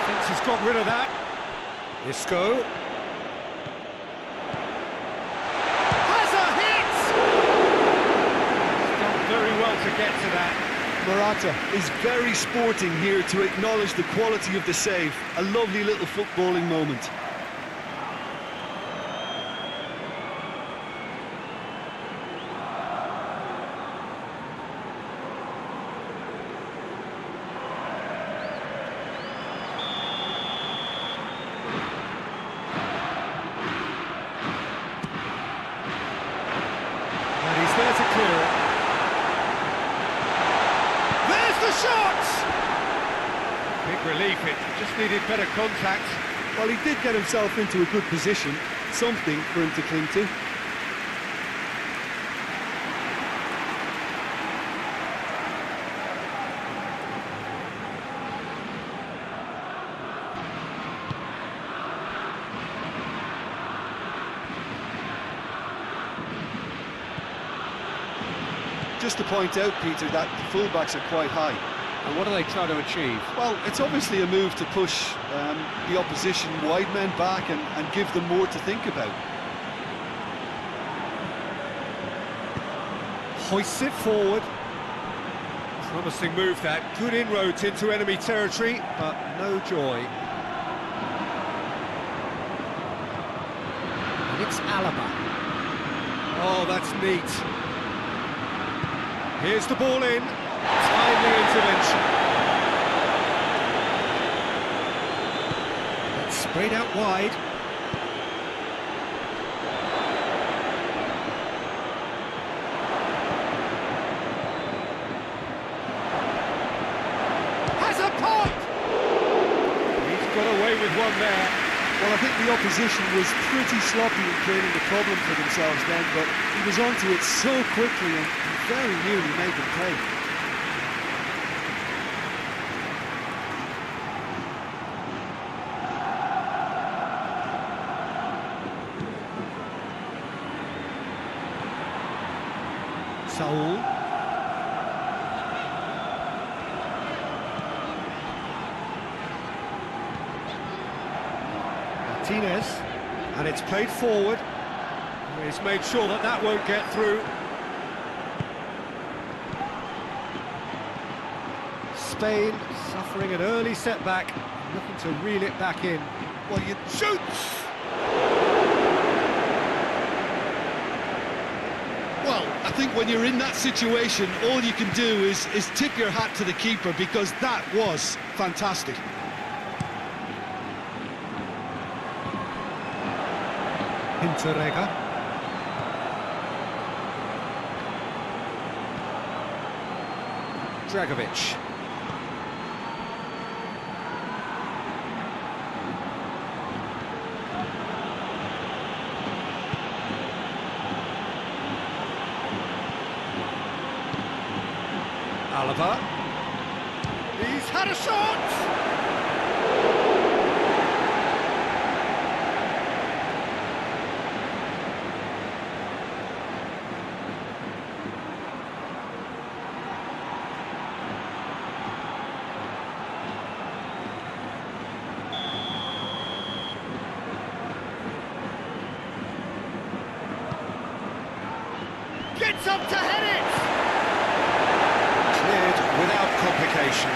Thinks he's got rid of that. Isco. Has a hit! He's done very well to get to that. Morata is very sporting here to acknowledge the quality of the save. A lovely little footballing moment. And he's there to clear it. There's the shot! Big relief, it just needed better contact. Well, he did get himself into a good position, something for him to cling to. Just to point out, Peter, that the fullbacks are quite high. And what are they trying to achieve? Well, it's obviously a move to push the opposition wide men back and give them more to think about. Hoists it forward. Promising move that. Good inroads into enemy territory, but no joy. And it's Alaba. Oh, that's neat. Here's the ball in. Timely intervention. It's sprayed out wide. Has a pop! He's got away with one there. Well, I think the opposition was pretty sloppy in creating the problem for themselves then, but he was onto it so quickly and very nearly made them pay. Saul. Martinez. And it's played forward. He's made sure that that won't get through. Spain suffering an early setback, looking to reel it back in. Well, you shoots! Well, I think when you're in that situation, all you can do is tip your hat to the keeper, because that was fantastic. Hinteregger. Dragovic. Alaba. He's had a shot! Gets up to head it! Cleared without complication.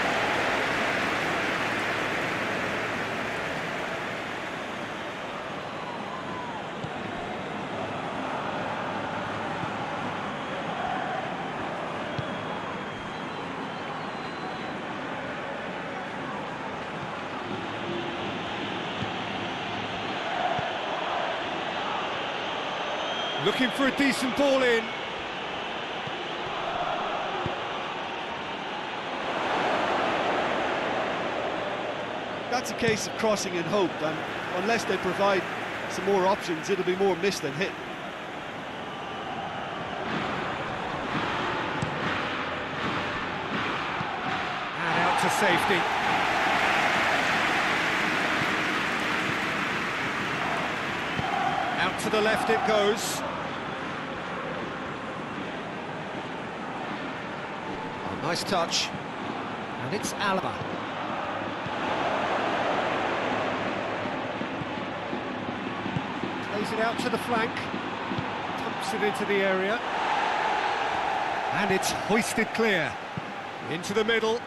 Looking for a decent ball in. That's a case of crossing in hope, and unless they provide some more options, it'll be more miss than hit. And out to safety. Out to the left it goes. Oh, nice touch. And it's Alaba. Plays it out to the flank. Pumps it into the area. And it's hoisted clear. Into the middle.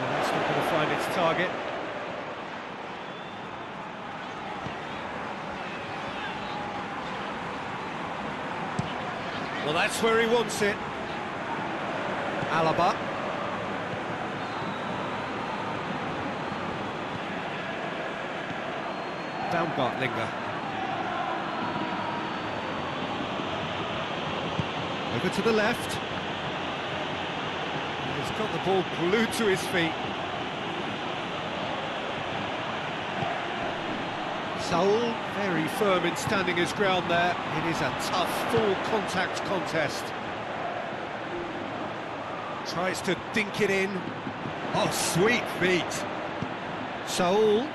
That's not going to find its target. Well, that's where he wants it. Alaba. Baumgartlinger. Over to the left. He's got the ball glued to his feet. Saul, very firm in standing his ground there. It is a tough, full-contact contest. Tries to dink it in. Oh, sweet feet. Saul.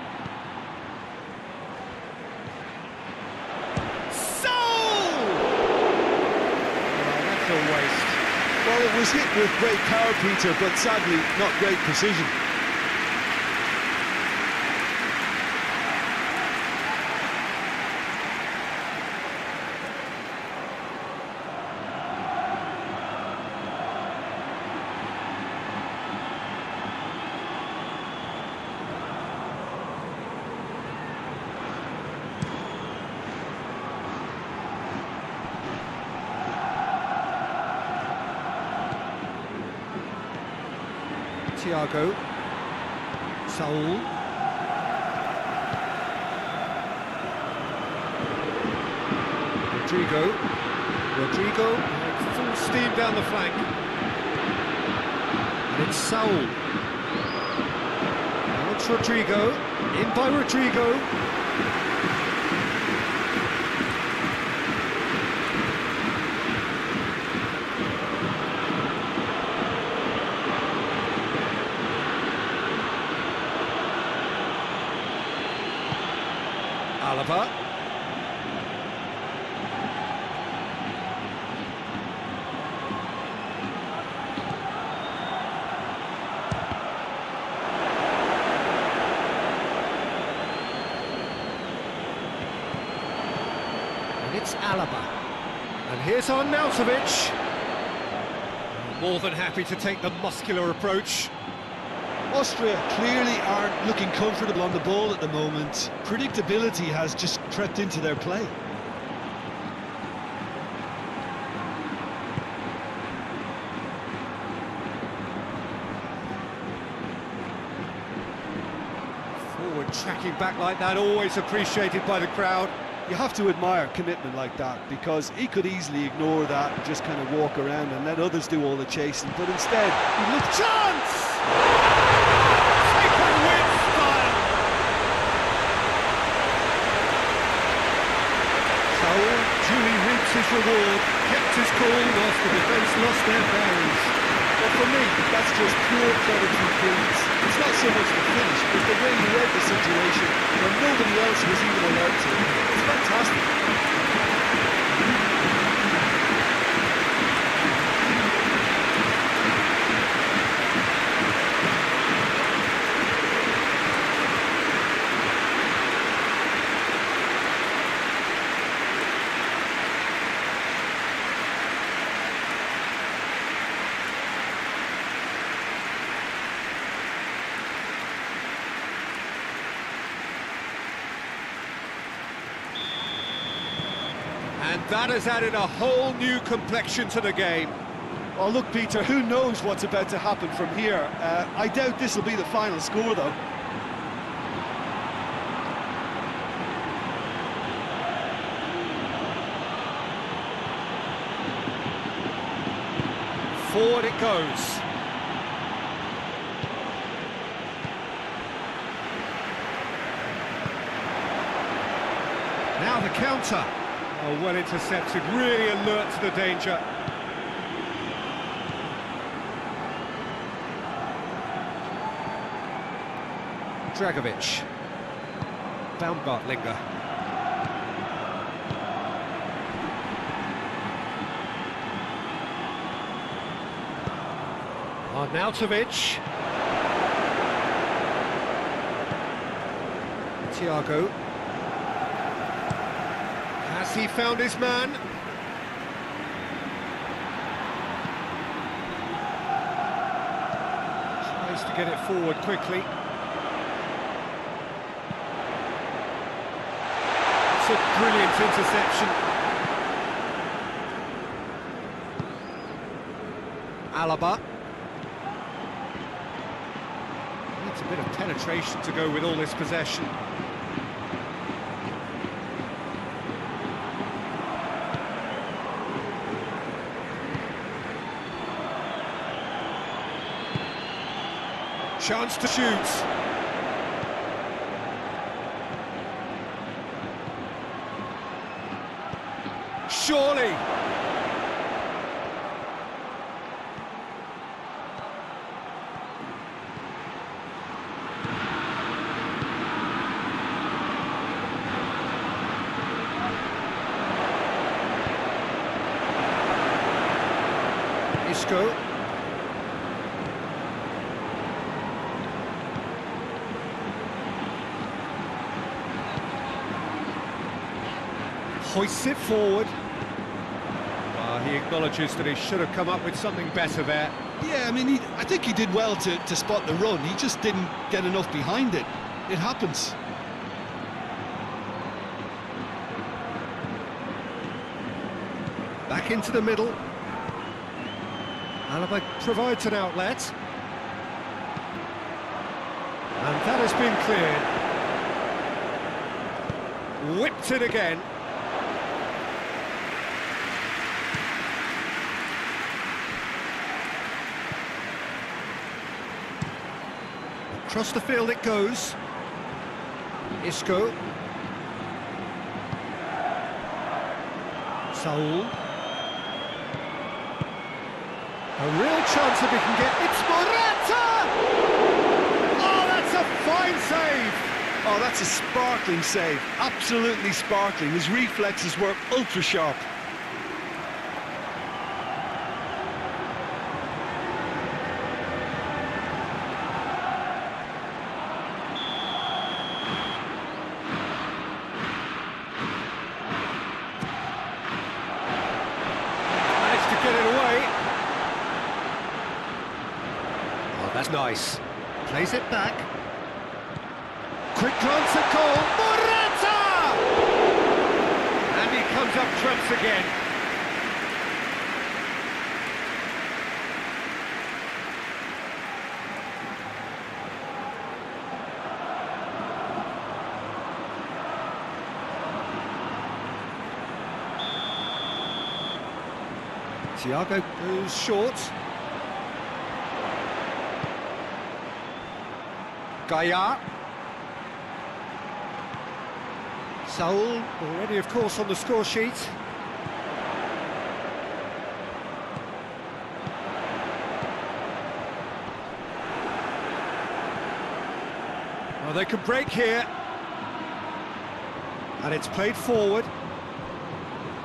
Waste. Well, it was hit with great power, Peter, but sadly not great precision. Thiago, Saul, Rodrigo, full steam down the flank, and it's Saul. Now it's Rodrigo, in by Rodrigo. Alaba. And it's Alaba. And here's Arnautovic. More than happy to take the muscular approach. Austria clearly aren't looking comfortable on the ball at the moment. Predictability has just crept into their play. Forward tracking back like that, always appreciated by the crowd. You have to admire commitment like that, because he could easily ignore that and just kind of walk around and let others do all the chasing, but instead he looked... Chance! Taken with style! Saul duly reaps his reward, kept his cool whilst the defence lost their bearings. But for me, that's just pure predatory brilliance. It's not so much the finish, but the way he read the situation when nobody else was even allowed to. It's fantastic. And that has added a whole new complexion to the game. Well, look, Peter, who knows what's about to happen from here? I doubt this will be the final score, though. Forward it goes. Now the counter. Oh, well intercepted, really alert to the danger. Dragovic. Baumgartlinger. Arnautovic. Thiago. Has he found his man? Tries to get it forward quickly. It's a brilliant interception. Alaba. Needs a bit of penetration to go with all this possession. Chance to shoot. Surely. Isco. Hoists it forward. He acknowledges that he should have come up with something better there. Yeah, I mean, I think he did well to spot the run. He just didn't get enough behind it. It happens. Back into the middle. Alaba provides an outlet. And that has been cleared. Whipped it again. Across the field it goes. Isco. Saul. A real chance if he can get... It's Morata! Oh, that's a fine save! Oh, that's a sparkling save. Absolutely sparkling. His reflexes were ultra sharp. Get it away. Oh, that's nice. Plays it back. Quick glance at goal. Morata! And he comes up trumps again. Thiago goes short. Gaia. Saul already, of course, on the score sheet. Oh, they can break here. And it's played forward.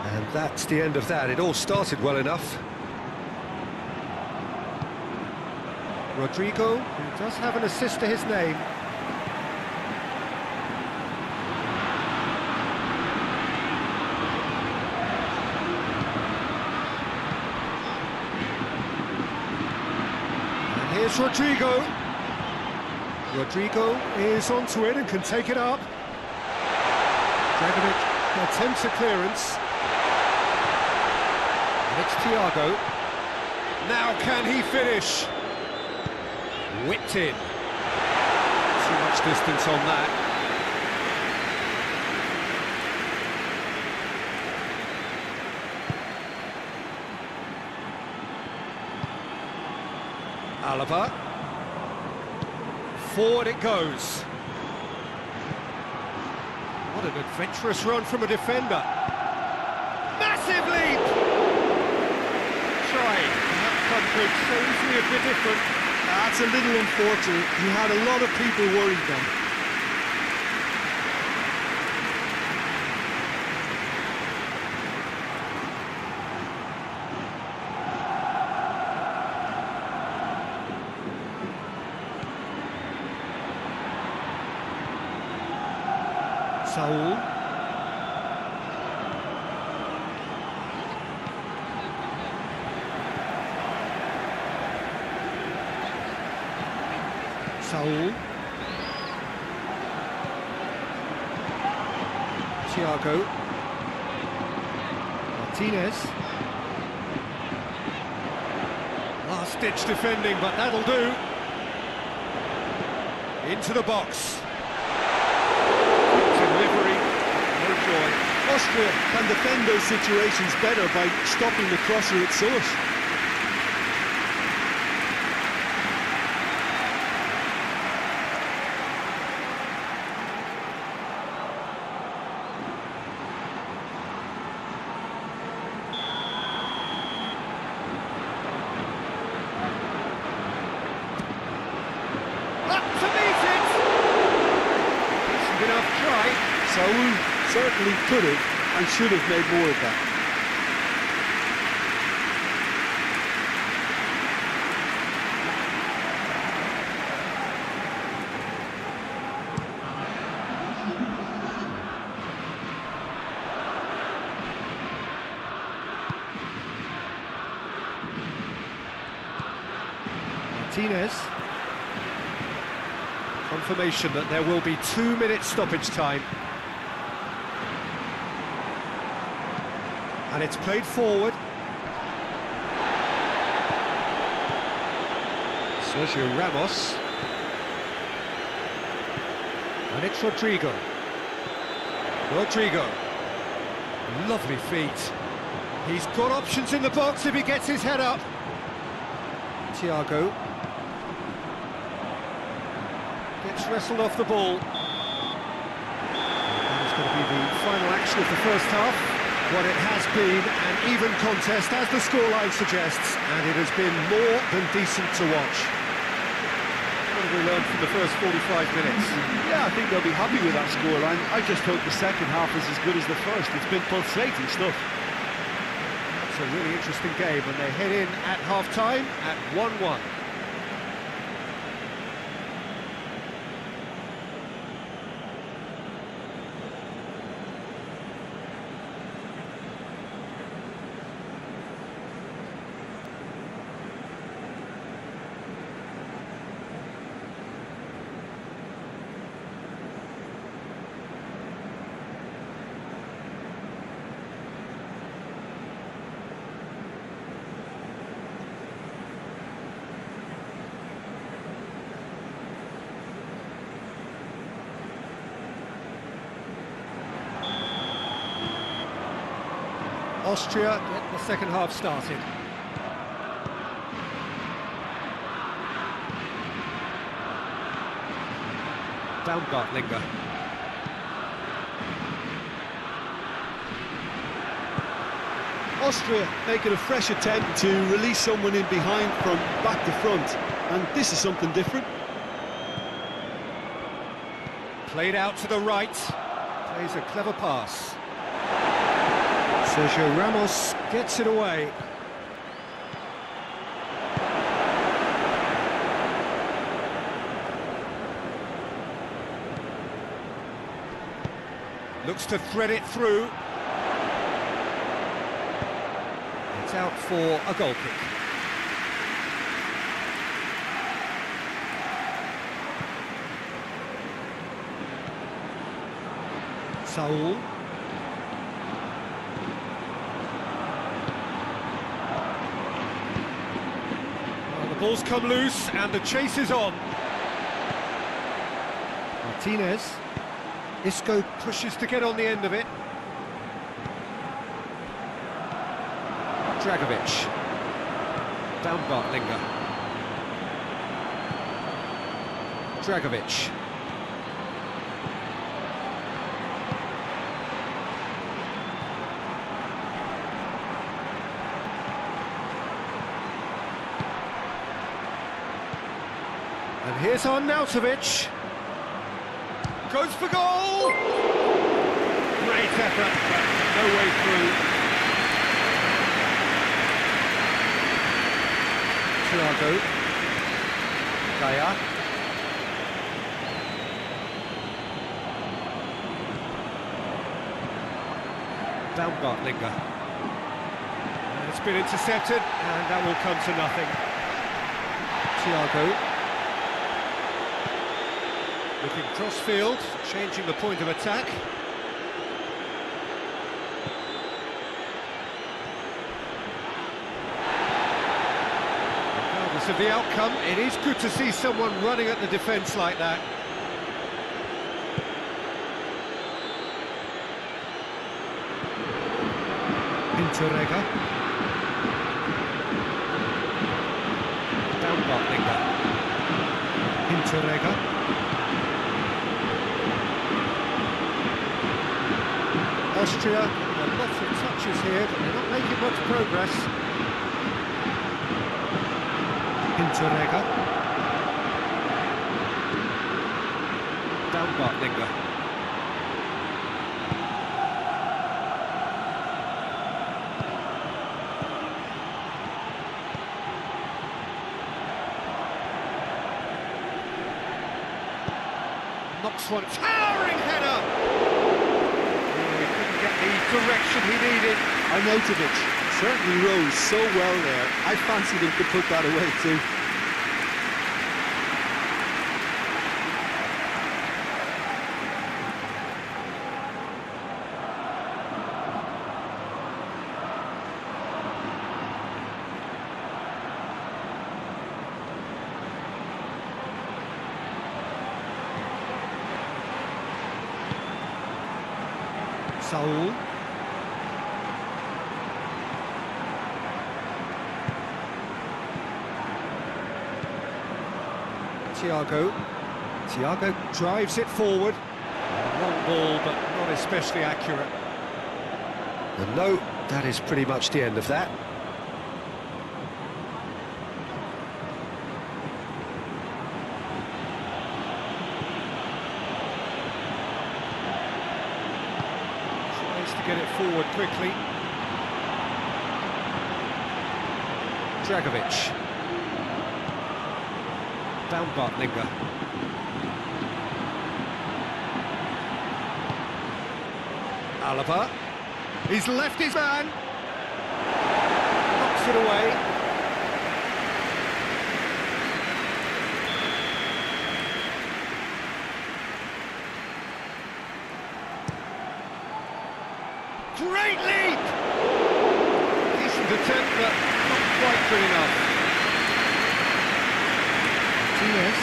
And that's the end of that. It all started well enough. Rodrigo, who does have an assist to his name. And here's Rodrigo. Rodrigo is onto it and can take it up. Dragovic attempts a clearance. It's Thiago. Now can he finish? Whipped in. Too much distance on that. Alaba. Forward it goes. What an adventurous run from a defender. Massive leap! That outcome could so easily have been different. That's a little unfortunate. He had a lot of people worried then. Saul. Saul. Thiago. Martinez. Last-ditch defending, but that'll do. Into the box. Delivery, no joy. Austria can defend those situations better by stopping the crosser at source. Saul certainly could have and should have made more of that. Martinez. Confirmation that there will be 2 minutes stoppage time. And it's played forward. Sergio Ramos. And it's Rodrigo. Rodrigo. Lovely feet. He's got options in the box if he gets his head up. Thiago. Gets wrestled off the ball. And it's going to be the final action of the first half. What it has been an even contest, as the scoreline suggests, and it has been more than decent to watch. What have we learned from the first 45 minutes? Yeah, I think they'll be happy with that scoreline. I just hope the second half is as good as the first. It's been pulsating stuff. It's a really interesting game, and they head in at half-time at 1-1. Austria get the second half started. Baumgartlinger. Austria making a fresh attempt to release someone in behind from back to front, and this is something different. Played out to the right, plays a clever pass. Sergio Ramos gets it away. Looks to thread it through. It's out for a goal kick. Saul. Well, the ball's come loose and the chase is on. Martinez. Isco pushes to get on the end of it. Dragovic. Baumgartlinger. Dragovic. And here's Arnautovic. Goes for goal! Great effort, but no way through. Thiago. Daya. Baumgartlinger. It's been intercepted, and that will come to nothing. Thiago. Looking cross-field, changing the point of attack. Regardless of the outcome, it is good to see someone running at the defence like that. Interrega. Baumgartlinger. Interrega. Austria, lots of touches here, but they're not making much progress. Interrega. Baumgartlinger. Knocks one, towering header! He couldn't get the direction he needed. Arnautovic certainly rose so well there. I fancied him to put that away too. Saul. Thiago drives it forward. Long ball, but not especially accurate. And no, that is pretty much the end of that. Tries to get it forward quickly. Dragovic. Baumgartlinger. Alaba. He's left his man. Knocks it away. Great leap! Decent attempt, but not quite good enough. Yes.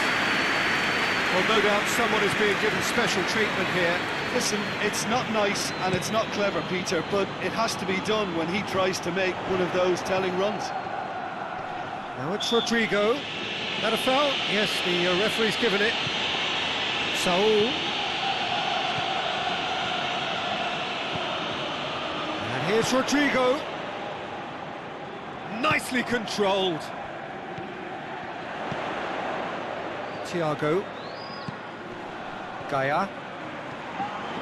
Well, no doubt someone is being given special treatment here. Listen, it's not nice and it's not clever, Peter, but it has to be done when he tries to make one of those telling runs. Now it's Rodrigo. That a foul? Yes, the referee's given it. Saul. And here's Rodrigo. Nicely controlled. Thiago. Gaia.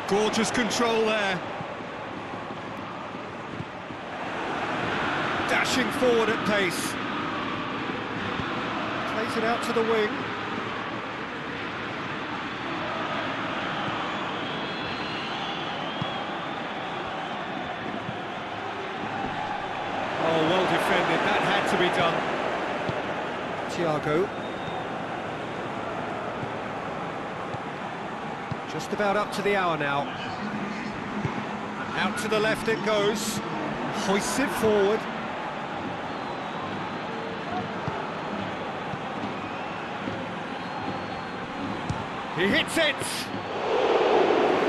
Gorgeous control there. Dashing forward at pace. Plays it out to the wing. Oh, well defended. That had to be done. Thiago. Just about up to the hour now. Out to the left it goes. Hoists it forward. He hits it!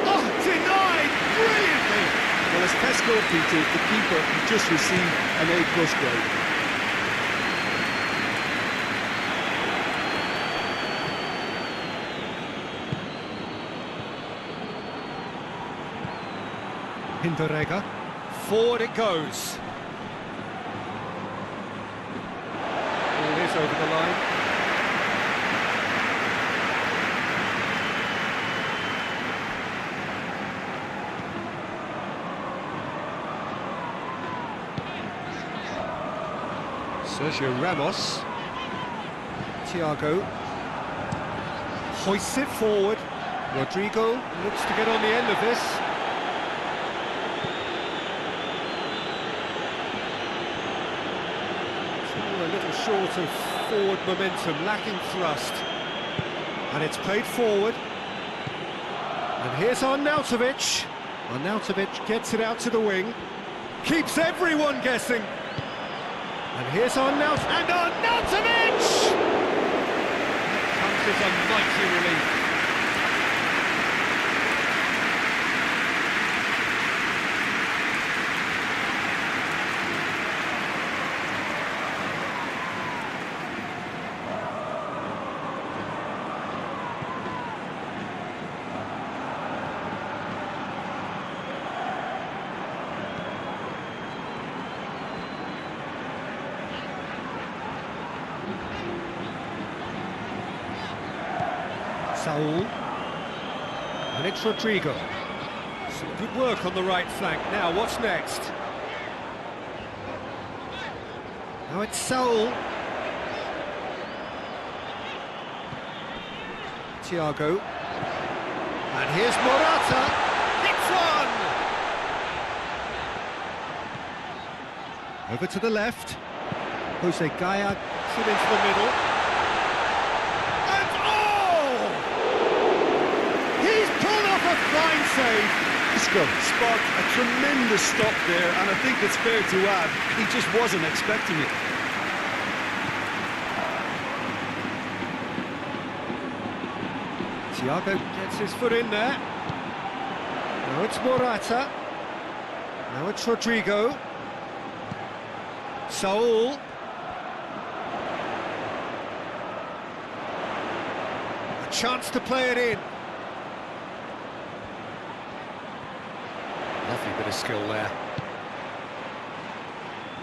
Oh, denied! Brilliantly! Well, as Tesco, Peter, the keeper, he just received an A+ grade. Interrega. Forward it goes. Ball is over the line. Sergio Ramos. Thiago. Hoists it forward. Rodrigo looks to get on the end of this. short of forward momentum, lacking thrust. And it's played forward. And here's Arnautovic. Arnautovic gets it out to the wing. Keeps everyone guessing. And here's Arnautovic. And Arnautovic! Comes as a mighty relief. Saul, and it's Rodrigo. Some good work on the right flank. Now, what's next? Now it's Saul. Thiago. And here's Morata. It's one! Over to the left. Jose Gaya gets it into the middle. Fine save. Isco spot a tremendous stop there, and I think it's fair to add, he just wasn't expecting it. Thiago gets his foot in there. Now it's Morata. Now it's Rodrigo. Saul. A chance to play it in. Lovely bit of skill there.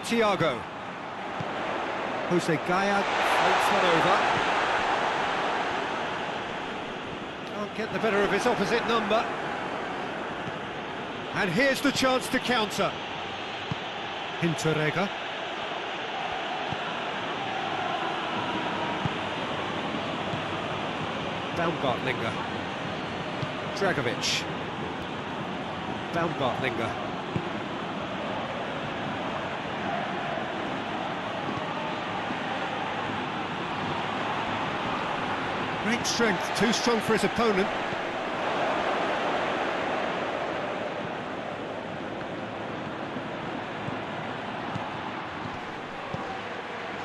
Thiago. Jose Gaya floats one over. Can't get the better of his opposite number. And here's the chance to counter. Hinteregger. Baumgartlinger. Dragovic. Baumgartlinger. Great strength, too strong for his opponent.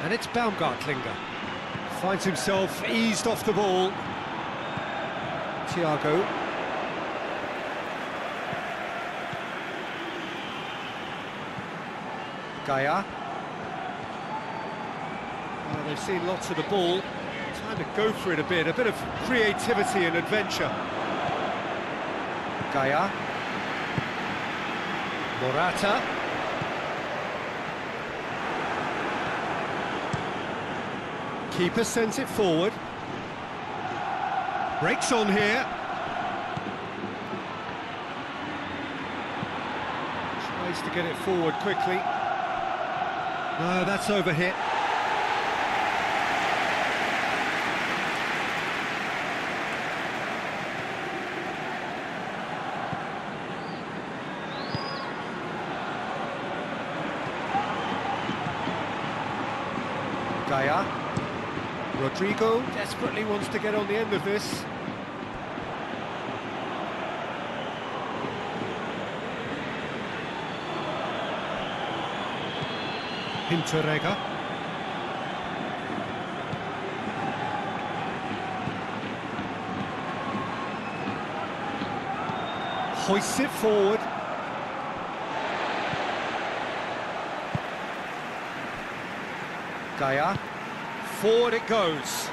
And it's Baumgartlinger. Finds himself eased off the ball. Thiago. Gaya. Well, they've seen lots of the ball. Time to go for it a bit of creativity and adventure. Gaya. Morata. Keeper sends it forward. Breaks on here. Tries to get it forward quickly. No, that's overhit. Gaya. Rodrigo desperately wants to get on the end of this. Hinteregger. Hoists it forward. Gaya. Forward it goes.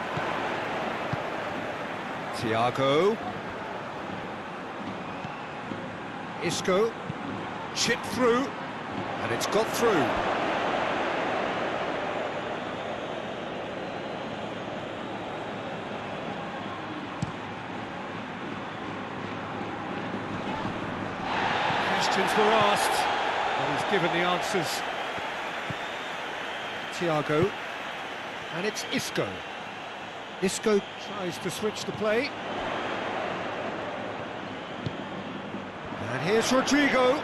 Thiago. Isco. Chip through. And it's got through. Questions were asked, and he's given the answers. Thiago. And it's Isco. Isco tries to switch the play. And here's Rodrigo.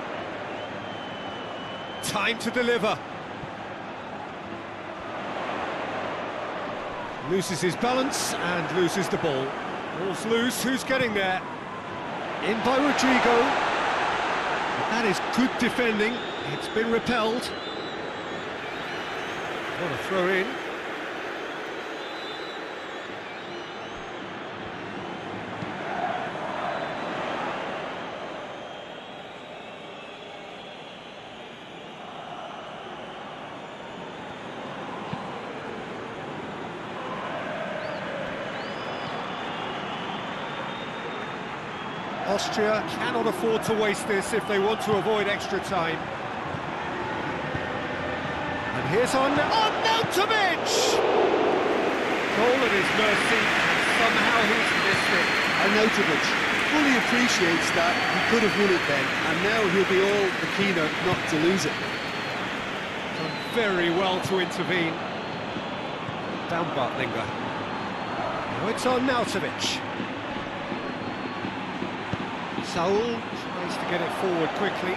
Time to deliver. Loses his balance and loses the ball. Ball's loose, who's getting there? In by Rodrigo. That is good defending, it's been repelled. What a throw in. Austria cannot afford to waste this if they want to avoid extra time. And here's Arnautovic! Goal at his mercy, and somehow he's missed it. Arnautovic fully appreciates that he could have won it then, and now he'll be all the keener not to lose it. Done very well to intervene. Down Bartlinger. Now it's Arnautovic. Saul tries to get it forward quickly.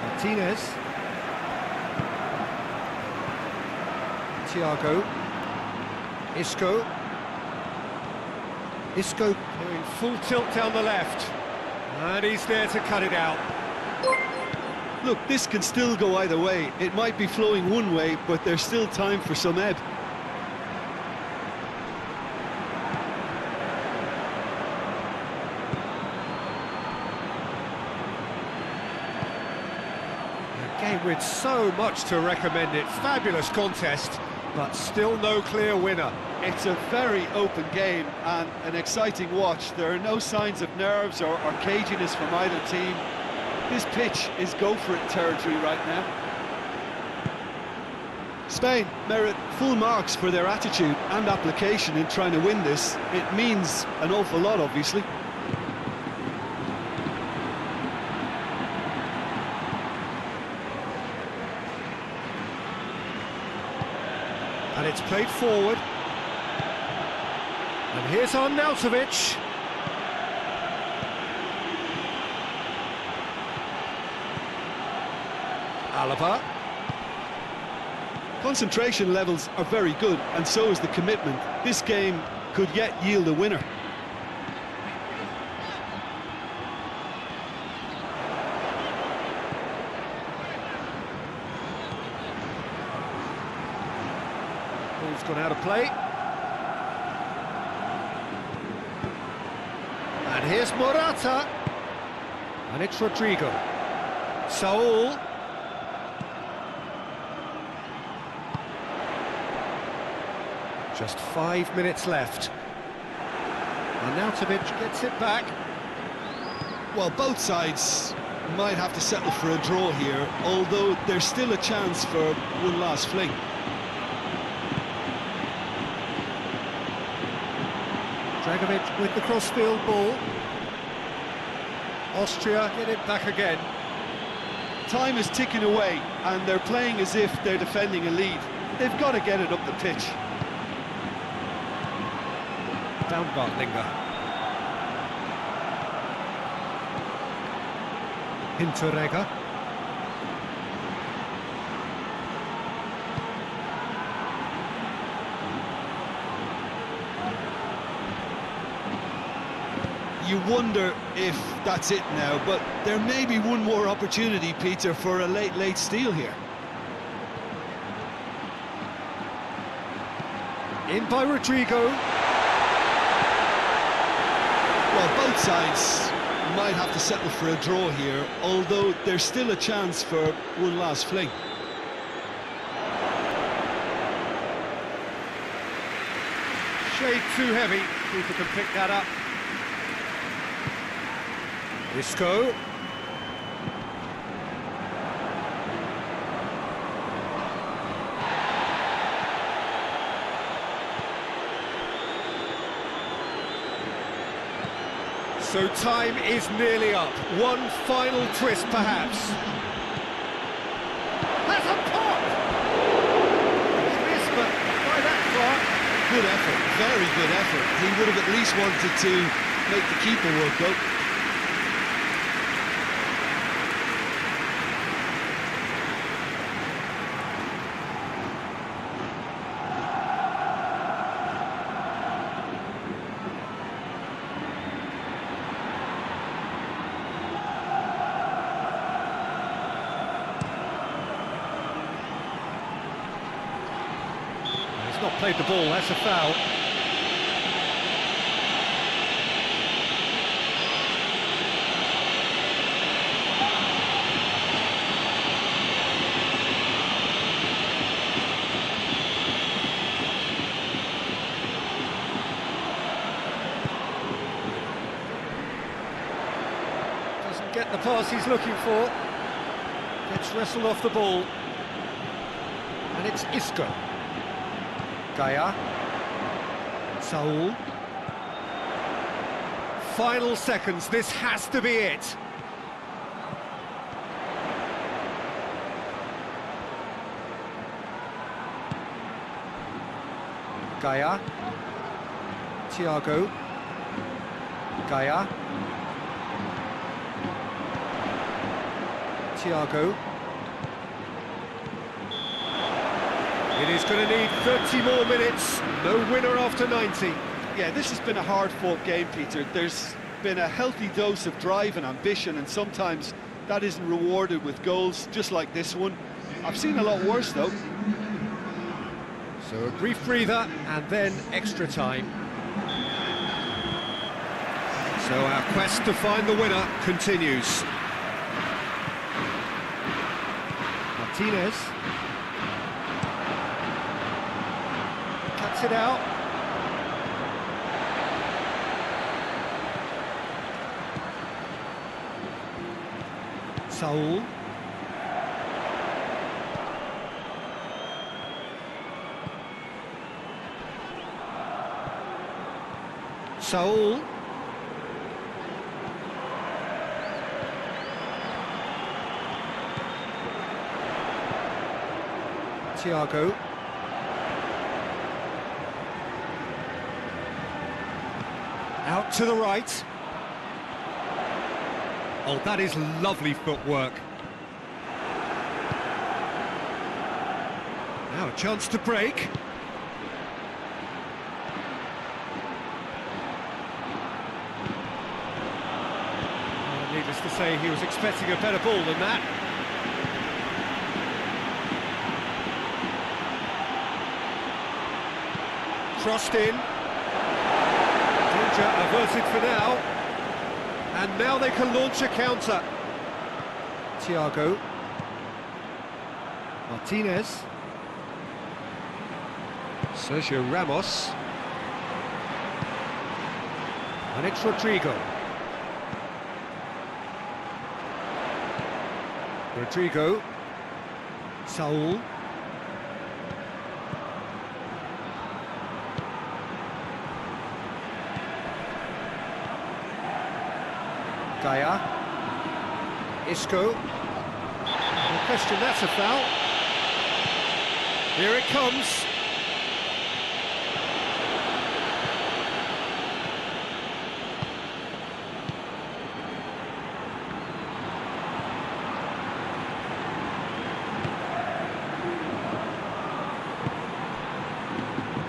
Martinez. Thiago. Isco. Isco going full tilt down the left. And he's there to cut it out. Look, this can still go either way. It might be flowing one way, but there's still time for some ebb. Game with so much to recommend it. Fabulous contest, but still no clear winner. It's a very open game and an exciting watch. There are no signs of nerves or caginess from either team. This pitch is go-for-it territory right now. Spain merit full marks for their attitude and application in trying to win this. It means an awful lot, obviously. And it's played forward. And here's Arnautovic. Alaba. Concentration levels are very good, and so is the commitment. This game could yet yield a winner. Ball's gone out of play. And here's Morata. And it's Rodrigo. Saul. Just 5 minutes left. Arnautovic gets it back. Well, both sides might have to settle for a draw here, although there's still a chance for one last fling. Dragovic with the crossfield ball. Austria get it back again. Time is ticking away, and they're playing as if they're defending a lead. They've got to get it up the pitch. Down Bartlinger. Hinteregger. You wonder if that's it now, but there may be one more opportunity, Peter, for a late steal here. In by Rodrigo. Well, both sides might have to settle for a draw here, although there's still a chance for one last fling. Shade too heavy. Keeper can pick that up. Isco. So time is nearly up. One final twist, perhaps. That's a pop! It's missed, but by that far. Good effort, very good effort. He would have at least wanted to make the keeper work, though. played the ball, that's a foul. Doesn't get the pass he's looking for. Gets wrestled off the ball. And it's Isco. Gaia. Saul. Final seconds, this has to be it. Gaia. Thiago. Gaia. Thiago. It is going to need 30 more minutes. No winner after 90. Yeah, this has been a hard-fought game, Peter. There's been a healthy dose of drive and ambition, and sometimes that isn't rewarded with goals, just like this one. I've seen a lot worse, though. So a brief breather, and then extra time. So our quest to find the winner continues. Martinez. Cuts it out. Saul. Saul. Thiago. Out to the right. Oh, that is lovely footwork. Now a chance to break. Needless to say, he was expecting a better ball than that. Crossed in. Danger averted for now. And now they can launch a counter. Thiago. Martinez. Sergio Ramos. And it's Rodrigo. Rodrigo. Saul. Gaia. Isco. No question, that's a foul. Here it comes.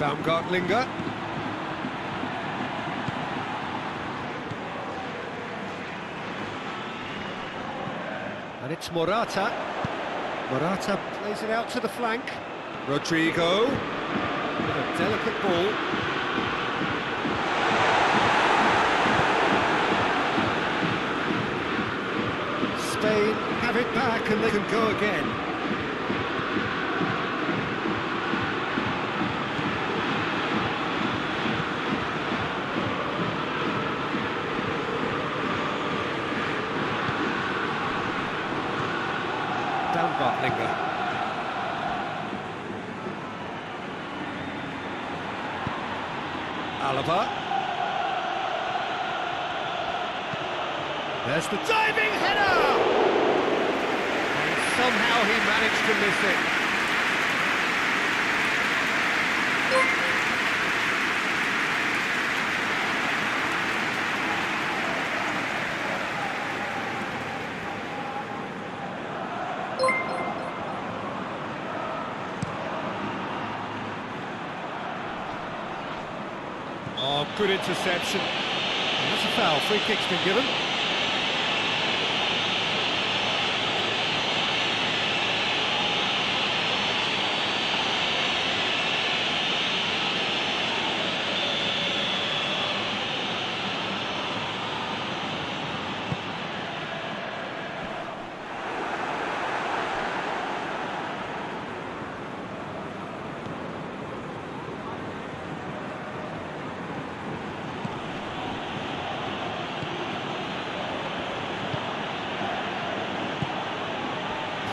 Baumgartlinger. And it's Morata. Morata plays it out to the flank. Rodrigo. With a delicate ball. Spain have it back and they can go again. Baumgartlinger. Alaba. There's the diving header! And somehow he managed to miss it. Oh, good interception. And that's a foul. Free kick's been given.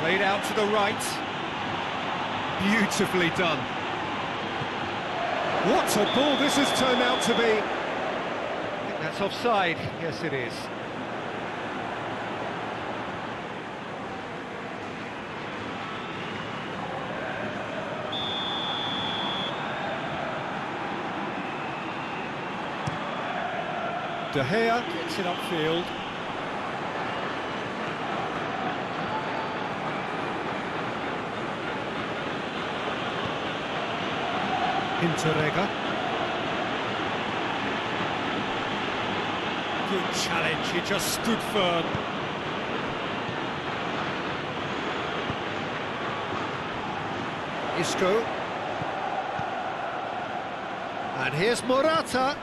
Played out to the right. Beautifully done. What a ball this has turned out to be. I think that's offside. Yes, it is. De Gea gets it upfield. Hinteregger. Good challenge, he just stood firm. Isco. And here's Morata.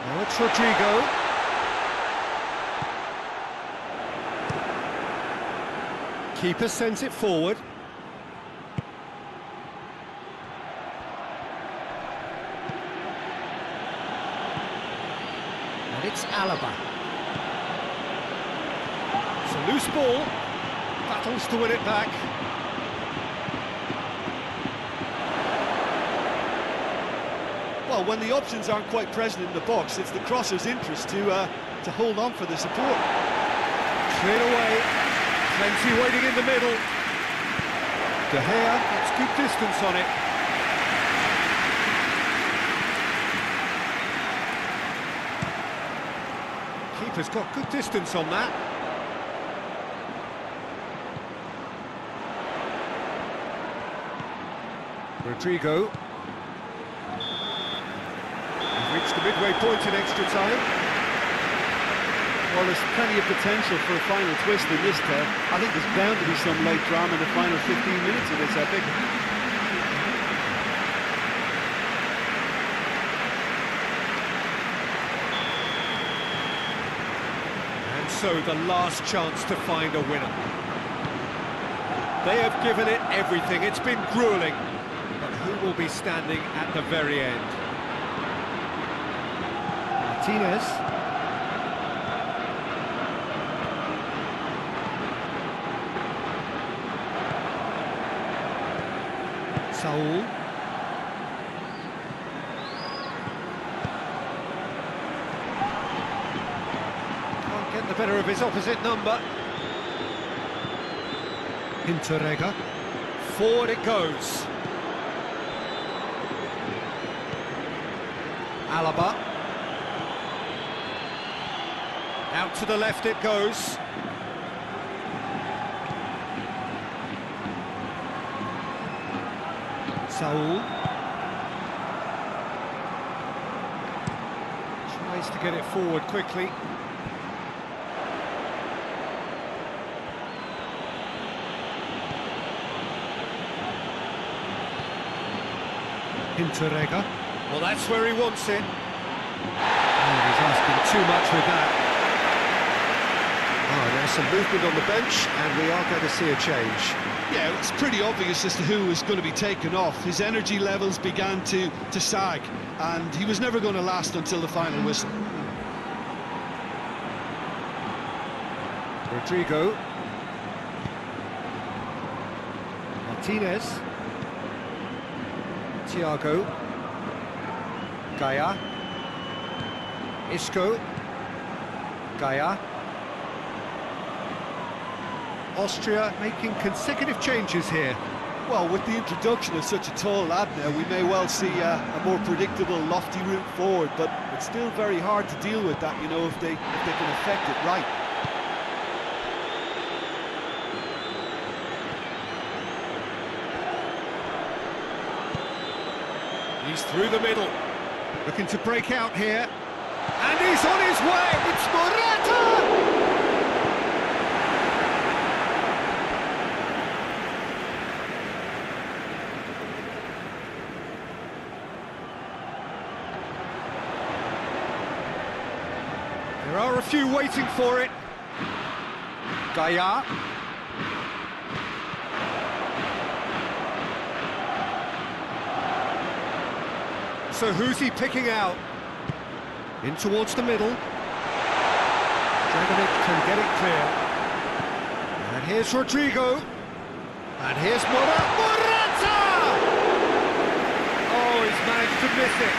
Now it's Rodrigo. Keeper sends it forward. And it's Alaba. It's a loose ball. Battles to win it back. Well, when the options aren't quite present in the box, it's the crosser's interest to hold on for the support. Cleared away. Plenty waiting in the middle. De Gea gets good distance on it. Keeper's got good distance on that. Rodrigo. He's reached the midway point in extra time. Well, there's plenty of potential for a final twist in this tale. I think there's bound to be some late drama in the final 15 minutes of this epic. And so the last chance to find a winner. They have given it everything. It's been grueling. But who will be standing at the very end? Martinez. Saul. Can't get the better of his opposite number. Hinteregger. Forward it goes. Alaba. Out to the left it goes. Saul tries to get it forward quickly. Hinteregger. Well, that's where he wants it. Oh, he's asking too much with that. Oh, there's some movement on the bench, and we are going to see a change. Yeah, it's pretty obvious as to who was going to be taken off. His energy levels began to sag, and he was never going to last until the final whistle. Rodrigo. Martinez. Thiago. Gaia. Isco. Gaia. Austria making consecutive changes here. Well, with the introduction of such a tall lad now, we may well see a more predictable, lofty route forward, but it's still very hard to deal with that, you know, if they can affect it right. He's through the middle, looking to break out here, and he's on his way. It's Morata. There are a few waiting for it. Gaia. So who's he picking out? In towards the middle. Dragovic can get it clear. And here's Rodrigo. And here's Morata! Oh, he's managed to miss it.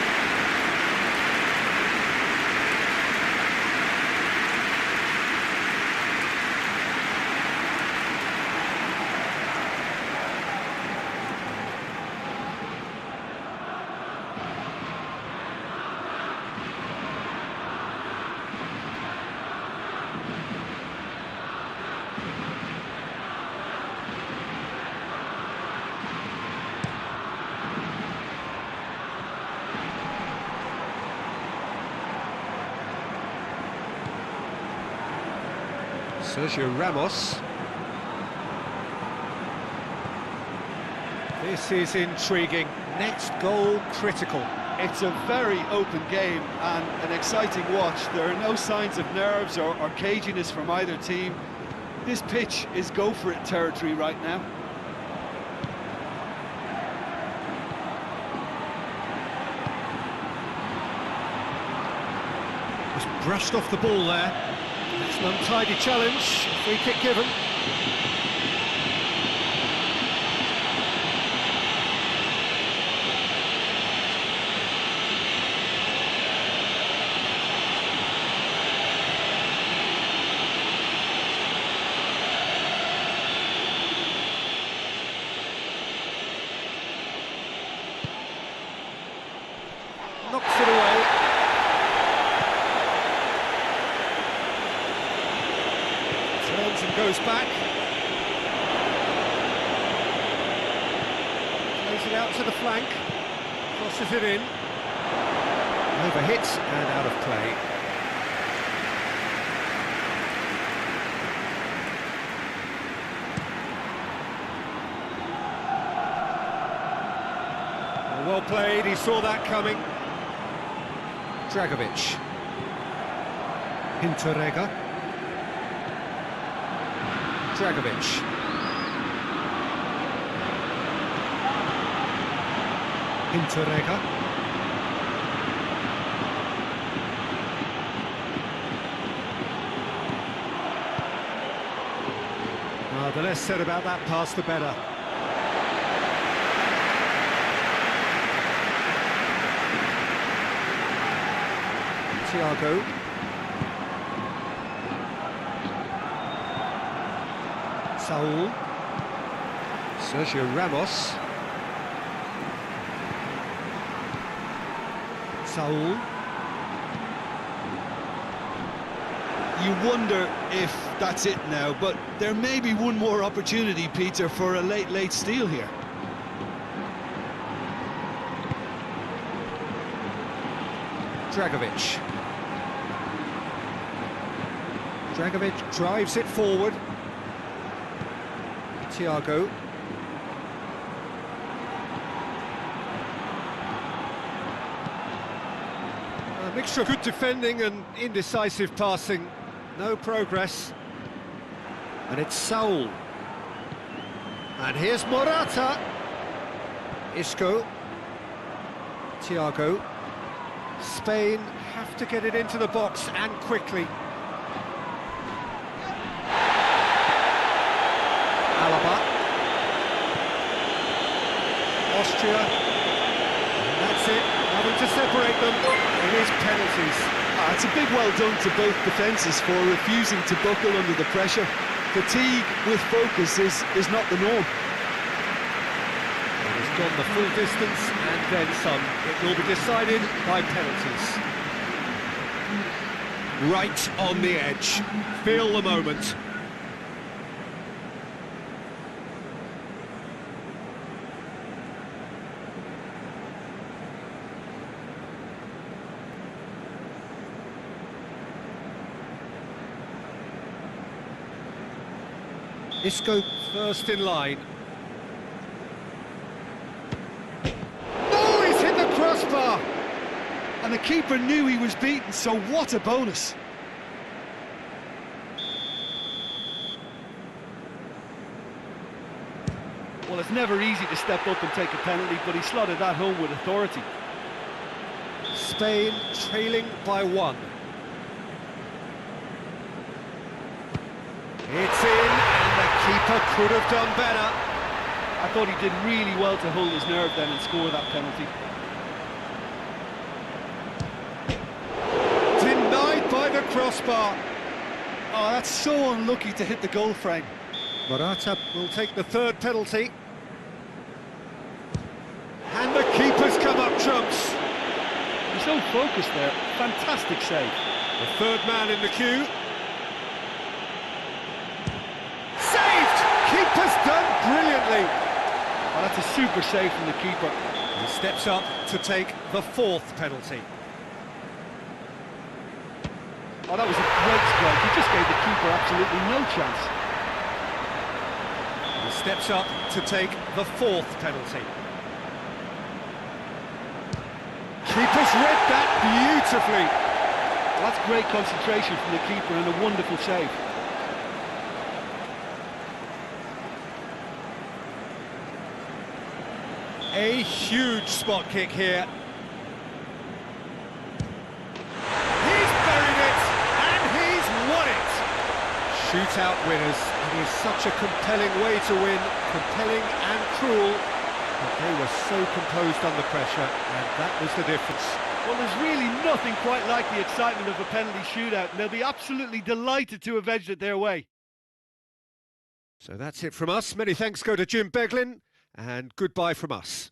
Sergio Ramos. This is intriguing. Next goal critical. It's a very open game and an exciting watch. There are no signs of nerves or caginess from either team. This pitch is go-for-it territory right now. Just brushed off the ball there. It's an untidy challenge, free kick given. Knocks it away. Turns and goes back. Plays it out to the flank. Crosses it in. Overhit and out of play. Well played, he saw that coming. Dragovic. Hinteregger. Dragovic. Hinteregger. The less said about that pass, the better. Thiago. Saul. Sergio Ramos. Saul. You wonder if that's it now, but there may be one more opportunity, Peter, for a late steal here. Dragovic. Dragovic drives it forward. Thiago. A mixture of good defending and indecisive passing. No progress. And it's Saul. And here's Morata. Isco. Thiago. Spain have to get it into the box and quickly. Alaba. Austria. And that's it. Having to separate them. It is penalties. It's a big well done to both defences for refusing to buckle under the pressure. Fatigue with focus is not the norm. It has gone the full distance and then some. It will be decided by penalties. Right on the edge. Feel the moment. Isco first in line. Oh, he's hit the crossbar! And the keeper knew he was beaten, so what a bonus. Well, it's never easy to step up and take a penalty, but he slotted that home with authority. Spain trailing by 1. It's in, and the keeper could have done better. I thought he did really well to hold his nerve then and score that penalty. Denied by the crossbar. Oh, that's so unlucky to hit the goal frame. Morata will take the third penalty. And the keeper's come up trumps. He's so focused there. Fantastic save. The third man in the queue. Saved! Keeper's done brilliantly. Oh, that's a super save from the keeper. He steps up to take the fourth penalty. Oh, that was a great strike. He just gave the keeper absolutely no chance. He steps up to take the fourth penalty. Keeper's read that beautifully. Well, that's great concentration from the keeper and a wonderful save. A huge spot kick here. He's buried it, and he's won it. Shootout winners. It is such a compelling way to win, compelling and cruel. But they were so composed under pressure, and that was the difference. Well, there's really nothing quite like the excitement of a penalty shootout, and they'll be absolutely delighted to have edged it their way. So that's it from us. Many thanks go to Jim Beglin, and goodbye from us.